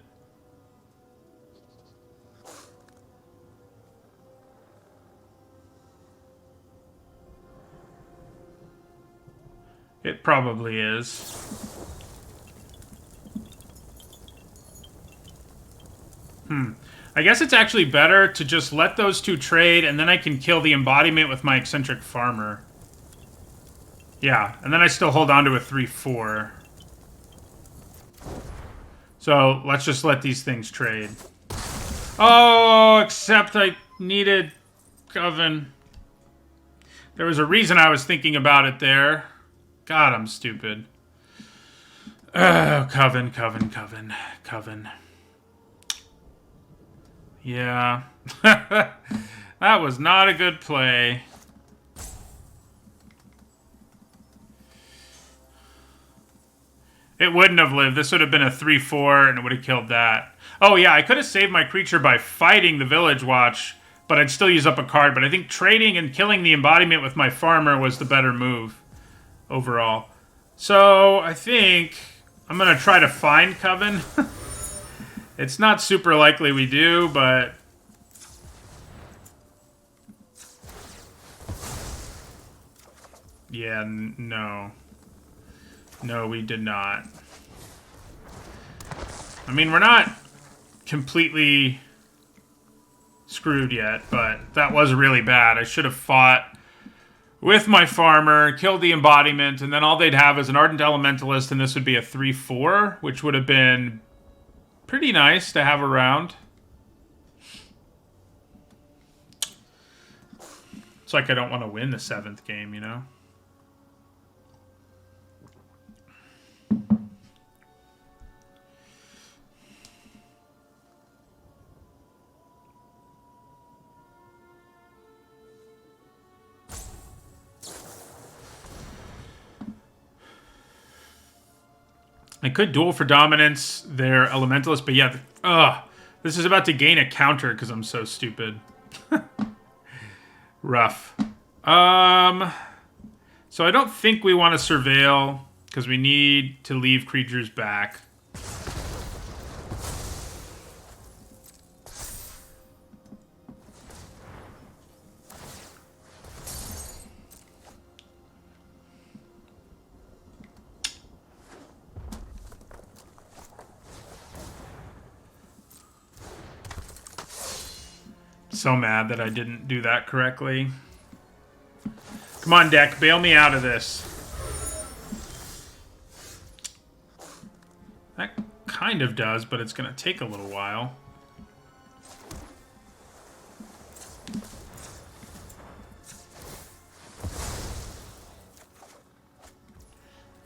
It probably is. I guess it's actually better to just let those 2 trade, and then I can kill the embodiment with my eccentric farmer. Yeah, and then I still hold on to a 3/4. So let's just let these things trade. Oh, except I needed Coven. There was a reason I was thinking about it there. God, I'm stupid. Coven. Yeah. That was not a good play. It wouldn't have lived. This would have been a 3/4, and it would have killed that. Oh, yeah, I could have saved my creature by fighting the Village Watch, but I'd still use up a card. But I think trading and killing the embodiment with my farmer was the better move overall. So I think I'm going to try to find Coven. It's not super likely we do, but... Yeah, no. No, we did not. I mean, we're not completely screwed yet, but that was really bad. I should have fought with my farmer, killed the embodiment, and then all they'd have is an Ardent Elementalist, and this would be a 3/4, which would have been pretty nice to have around. It's like I don't want to win the 7th game, you know? I could duel for dominance their elementalist, but yeah, this is about to gain a counter because I'm so stupid. Rough. So I don't think we want to surveil because we need to leave creatures back. So mad that I didn't do that correctly. Come on, deck, bail me out of this. That kind of does, but it's going to take a little while.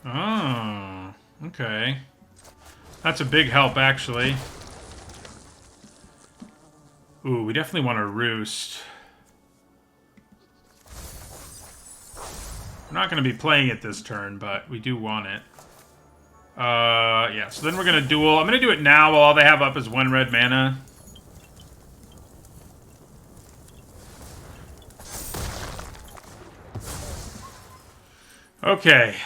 Oh, okay. That's a big help, actually. Ooh, we definitely want to roost. We're not going to be playing it this turn, but we do want it. Yeah, so then we're going to duel. I'm going to do it now while all they have up is 1 red mana. Okay.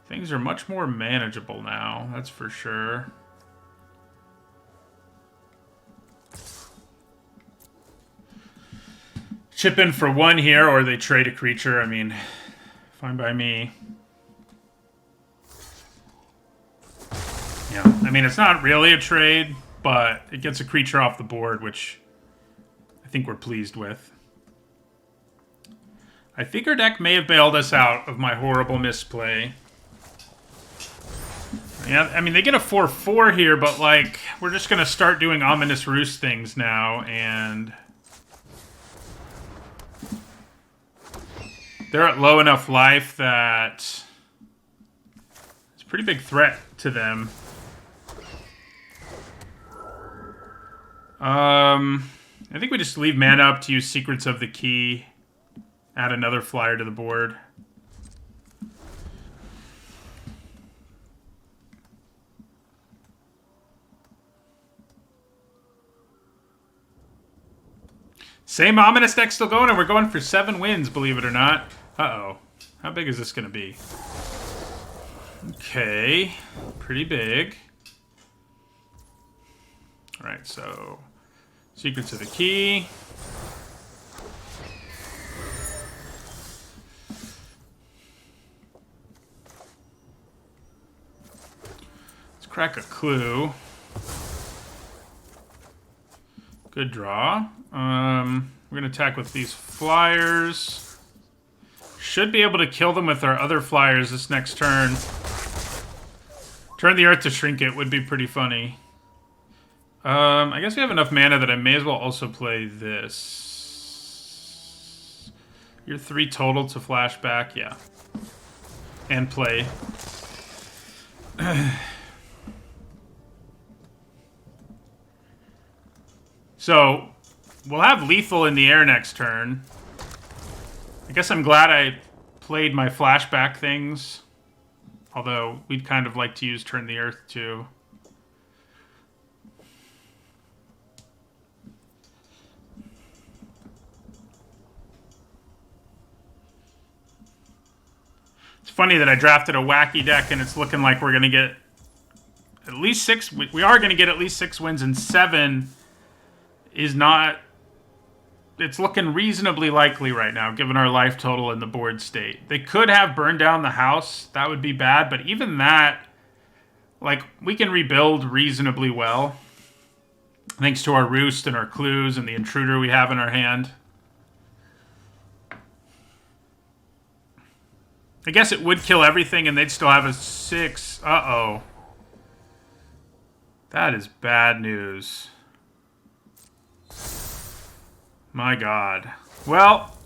Things are much more manageable now, that's for sure. chip in for 1 here, or they trade a creature. I mean, fine by me. Yeah, I mean, it's not really a trade, but it gets a creature off the board, which I think we're pleased with. I think our deck may have bailed us out of my horrible misplay. Yeah, I mean, they get a 4/4 here, but, like, we're just going to start doing Ominous Roost things now, and they're at low enough life that it's a pretty big threat to them. I think we just leave mana up to use Secrets of the Key. Add another flyer to the board. Same Ominous deck still going, and we're going for 7 wins, believe it or not. Uh-oh. How big is this going to be? Okay. Pretty big. Alright, so Secrets of the Key. Let's crack a Clue. Good draw. We're going to attack with these flyers. Should be able to kill them with our other flyers this next turn. Turn the Earth to Trinket would be pretty funny. I guess we have enough mana that I may as well also play this. You're 3 total to flashback, yeah. And play. So, we'll have lethal in the air next turn. I guess I'm glad I played my flashback things. Although, we'd kind of like to use Turn the Earth too. It's funny that I drafted a wacky deck and it's looking like we're going to get at least 6... We are going to get at least 6 wins, and 7 is not... It's looking reasonably likely right now, given our life total and the board state. They could have burned down the house. That would be bad, but even that, like, we can rebuild reasonably well. Thanks to our Roost and our Clues and the Intruder we have in our hand. I guess it would kill everything and they'd still have a 6. Uh-oh. That is bad news. My God. Well,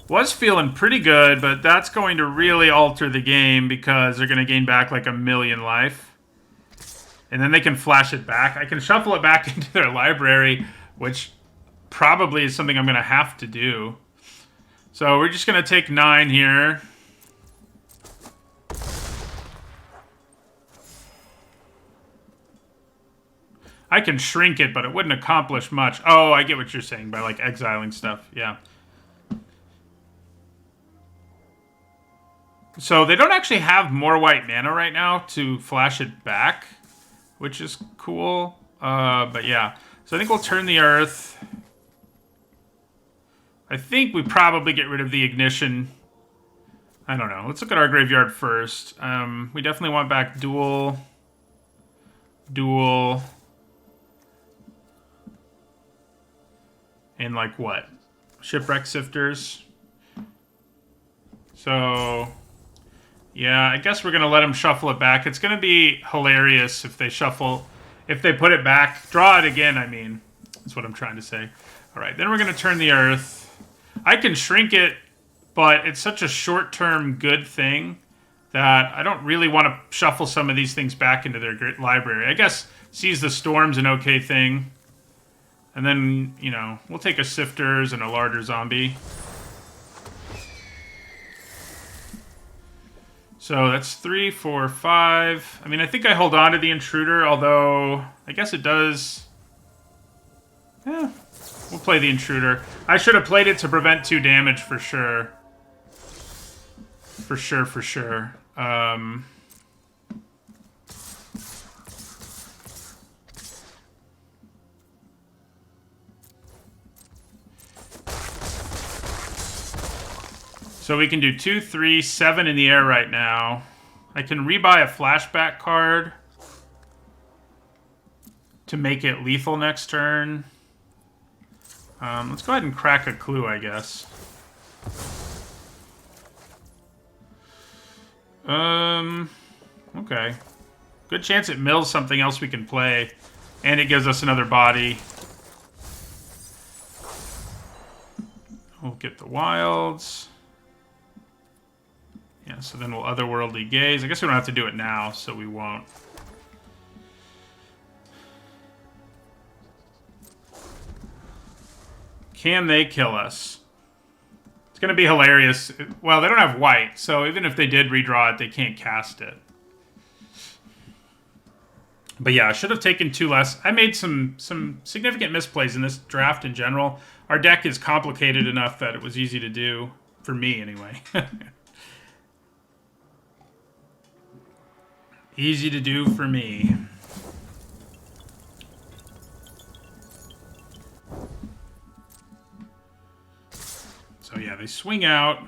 was feeling pretty good, but that's going to really alter the game because they're going to gain back like 1,000,000 life. And then they can flash it back. I can shuffle it back into their library, which probably is something I'm going to have to do. So we're just going to take 9 here. I can shrink it, but it wouldn't accomplish much. Oh, I get what you're saying by, like, exiling stuff. Yeah. So they don't actually have more white mana right now to flash it back, which is cool. But yeah. So I think we'll turn the Earth. I think we probably get rid of the Ignition. I don't know. Let's look at our graveyard first. We definitely want back Duel. And, like, what? Shipwreck Sifters. So, yeah, I guess we're going to let them shuffle it back. It's going to be hilarious if they put it back. Draw it again, I mean. That's what I'm trying to say. All right, then we're going to turn the Earth. I can shrink it, but it's such a short-term good thing that I don't really want to shuffle some of these things back into their library. I guess Seize the Storm's an okay thing. And then, you know, we'll take a Sifters and a larger zombie. So that's 3, 4, 5. I mean, I think I hold on to the Intruder, although I guess it does... Yeah, we'll play the Intruder. I should have played it to prevent 2 damage for sure. For sure. So we can do 2, 3, 7 in the air right now. I can rebuy a flashback card to make it lethal next turn. Let's go ahead and crack a clue, I guess. Okay. Good chance it mills something else we can play. And it gives us another body. We'll get the wilds. Yeah, so then we'll otherworldly gaze. I guess we don't have to do it now, so we won't. Can they kill us? It's going to be hilarious. Well, they don't have white, so even if they did redraw it, they can't cast it. But yeah, I should have taken 2 less. I made some significant misplays in this draft in general. Our deck is complicated enough that it was easy to do. For me, anyway. Easy to do for me. So yeah, they swing out,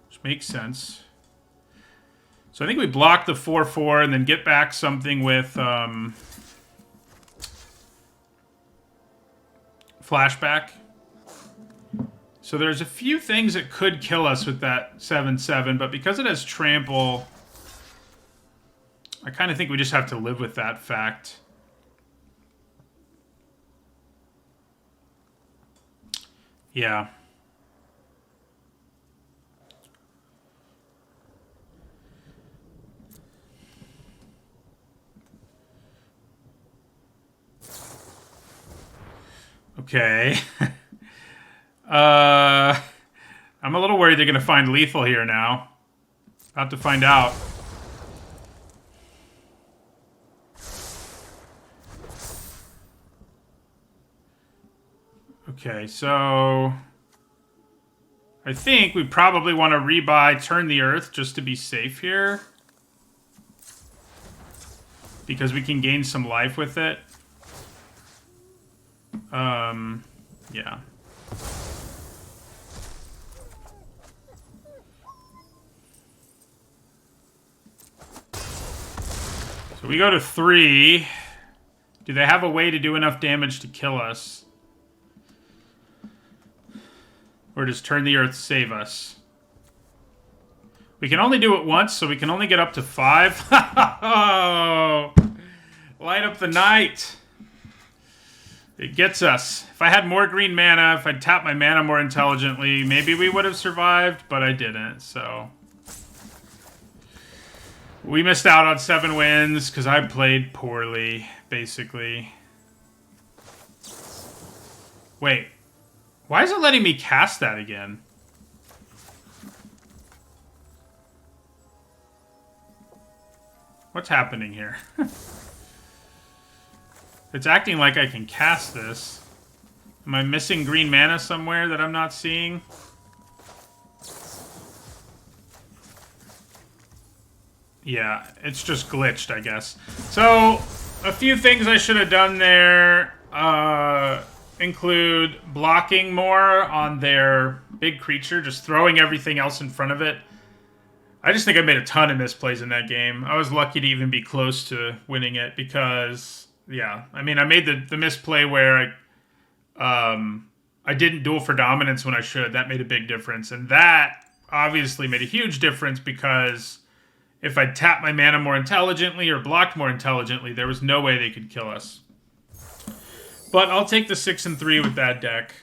which makes sense. So I think we block the 4/4 and then get back something with flashback. So there's a few things that could kill us with that 7/7, but because it has trample, I kind of think we just have to live with that fact. Yeah. Okay. I'm a little worried they're going to find lethal here now. About to find out. Okay, so I think we probably want to rebuy Turn the Earth just to be safe here. Because we can gain some life with it. Yeah. So we go to 3. Do they have a way to do enough damage to kill us? Or does Turn the Earth save us? We can only do it once, so we can only get up to 5. Oh, light up the night. It gets us. If I had more green mana, if I'd tapped my mana more intelligently, maybe we would have survived, but I didn't, so. We missed out on 7 wins because I played poorly, basically. Wait. Why is it letting me cast that again? What's happening here? It's acting like I can cast this. Am I missing green mana somewhere that I'm not seeing? Yeah, it's just glitched, I guess. So, a few things I should have done there include blocking more on their big creature, just throwing everything else in front of it. I just think I made a ton of misplays in that game. I was lucky to even be close to winning it because, yeah, I mean, I made the misplay where I didn't duel for dominance when I should. That made a big difference. And that obviously made a huge difference because if I tapped my mana more intelligently or blocked more intelligently, there was no way they could kill us. But I'll take the 6 and 3 with that deck.